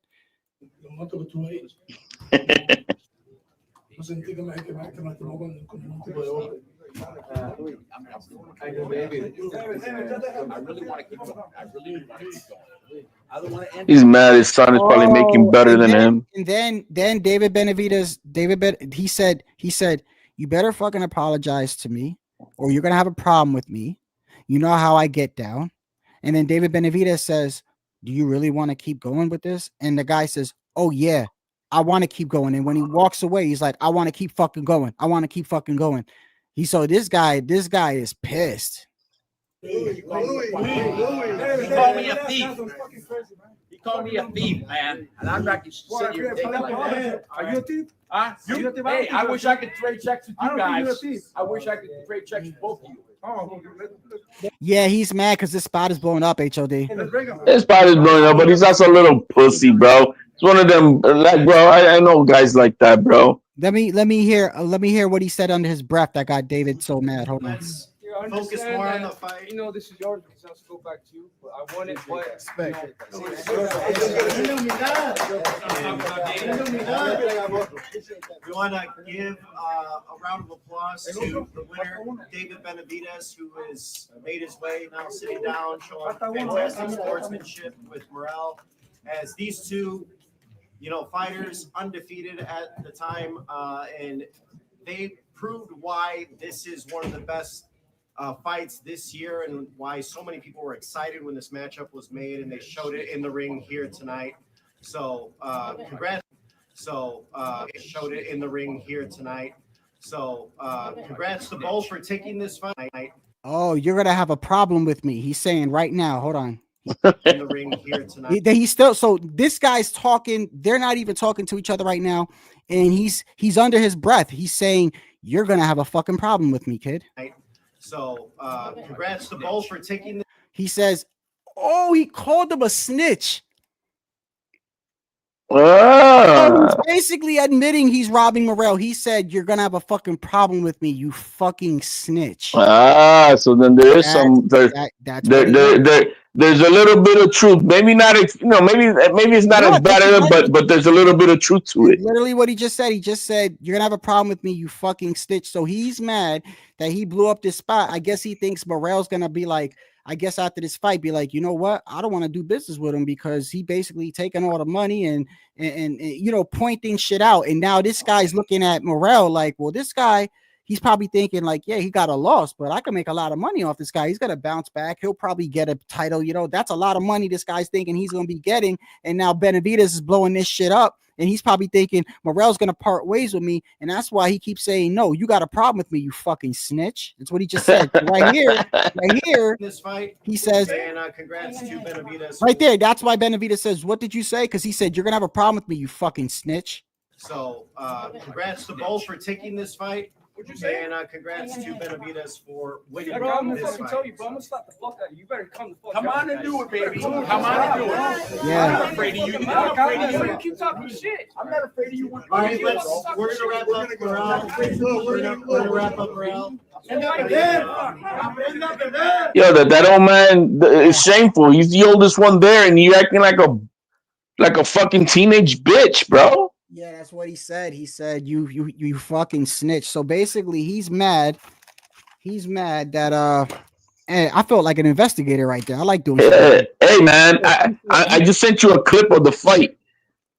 He's mad his son is probably making better than him. And then David Benavidez, he said, you better fucking apologize to me or you're gonna have a problem with me. You know how I get down. And then David Benavidez says, do you really want to keep going with this? And the guy says, oh yeah, I want to keep going. And when he walks away, he's like, I want to keep fucking going. I want to keep fucking going. This guy is pissed. He called me a thief. He called me a thief, man. And I'm not sitting here taking like that. Are you a thief? Huh? Hey, I wish I could trade checks with you guys. I wish I could trade checks with both of you. Yeah, he's mad because this spot is blowing up, HOD. His spot is blowing up, but he's also a little pussy, bro. It's one of them, like, bro. I know guys like that, bro. Let me hear what he said under his breath that got David so mad. Hold on. Focus more on the fight. This is yours because I'll go back to you. But I want it, but We want to give a round of applause to the winner, David Benavidez, who has made his way now sitting down, showing fantastic sportsmanship with Morrell. As these two, fighters undefeated at the time, and they proved why this is one of the best fights this year and why so many people were excited when this matchup was made, and they showed it in the ring here tonight. So congrats. Showed it in the ring here tonight. So congrats to both for taking this fight. Oh, you're gonna have a problem with me. He's saying right now. Hold on. In the ring here tonight. He's still so this guy's talking. They're not even talking to each other right now, and he's under his breath. He's saying, "You're gonna have a fucking problem with me, kid." So, congrats to both for taking. He says, "Oh, he called him a snitch." Ah. He's basically admitting he's robbing Morrell. He said, "You're gonna have a fucking problem with me, you fucking snitch." Ah, so then there is there's a little bit of truth. Maybe not, maybe it's not as bad, but there's a little bit of truth to it. Literally what he just said. He just said, "You're gonna have a problem with me, you fucking snitch." So he's mad that he blew up this spot. I guess he thinks Morrell's gonna be like, I guess after this fight, be like, you know what? I don't want to do business with him because he basically taking all the money and pointing shit out. And now this guy's looking at Morrell like, well, this guy, he's probably thinking like, yeah, he got a loss, but I can make a lot of money off this guy. He's gonna bounce back. He'll probably get a title. That's a lot of money this guy's thinking he's gonna be getting. And now Benavidez is blowing this shit up. And he's probably thinking Morrell's gonna part ways with me, and that's why he keeps saying, "No, you got a problem with me, you fucking snitch." That's what he just said right here. This fight, he says, and congrats to Benavidez. Right there. That's why Benavidez says, "What did you say?" Because he said, "You're gonna have a problem with me, you fucking snitch." So, congrats to both for taking this fight. What'd you say? And congrats to Benavidez for winning this fight. Tell you, bro, I'm gonna slap the fuck out of you. You better come on and do it, baby. Come on and do it. Yeah. I'm not afraid of you. I'm not afraid of you. Keep talking shit. I'm not afraid of you. All right, we're gonna wrap up Morrell. We're gonna wrap up Morrell. Yo, that old man is shameful. He's the oldest one there, and you acting like a fucking teenage bitch, bro. Yeah, that's what he said. He said, you fucking snitch. So basically, he's mad. He's mad that I felt like an investigator right there. I like doing shit. Hey man, I just sent you a clip of the fight.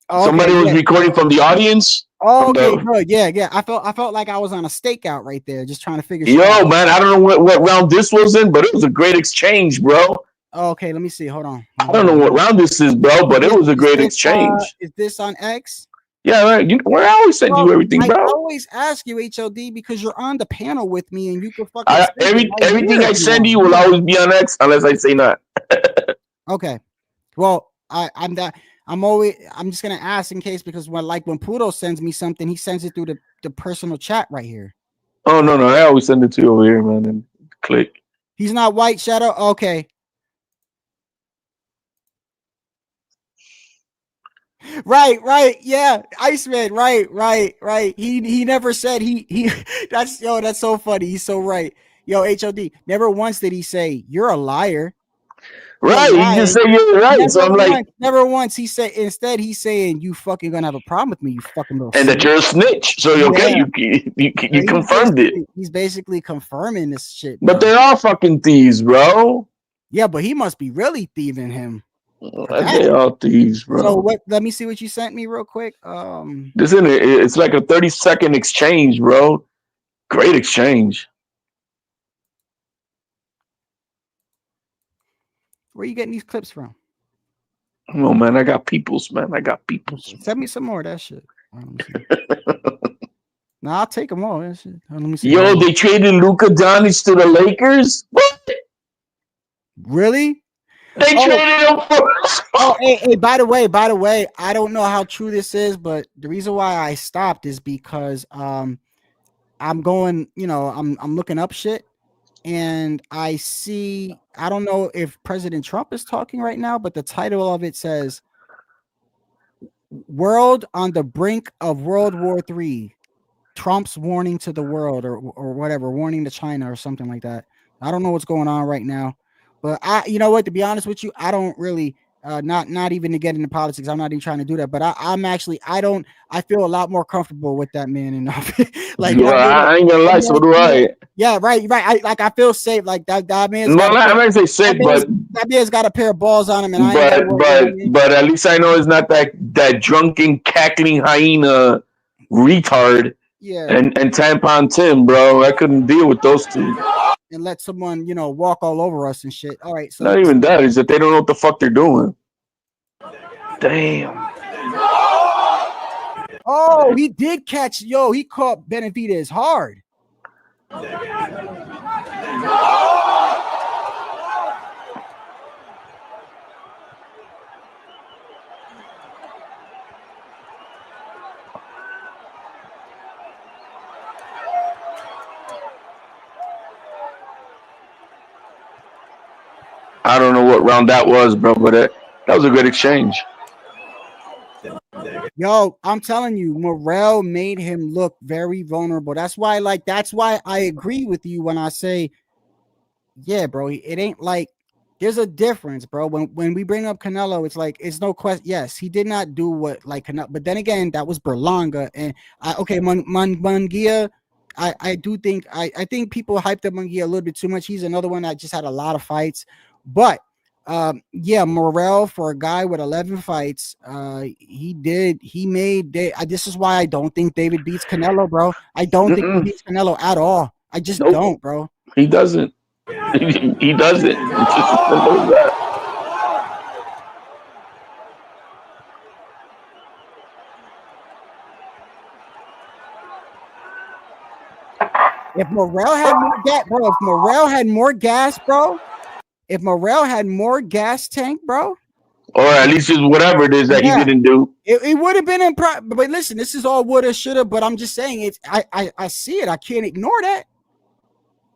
Okay, somebody was recording from the audience. Oh, okay, good. Yeah. I felt like I was on a stakeout right there, just trying to figure Yo, out. man, I don't know what round this was in, but it was a great exchange, bro. Oh, okay, let me see. Hold on. I don't know what round this is, bro, but it was a great exchange. Is this on X? Yeah, right. I always send you everything, bro. I always ask you, HLD, because you're on the panel with me, and you can fucking everything I send you will always be on X unless I say not. Okay. Well, I'm just gonna ask in case, because when Pudo sends me something, he sends it through the personal chat right here. Oh no, I always send it to you over here, man, and click. He's not white, Shadow. Okay. Right. Yeah. Iceman. Right. He never said he that's so funny. He's so right. Yo, HOD. Never once did he say you're a liar. Right. He just said you're right. Never So I'm like, never once. He said, instead he's saying you fucking gonna have a problem with me, you fucking little and that you're a snitch. So okay, you confirmed it. He's basically confirming this shit. But they're all fucking thieves, bro. Yeah, but he must be really thieving him. They all thieves, bro. So what? Let me see what you sent me real quick. It's like a 30-second exchange, bro. Great exchange. Where are you getting these clips from? Oh man, I got peoples, man. Send me some more of that shit. Nah, I'll take them all. That shit. Let me see. Yo, they traded Luka Doncic to the Lakers. What? Really? They traded him for. Hey, by the way, I don't know how true this is, but the reason why I stopped is because I'm going, I'm looking up shit, and I see, I don't know if President Trump is talking right now, but the title of it says "World on the Brink of World War III. Trump's warning to the world," or whatever, warning to China or something like that. I don't know what's going on right now. But you know what? To be honest with you, I don't really, not even to get into politics. I'm not even trying to do that. But I feel a lot more comfortable with that man in office. Like, I ain't gonna lie, so do I. Yeah, right. I feel safe. Like that man's. No, I'm not say safe, but that man's got a pair of balls on him, and but at least I know it's not that drunken, cackling hyena retard. Yeah. And Tampon Tim, bro. I couldn't deal with those two. And let someone, walk all over us and shit. All right. So not even that, is that they don't know what the fuck they're doing. Damn. Oh, he did catch. He caught Benavidez hard. I don't know what round that was, bro, but that was a good exchange. Yo, I'm telling you, Morrell made him look very vulnerable. That's why I agree with you when I say, yeah, bro, it ain't like there's a difference, bro. When we bring up Canelo, it's like it's no question. Yes, he did not do what like Canelo, but then again, that was Berlanga, and Munguia. I do think I think people hyped up Munguia a little bit too much. He's another one that just had a lot of fights, but yeah, Morrell, for a guy with 11 fights, he made this is why I don't think David beats Canelo, bro. I don't think he beats Canelo at all. I just don't, bro. He doesn't. He doesn't. It's just as simple as that. If Morrell had more gas, bro, if Morrell had more gas, bro, if Morrell had more gas tank, bro, or at least it's whatever it is that he didn't do, it would have been but listen, this is all woulda, shoulda, but I'm just saying it's I see it. I can't ignore that.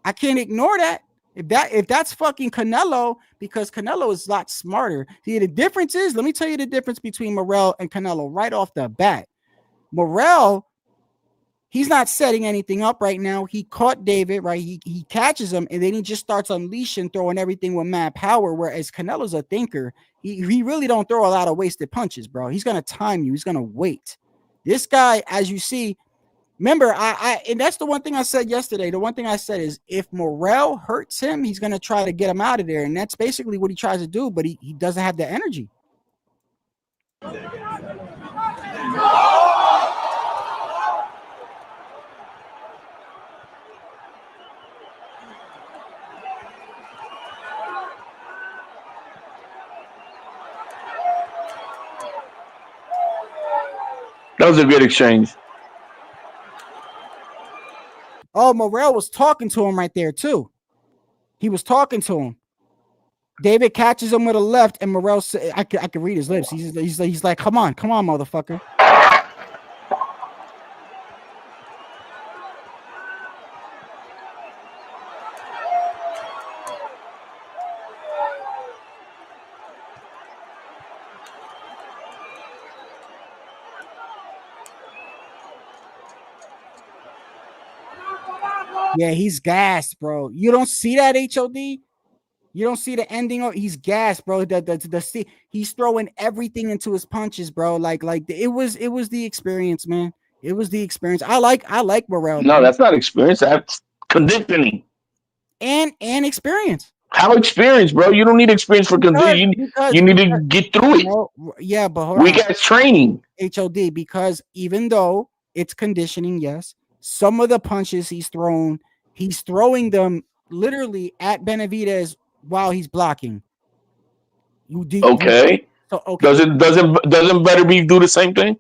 I can't ignore that. If that's fucking Canelo, because Canelo is a lot smarter. See, the difference is, let me tell you the difference between Morrell and Canelo right off the bat. Morrell, he's not setting anything up right now. He caught David, right? He catches him, and then he just starts unleashing, throwing everything with mad power. Whereas Canelo's a thinker. He really don't throw a lot of wasted punches, bro. He's gonna time you. He's gonna wait. This guy, as you see, remember, and that's the one thing I said yesterday. The one thing I said is if Morrell hurts him, he's gonna try to get him out of there, and that's basically what he tries to do. But he doesn't have the energy. that was a good exchange. Oh, Morrell was talking to him right there too. He was talking to him. David catches him with a left, and Morrell said, I can read his lips. He's like, come on, motherfucker. Yeah, he's gassed, bro. You don't see that, HOD? You don't see the ending of he's gassed, bro. He's throwing everything into his punches, bro. It was the experience, man. It was the experience. I like Morrell. No, that's not experience. That's conditioning. And experience. How experience, bro? You don't need experience for conditioning. You need to get through it. Yeah, but we got training. HOD, because even though it's conditioning, yes, some of the punches he's throwing them literally at Benavidez while he's blocking. Okay. Doesn't Better Beef do the same thing?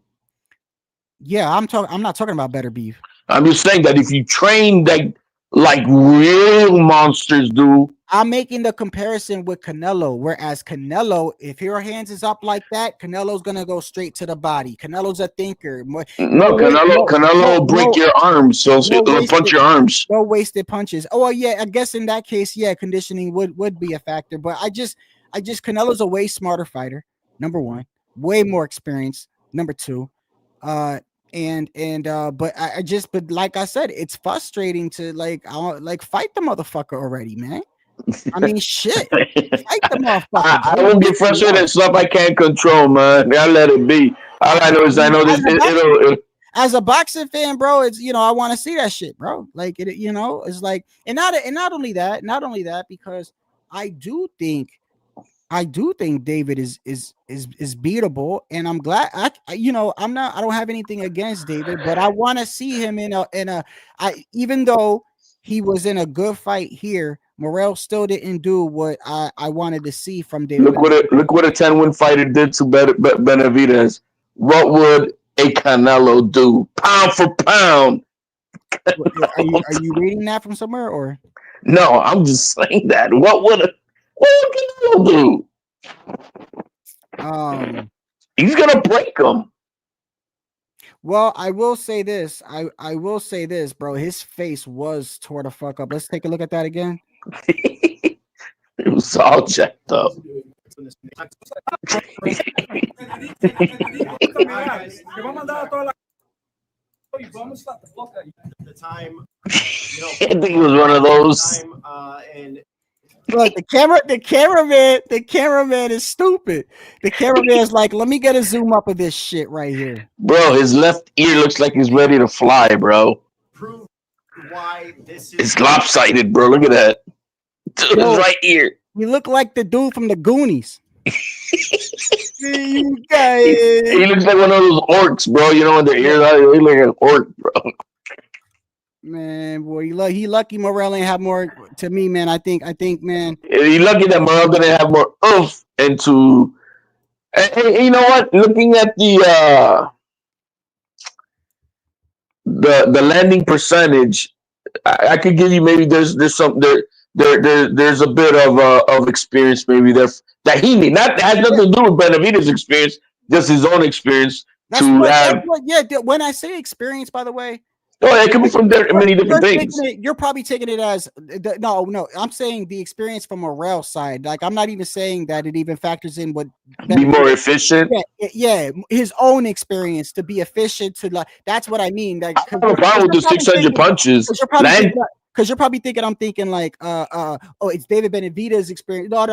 Yeah, I'm not talking about Better Beef. I'm just saying that if you train like real monsters do. I'm making the comparison with Canelo, whereas Canelo, if your hands is up like that, Canelo's gonna go straight to the body. Canelo's a thinker. Canelo will break your arms, so it'll punch your arms. No wasted punches. Oh well, yeah, I guess in that case, yeah, conditioning would be a factor. But I just Canelo's a way smarter fighter. Number one, way more experience. Number two, but like I said, it's frustrating to fight the motherfucker already, man. I mean, shit. Fight the motherfucker. I won't get frustrated at stuff I can't control, man. I let it be. All I know is I know this. As a boxing fan, bro, it's I want to see that shit, bro. Like it, it's like, and not only that, because I do think David is beatable, and I'm glad I don't have anything against David, but I want to see him even though he was in a good fight here, Morrell still didn't do what I wanted to see from David. Look what a 10-win fighter did to Benavidez. What would a Canelo do? Pound for pound. Are you reading that from somewhere or? No, I'm just saying that. What would Canelo do? He's gonna break him. Well, I will say this. I will say this, bro. His face was tore the fuck up. Let's take a look at that again. It was all checked up. The time, I think it was one of those. And Look, the cameraman is stupid. The cameraman is like, let me get a zoom up of this shit right here. Bro, his left ear looks like he's ready to fly, bro. Prove why this is. It's lopsided, bro. Look at that. His right ear. You look like the dude from the Goonies. You guys. He looks like one of those orcs, bro. You know when their ears are, they look like an orc, bro. Man, boy, he lucky Morrell ain't have more. To me, man, I think, man. He lucky that Morrell didn't have more oomph into. And you know what? Looking at the landing percentage, I could give you maybe there's some there's a bit of experience maybe that he need. That has nothing to do with Benavidez' experience, just his own experience. When I say experience, by the way. Oh, it could be from many different things. You're probably taking it as no. I'm saying the experience from Morrell's side. Like I'm not even saying that it even factors in what be more efficient. Yeah, his own experience to be efficient. To like that's what I mean. Like, I have a problem with the 600 punches. Because you're probably thinking I'm thinking like it's David Benavidez' experience. No.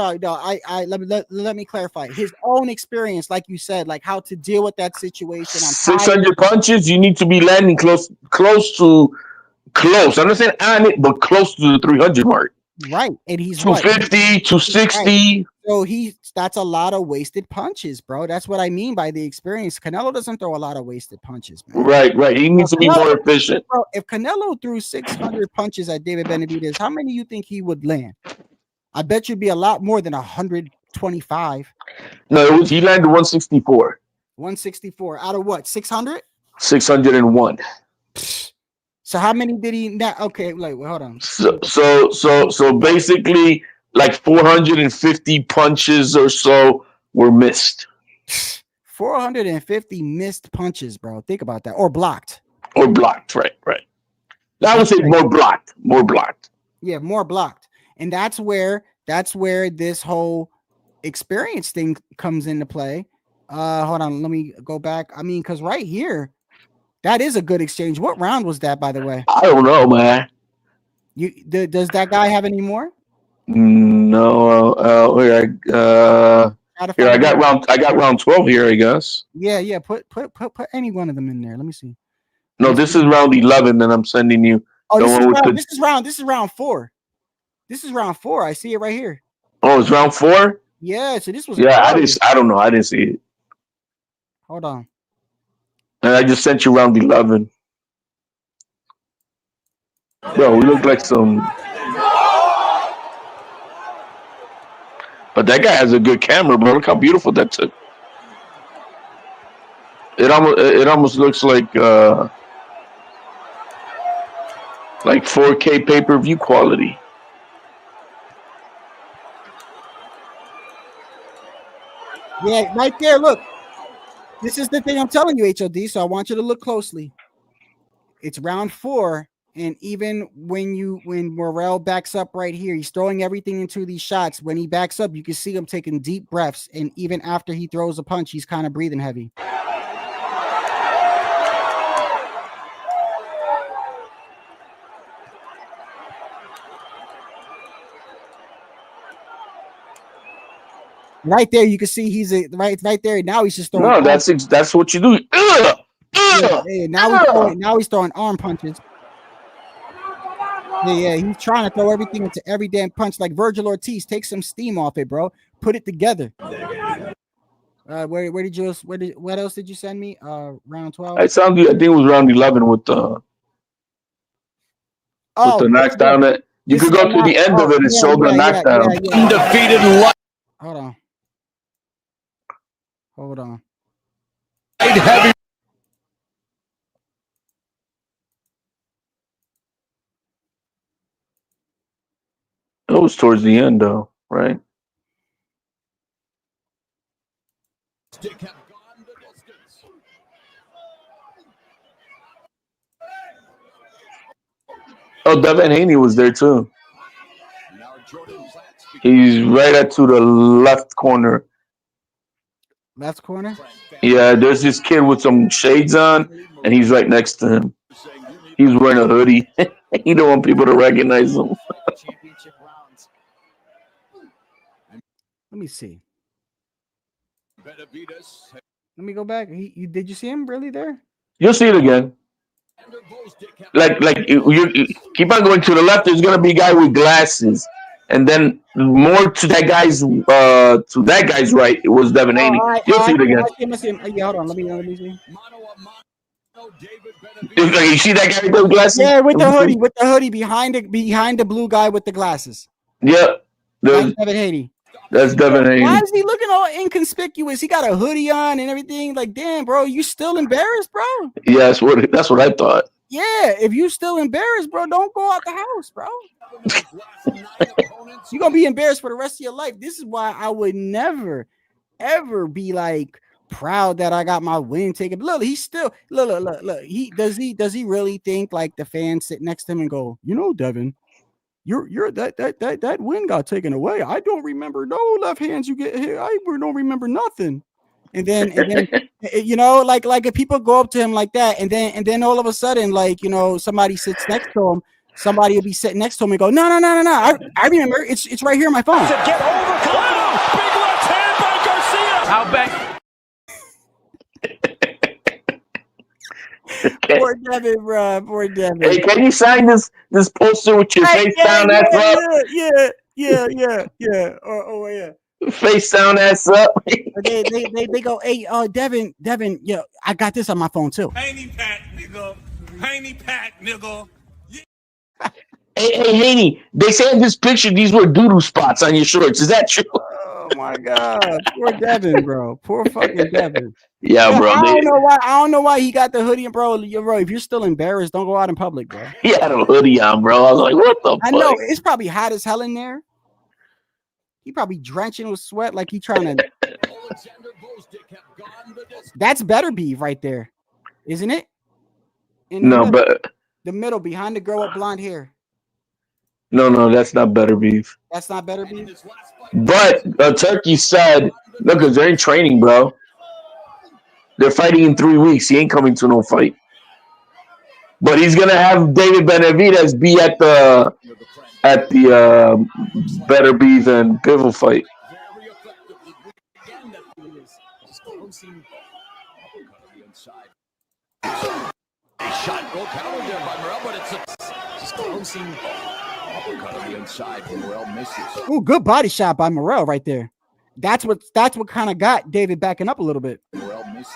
Let me clarify his own experience, like you said, like how to deal with that situation. 600 punches, you need to be landing close. I'm not saying on it, but close to the 300 mark. Right, and he's 250, 260. Right. So that's a lot of wasted punches, bro. That's what I mean by the experience. Canelo doesn't throw a lot of wasted punches, man. Right. He needs to be more efficient. Bro, if Canelo threw 600 punches at David Benavidez, how many you think he would land? I bet you'd be a lot more than 125. No, he landed 164. 164 out of what? 600? 601. So how many did he not? Okay, wait, hold on. So basically, like 450 punches or so were missed. 450 missed punches, bro. Think about that, or blocked. Right. I would say more blocked. Yeah, more blocked, and that's where this whole experience thing comes into play. Hold on, let me go back. I mean, because right here. That is a good exchange. What round was that, by the way? I don't know, man. Does that guy have any more? No. I got round 12 here, I guess. Yeah. Put any one of them in there. Let me see. No, this is round 11 that I'm sending you. Oh, this is round 4. This is round 4. I see it right here. Oh, it's round 4? Yeah. So this was. Yeah, I don't know. I didn't see it. Hold on. And I just sent you round 11. Bro, we look like some. But that guy has a good camera, bro. Look how beautiful that took. It almost looks like 4K pay-per-view quality. Yeah, right there. Look. This is the thing I'm telling you, HOD. So I want you to look closely. It's round 4, and even when Morrell backs up right here, he's throwing everything into these shots. When he backs up, you can see him taking deep breaths, and even after he throws a punch, he's kind of breathing heavy. Right there, you can see he's right there. Now he's just throwing. No, that's what you do. Now he's throwing arm punches. Yeah, he's trying to throw everything into every damn punch like Virgil Ortiz. Take some steam off it, bro. Put it together. What else did you send me? Round 12. I think it was round 11 with the knockdown. That you could go to the end of it and show the knockdown. Undefeated. Hold on. Heavy. It was towards the end, though, right? Oh, Devin Haney was there too. He's right to the left corner. Left corner. Yeah, there's this kid with some shades on, and he's right next to him. He's wearing a hoodie. He don't want people to recognize him. Let me see. Let me go back. Did you see him really there? You'll see it again. Like you keep on going to the left. There's gonna be a guy with glasses, and then more to that guy's right. It was Devin Haney. You'll see it again. Yeah, hold on. Let me see. You see that guy with those glasses? Yeah, with the hoodie behind the blue guy with the glasses. Yeah, that's Devin Haney. That's Devin Haney. Why is he looking all inconspicuous? He got a hoodie on and everything. Like, damn, bro, you still embarrassed, bro? Yeah, that's what I thought. Yeah, if you still embarrassed, bro, don't go out the house, bro. You're gonna be embarrassed for the rest of your life. This is why I would never, ever be like proud that I got my win taken. Look, he's still look. He does he really think like the fans sit next to him and go, you know, Devin, you're that win got taken away. I don't remember no left hands you get hit. I don't remember nothing. And then you know, like if people go up to him like that, and then all of a sudden, like, you know, somebody sits next to him, somebody will be sitting next to him and go, no. I remember. It's right here on my phone. Get over. Wow, big left hand by Garcia. How bad? Poor Devin, bro. Poor Devin. Hey, can you sign this poster with your face down ass up? Yeah. Oh yeah. Face down ass up. they go, hey, Devin, yo, I got this on my phone too. Haney pack, nigga. Hey, Haney, they say in this picture these were doodoo spots on your shorts. Is that true? Oh my God, poor Devin, bro. Poor fucking Devin. Yeah, bro. I don't know why he got the hoodie, bro. Bro, if you're still embarrassed, don't go out in public, bro. He had a hoodie on, bro. I was like, what the fuck? I know it's probably hot as hell in there. He probably drenching with sweat, like he trying to. That's better beef right there, isn't it? But the middle behind the girl with blonde hair. No, that's not better beef. That's not better beef. But Turkey said, look, because they're in training, bro. They're fighting in 3 weeks. He ain't coming to no fight. But he's gonna have David Benavidez be at the better beef and Pitbull fight. A shot go counter there by Morrell, but it's a closing uppercut on the inside. Morrell misses. Ooh, good body shot by Morrell right there. That's what kind of got David backing up a little bit. Morrell misses.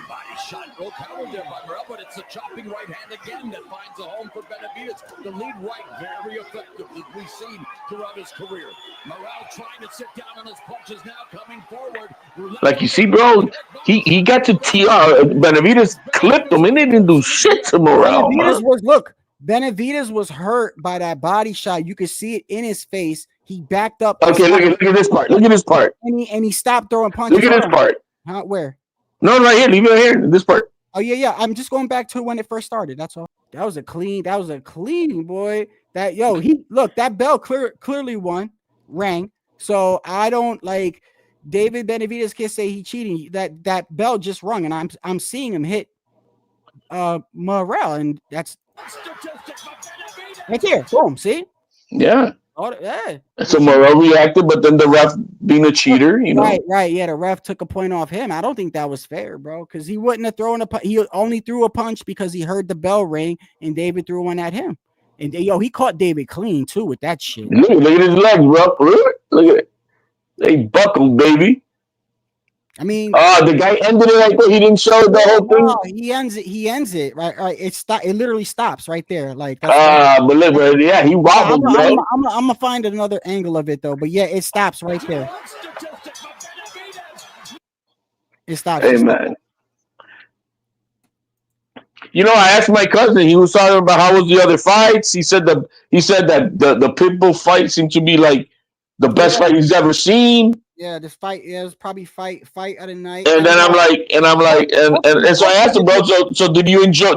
Body shot go counter there by Morrell, but it's a chopping right hand again that finds a home for Benavidez. The lead right very effective as we've seen throughout his career. Morrell trying to sit down on his punches now, coming forward. Like you see, bro, he got to TR. Benavidez clipped him and they didn't do shit to Morrell. Benavidez was hurt by that body shot. You could see it in his face. He backed up. Okay, look at this part. Look at this part. And he stopped throwing punches. Look at this part. Huh? Where? No, right here. Leave it right here. This part. Oh yeah. I'm just going back to when it first started. That's all. That was a clean boy. That bell clearly rang. So I don't like David Benavidez can't say he cheating. That bell just rung, and I'm seeing him hit Morrell, and that's right here. Boom. See? Yeah. Yeah. So Morrell reacted, but then the ref being a cheater, you know. Right. Yeah, the ref took a point off him. I don't think that was fair, bro, because he wouldn't have thrown he only threw a punch because he heard the bell ring and David threw one at him. And he caught David clean too with that shit. Look at his legs, bro. Look at it. They buckled, baby. I mean, the guy ended it right there. He didn't show the whole thing. No, he ends it. Right. It literally stops right there. Like but look, bro, yeah, he wobbled, bro. I'm gonna find another angle of it though. But yeah, it stops right there. It stops. Hey, man. I asked my cousin. He was talking about how was the other fights. He said that the Pitbull fight seemed to be like the best fight he's ever seen. Yeah, this fight. Yeah, it was probably fight of the night. And then I'm like, so I asked him, bro. So did you enjoy?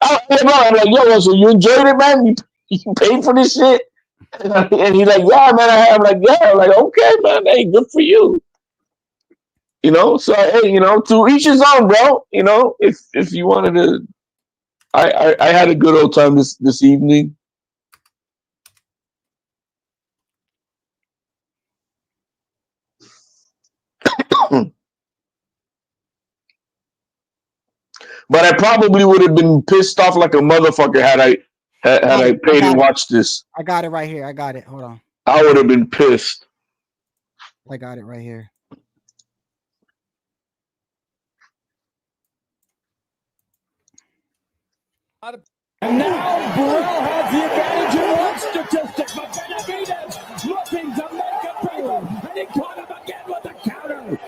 I'm like, yo, so you enjoyed it, man? You paid for this shit? And he's like, yeah, man. I'm like, yeah. I'm like, okay, man. Hey, good for you. So hey, to each his own, bro. If you wanted to, I had a good old time this evening. But I probably would have been pissed off like a motherfucker had I paid and watched this. I got it right here. I got it. Hold on. I would have been pissed. I got it right here. And now Morrell has the advantage in one statistic, but Benavidez looking to make a break, and he caught him again with a counter.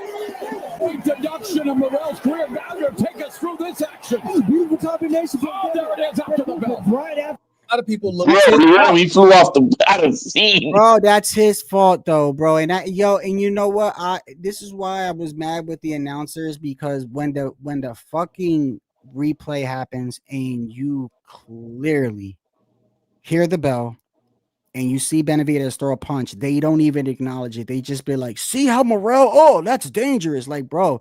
Deduction of Morrell's career value. Take us through this action. Beautiful combination. Oh, there it is after the bell. Right after. A lot of people look. Yeah, he flew off the scene. Bro, that's his fault though, bro. And and you know what? This is why I was mad with the announcers, because when the fucking replay happens and you clearly hear the bell and you see Benavidez throw a punch, they don't even acknowledge it. They just be like, see how Morrell, oh, that's dangerous. Like, bro,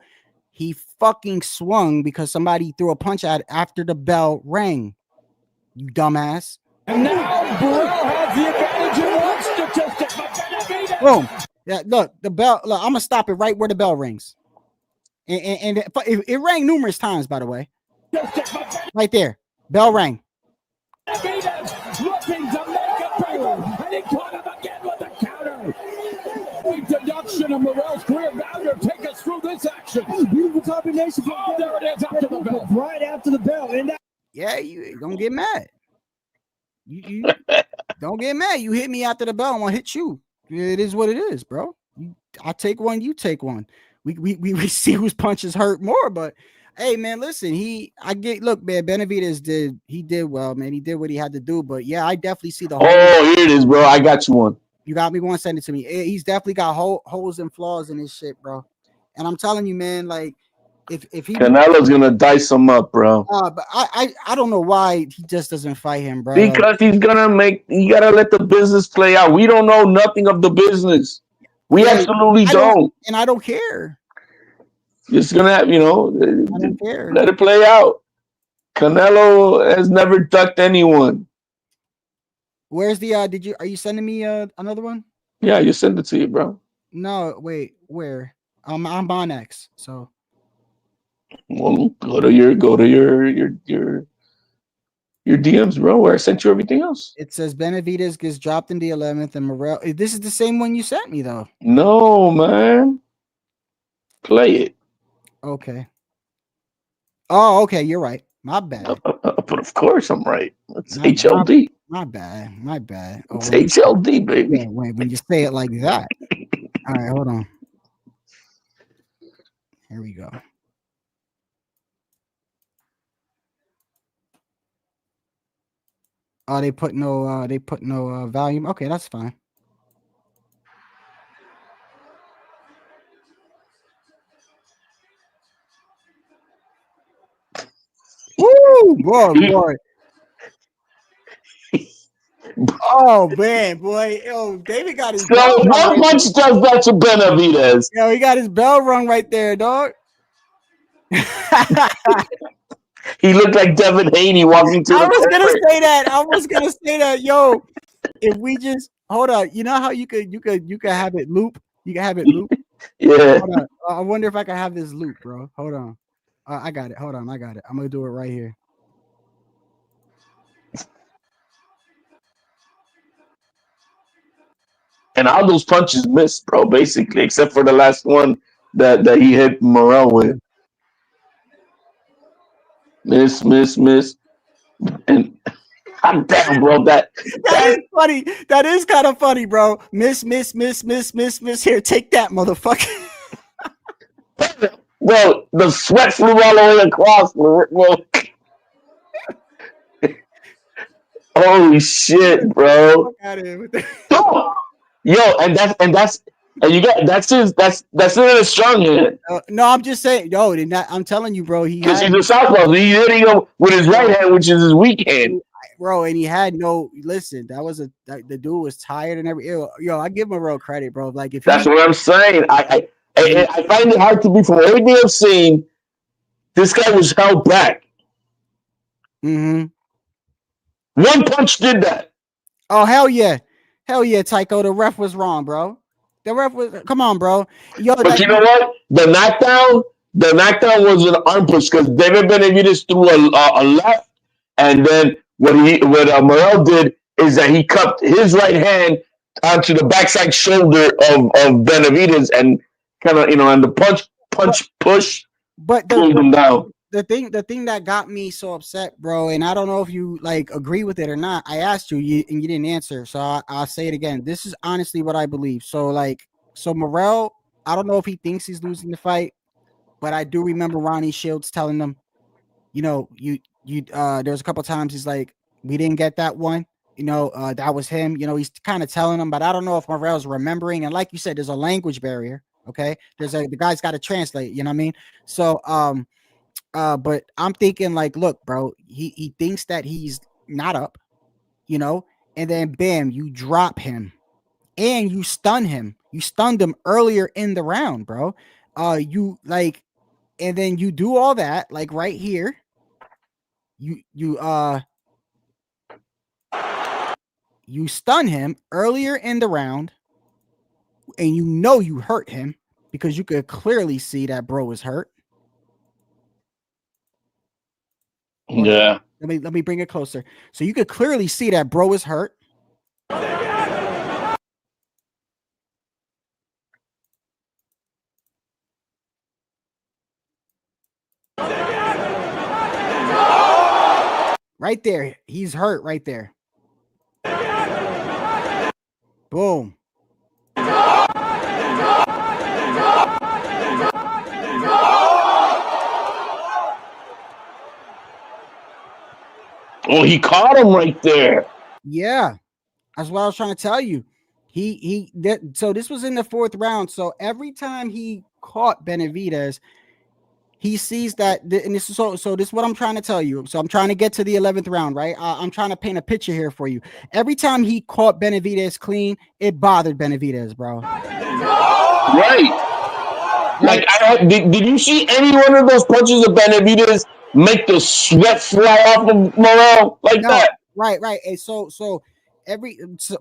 he fucking swung because somebody threw a punch at after the bell rang. You dumbass. And now Morrell has the advantage in one statistic, but Benavidez. Boom. Yeah, look, the bell. Look, I'm gonna stop it right where the bell rings. And it rang numerous times, by the way. Right there. Bell rang. Benavidez looking to make a break, and he caught him again with a counter. Deduction of Morrell's career value. Take us through this action. Beautiful combination. Oh, there it is after the bell. Right after the bell. And that. Yeah, you don't get mad. You don't get mad. You hit me after the bell, I'm gonna hit you. It is what it is, bro. I take one, you take one. We see whose punches hurt more, but hey, man, listen. Look, man. Benavidez did well, man. He did what he had to do, but yeah, I definitely see the. Oh, here it is, bro. I got you one. You got me one. Send it to me. He's definitely got holes and flaws in his shit, bro. And I'm telling you, man, like. If he Canelo's gonna dice him up, bro. But I don't know why he just doesn't fight him, bro. Because he's gonna you gotta let the business play out. We don't know nothing of the business. We absolutely don't. And I don't care. It's gonna have, I don't care. Let it play out. Canelo has never ducked anyone. Where's the are you sending me another one? Yeah, you send it to you, bro. No, wait, where? I'm on X, so. Well, go to your DMs, bro, where I sent you everything else. It says Benavidez gets dropped in the 11th, and Morrell. This is the same one you sent me, though. No, man. Play it. Okay. Oh, okay. You're right. My bad. But of course I'm right. It's HLD. My bad. Oh, it's HLD, baby. Wait, when you say it like that. All right, hold on. Here we go. Oh, they put no volume. Okay, that's fine. Woo, boy. Oh man, boy. Yo, David got his bell how much does that to Benavidez? Yo, he got his bell rung right there, dog. He looked like Devin Haney walking through. I was gonna say that. Yo, if we just hold on, you know how you could have it loop. You can have it loop. Yeah. Hold on. I wonder if I can have this loop, bro. Hold on. I got it. Hold on. I got it. I'm gonna do it right here. And all those punches missed, bro. Basically, except for the last one that he hit Morrell with. Miss, and God damn, bro, that is funny. That is kind of funny, bro. Miss. Here, take that, motherfucker. Bro, the sweat flew all the way across, bro. Holy shit, bro. Yo, And you got that's in a strong hand. no, I'm just saying, yo, I'm telling you, bro. Because he's a southpaw. So he's hitting him with his right hand, which is his weak hand. Bro, and he had no listen. The dude was tired and everything. Yo, I give him a real credit, bro. Like if that's what I'm saying. I find it hard to be from everything I've seen. This guy was held back. Mm-hmm. One punch did that. Oh hell yeah, Tycho. The ref was wrong, bro. The ref was. Come on, bro. Yo, but you know what? The knockdown was an arm push because David Benavidez threw a left, and then what Morrell did is that he cupped his right hand onto the backside shoulder of Benavidez and kind of and the punch push pulled him down. The thing that got me so upset, bro, and I don't know if you like agree with it or not. I asked you, and you didn't answer, so I'll say it again. This is honestly what I believe. So Morrell, I don't know if he thinks he's losing the fight, but I do remember Ronnie Shields telling him, there's a couple times he's like, we didn't get that one. That was him. He's kind of telling him, but I don't know if Morrell's remembering. And like you said, there's a language barrier. Okay, the guy's got to translate. You know what I mean? So but I'm thinking like, look, bro, he thinks that he's not up, and then bam, you drop him and you stun him. You stunned him earlier in the round, bro. And then you do all that, like right here. You stun him earlier in the round, and you hurt him because you could clearly see that bro was hurt. Yeah. Let me bring it closer. So you could clearly see that bro is hurt. Right there. He's hurt right there. Boom. Oh, he caught him right there. Yeah, that's what I was trying to tell you. So this was in the 4th round. So every time he caught Benavidez, he sees that, and this is so this is what I'm trying to tell you. So I'm trying to get to the 11th round, right? I'm trying to paint a picture here for you. Every time he caught Benavidez clean, it bothered Benavidez, bro. Right. Like, did you see any one of those punches of Benavidez make the sweat fly off of Morrell like that? Right. And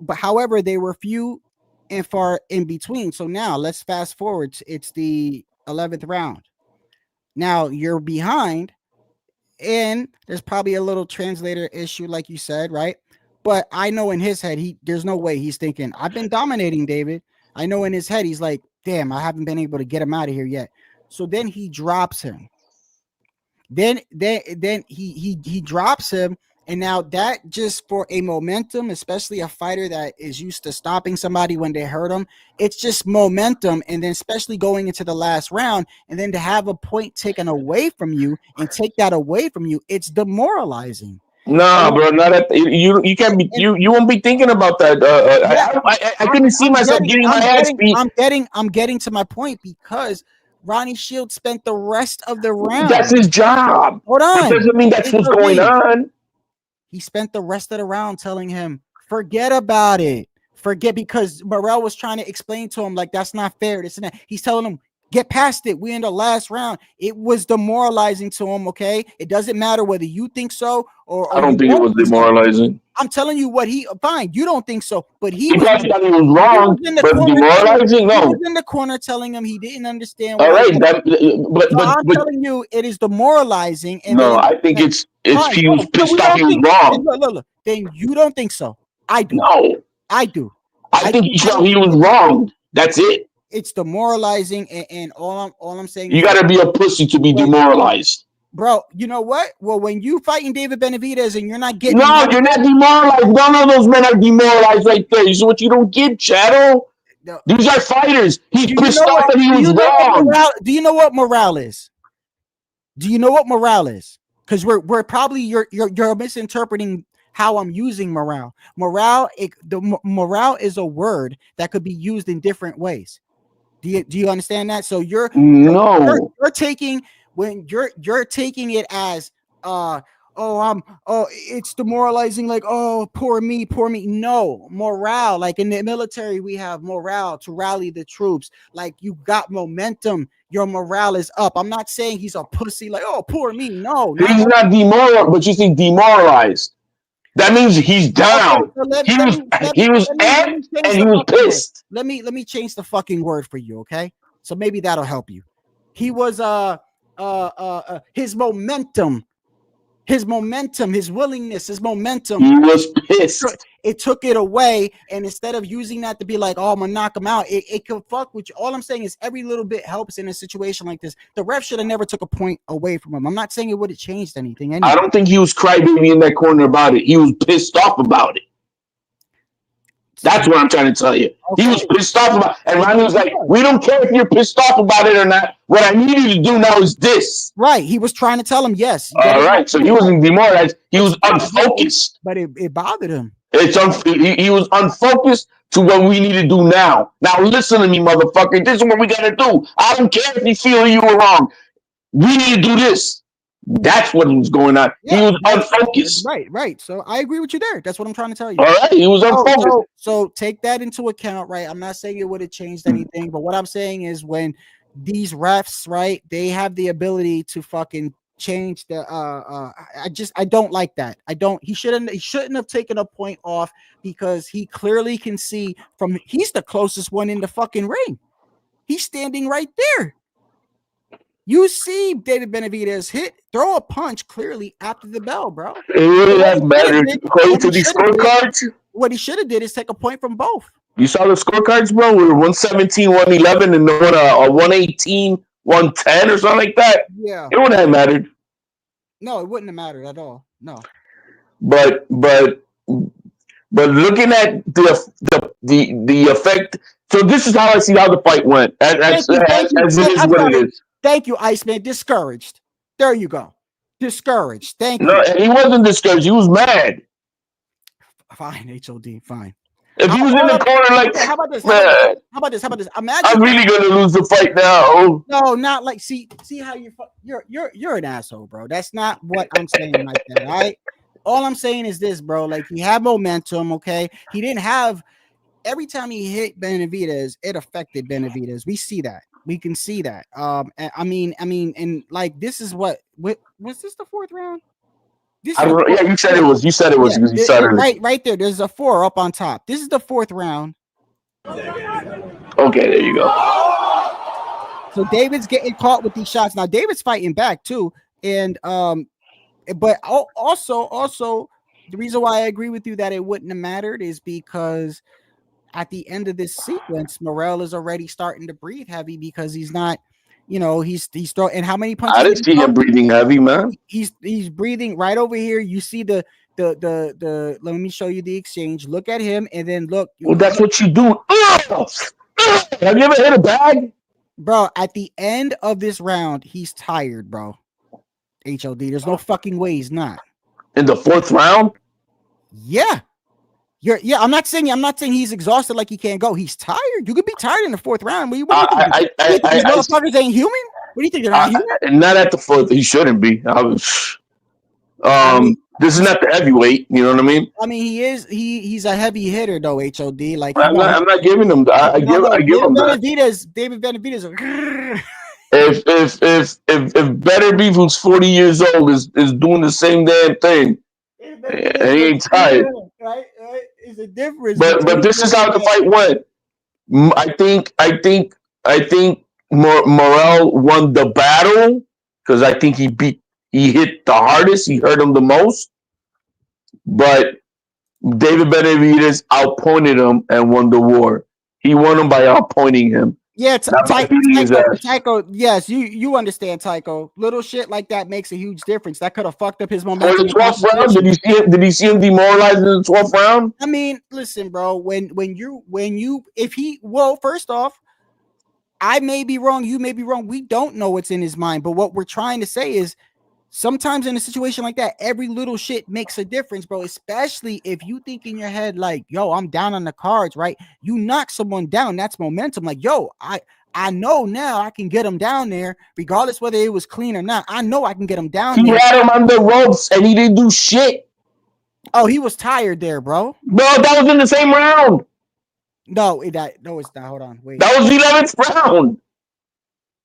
but however, they were few and far in between. So now let's fast forward. It's the 11th round. Now you're behind, and there's probably a little translator issue, like you said, right? But I know in his head, there's no way he's thinking, I've been dominating David. I know in his head, he's like, damn, I haven't been able to get him out of here yet. So then he drops him. Then he drops him, and now that just for a momentum, especially a fighter that is used to stopping somebody when they hurt him, it's just momentum. And then especially going into the last round, and then to have a point taken away from you and take that away from you, it's demoralizing. No, bro, not at you can't be you won't be thinking about that. I couldn't see myself getting my ass beat. I'm getting to my point because Ronnie Shields spent the rest of the round. That's his job. Hold on. That doesn't mean that's what's going on. He spent the rest of the round telling him, forget about it. Because Morrell was trying to explain to him, like, that's not fair. This and that. He's telling him, get past it. We're in the last round. It was demoralizing to him, okay? It doesn't matter whether you think so or I don't think it was demoralizing. I'm telling you what fine, you don't think so, but he probably thought he was wrong, but demoralizing? No. He was in the corner telling him he didn't understand. All right, I'm telling you, it is demoralizing. And no, I think he was pissed off he was wrong. Look, then you don't think so. I do. No. I do. I think he felt he was wrong. That's it. It's demoralizing, and all I'm saying, you got to be a pussy to be demoralized, bro. You know what? Well, when you fighting David Benavidez and you're not getting, you're not demoralized. None of those men are demoralized right there. So what you don't get, Shadow? No. These are fighters. He's pissed off that he was wrong. Do you know what morale is? Do you know what morale is? Because we're probably you're misinterpreting how I'm using morale. Morale is a word that could be used in different ways. Do you understand that? So you're taking it as it's demoralizing, like, oh, poor me. No, morale, like in the military, we have morale to rally the troops. Like, you got momentum, your morale is up. I'm not saying he's a pussy, like, oh, poor me. No, he's not demoralized, but you think demoralized. That means he's down. Okay, so he was amped and he was pissed. Let me change the fucking word for you, okay? So maybe that'll help you. He was his momentum, his willingness, his momentum. He was pissed. It took it away, and instead of using that to be like, oh, I'm gonna knock him out, it could fuck with you. All I'm saying is every little bit helps in a situation like this. The ref should have never took a point away from him. I'm not saying it would have changed anything. Anyway. I don't think he was crybaby in that corner about it. He was pissed off about it. That's what I'm trying to tell you. Okay. He was pissed off about it. And Ronnie was like, we don't care if you're pissed off about it or not. What I need you to do now is this. Right. He was trying to tell him yes. All right. So he wasn't demoralized. He was unfocused. But it bothered him. He was unfocused to what we need to do now. Now listen to me, motherfucker. This is what we got to do. I don't care if you feel you were wrong. We need to do this. That's what was going on. Yeah, he was unfocused. Right. So I agree with you there. That's what I'm trying to tell you. All right, he was unfocused. So take that into account, right? I'm not saying it would have changed anything, but what I'm saying is when these refs, right, they have the ability to fucking change the I don't like that. He shouldn't have taken a point off, because he clearly can see he's the closest one in the fucking ring. He's standing right there. You see David Benavidez throw a punch clearly after the bell, bro. It really has mattered according to these scorecards. What he should have did is take a point from both. You saw the scorecards, bro? We were 117, 111, and then a 118, 110 or something like that. Yeah. It wouldn't have mattered. No, it wouldn't have mattered at all. No. But looking at the effect, so this is how I see how the fight went. As it is what it is. Thank you, Iceman. Discouraged. There you go. Discouraged. Thank you. No, he wasn't discouraged. He was mad. Fine, HOD. Fine. If he was in the corner like, how about this? Man, how about this? Imagine I'm really gonna lose the fight now. No, not like. See how you're an asshole, bro. That's not what I'm saying like that. All right. All I'm saying is this, bro. Like, he had momentum. Okay. He didn't have. Every time he hit Benavidez, it affected Benavidez. We see that. We can see that. I mean, and like, this is what was this the fourth round? Yeah, you said it was. You said it was because you said it. Right there. There's a 4 up on top. This is the fourth round. Okay, there you go. So David's getting caught with these shots. Now David's fighting back too, and but also the reason why I agree with you that it wouldn't have mattered is because at the end of this sequence, Morrell is already starting to breathe heavy because he's not, he's throwing. And how many punches? I didn't see him breathing heavy, man. He's breathing right over here. You see the let me show you the exchange. Look at him and then look. Well, that's what you do. Have you ever hit a bag? Bro, at the end of this round, he's tired, bro. HOD. There's no fucking way he's not. In the fourth round? Yeah. I'm not saying he's exhausted like he can't go. He's tired. You could be tired in the fourth round. These motherfuckers ain't human. What do you think? They're not human? Not at the fourth. He shouldn't be. This is not the heavyweight. You know what I mean? I mean, he is. He's a heavy hitter though. HOD. Like, I'm not giving him. I give him that. David Benavidez. If Benavidez, who's 40 years old, is doing the same damn thing, he ain't tired. Right. Is a difference. But this is how the fight went. I think Morrell won the battle because I think he hit the hardest. He hurt him the most. But David Benavidez outpointed him and won the war. He won him by outpointing him. Yeah, Tycho. Yes, you understand, Tycho. Little shit like that makes a huge difference. That could have fucked up his momentum. For the 12th round, did he see him demoralized in the 12th round? I mean, listen, bro. First off, I may be wrong. You may be wrong. We don't know what's in his mind. But what we're trying to say is, sometimes in a situation like that, every little shit makes a difference, bro. Especially if you think in your head, like, yo, I'm down on the cards, right? You knock someone down, that's momentum. Like, yo, I know now I can get him down there, regardless whether it was clean or not. I know I can get him down He there. had him on the ropes and he didn't do shit. Oh, he was tired there, bro. Bro, that was in the same round. No, no, it's not. Hold on, wait. That was the 11th round.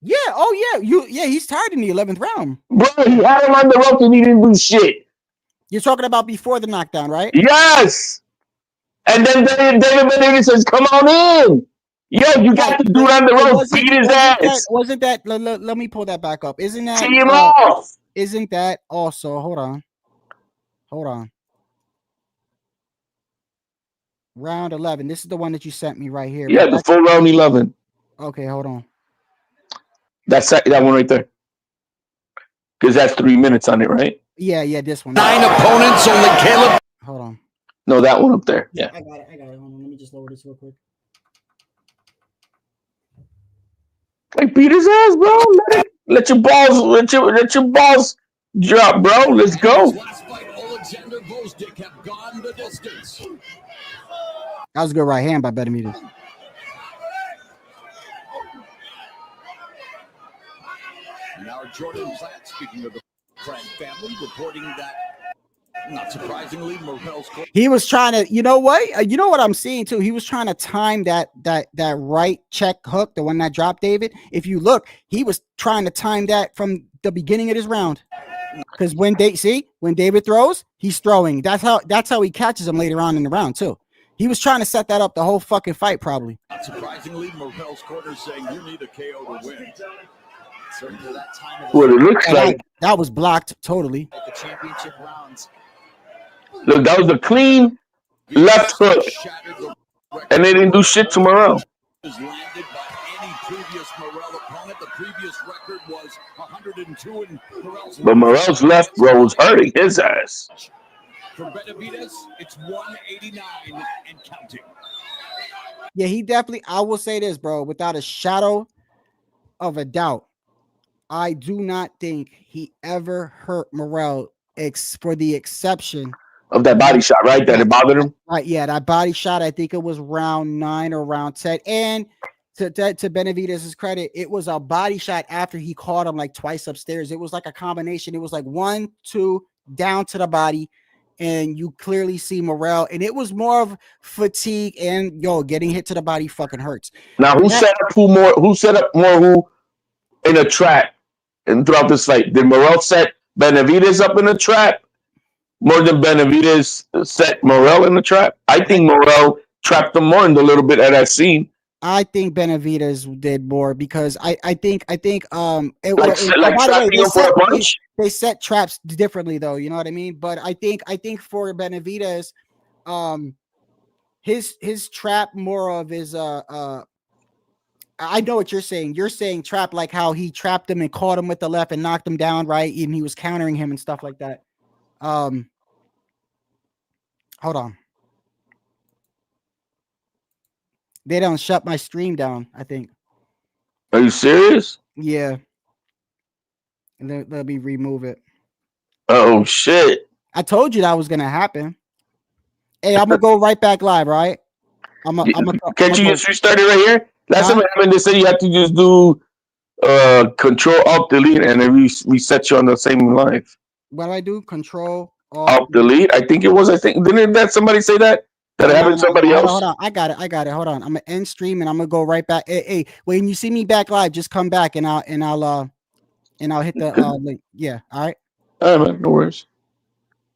Yeah. Oh, yeah. He's tired in the 11th round. Bro, he had him on the ropes and he didn't do shit. You're talking about before the knockdown, right? Yes. And then David Benavidez says, "Come on in." Yo, you got to do it on the ropes. Beat his ass. Wasn't that? Let me pull that back up. Isn't that? Tee him off. Isn't that also? Hold on. Round 11. This is the one that you sent me right here. Yeah, the full round 11. Okay, hold on. That one right there. Because that's 3 minutes on it, right? Yeah, this one. 9 opponents, only Caleb. Hold on. No, that one up there. Yeah. I got it. Hold on. Let me just lower this real quick. Like, beat his ass, bro. Let your balls drop, bro. Let's go. Last fight, Alexander Gvozdyk have gone the distance. That was a good right hand by Benavidez. Now Jordan Platt, speaking of the Pratt family, reporting that, not surprisingly, Morrell's. He was trying to, you know what? You know what I'm seeing too? He was trying to time that right check hook, the one that dropped David. If you look, he was trying to time that from the beginning of his round. Because when David throws, he's throwing. That's how he catches him later on in the round too. He was trying to set that up the whole fucking fight, probably. Not surprisingly, Morrell's corner saying you need a KO to win. Certainly that time of What it looks like. That was blocked totally. the championship rounds. Look, that was a clean left hook. And they didn't do shit to Morrell. Landed by any previous Morrell opponent. The previous record was 102, and But Morrell's left, bro, was hurting his ass. For Benavidez, it's 189 and counting. Yeah, he definitely, I will say this, bro, without a shadow of a doubt, I do not think he ever hurt Morrell for the exception of that body shot, right? That it bothered him? Right, yeah, that body shot, I think it was round 9 or round 10. And to Benavidez's credit, it was a body shot after he caught him like twice upstairs. It was like a combination. It was like 1, 2, down to the body. And you clearly see Morrell, and it was more of fatigue and getting hit to the body fucking hurts. Now, who set up more in a trap and throughout this fight? Did Morrell set Benavidez up in a trap more than Benavidez set Morrell in the trap? I think Morrell trapped him more in the little bit that I've seen. I think Benavidez did more because I think they set traps differently though, you know what I mean? But I think for Benavidez, his trap more of his I know what you're saying. You're saying trap like how he trapped him and caught him with the left and knocked him down, right? And he was countering him and stuff like that. Hold on. They don't shut my stream down, I think. Are you serious? Yeah. And let me remove it. Oh, shit. I told you that was going to happen. Hey, I'm going to go right back live, right? Can't you just restart it right here? Last time it happened, they said you have to just do Control Alt Delete and it reset you on the same live. What do I do? Control Alt Delete? I think it was. Didn't that somebody say that? That it happened to somebody else? Hold on. I got it. Hold on. I'm going to end stream and I'm going to go right back. Hey, when you see me back live, just come back and I'll hit the link. Yeah. All right. All right, man. No worries.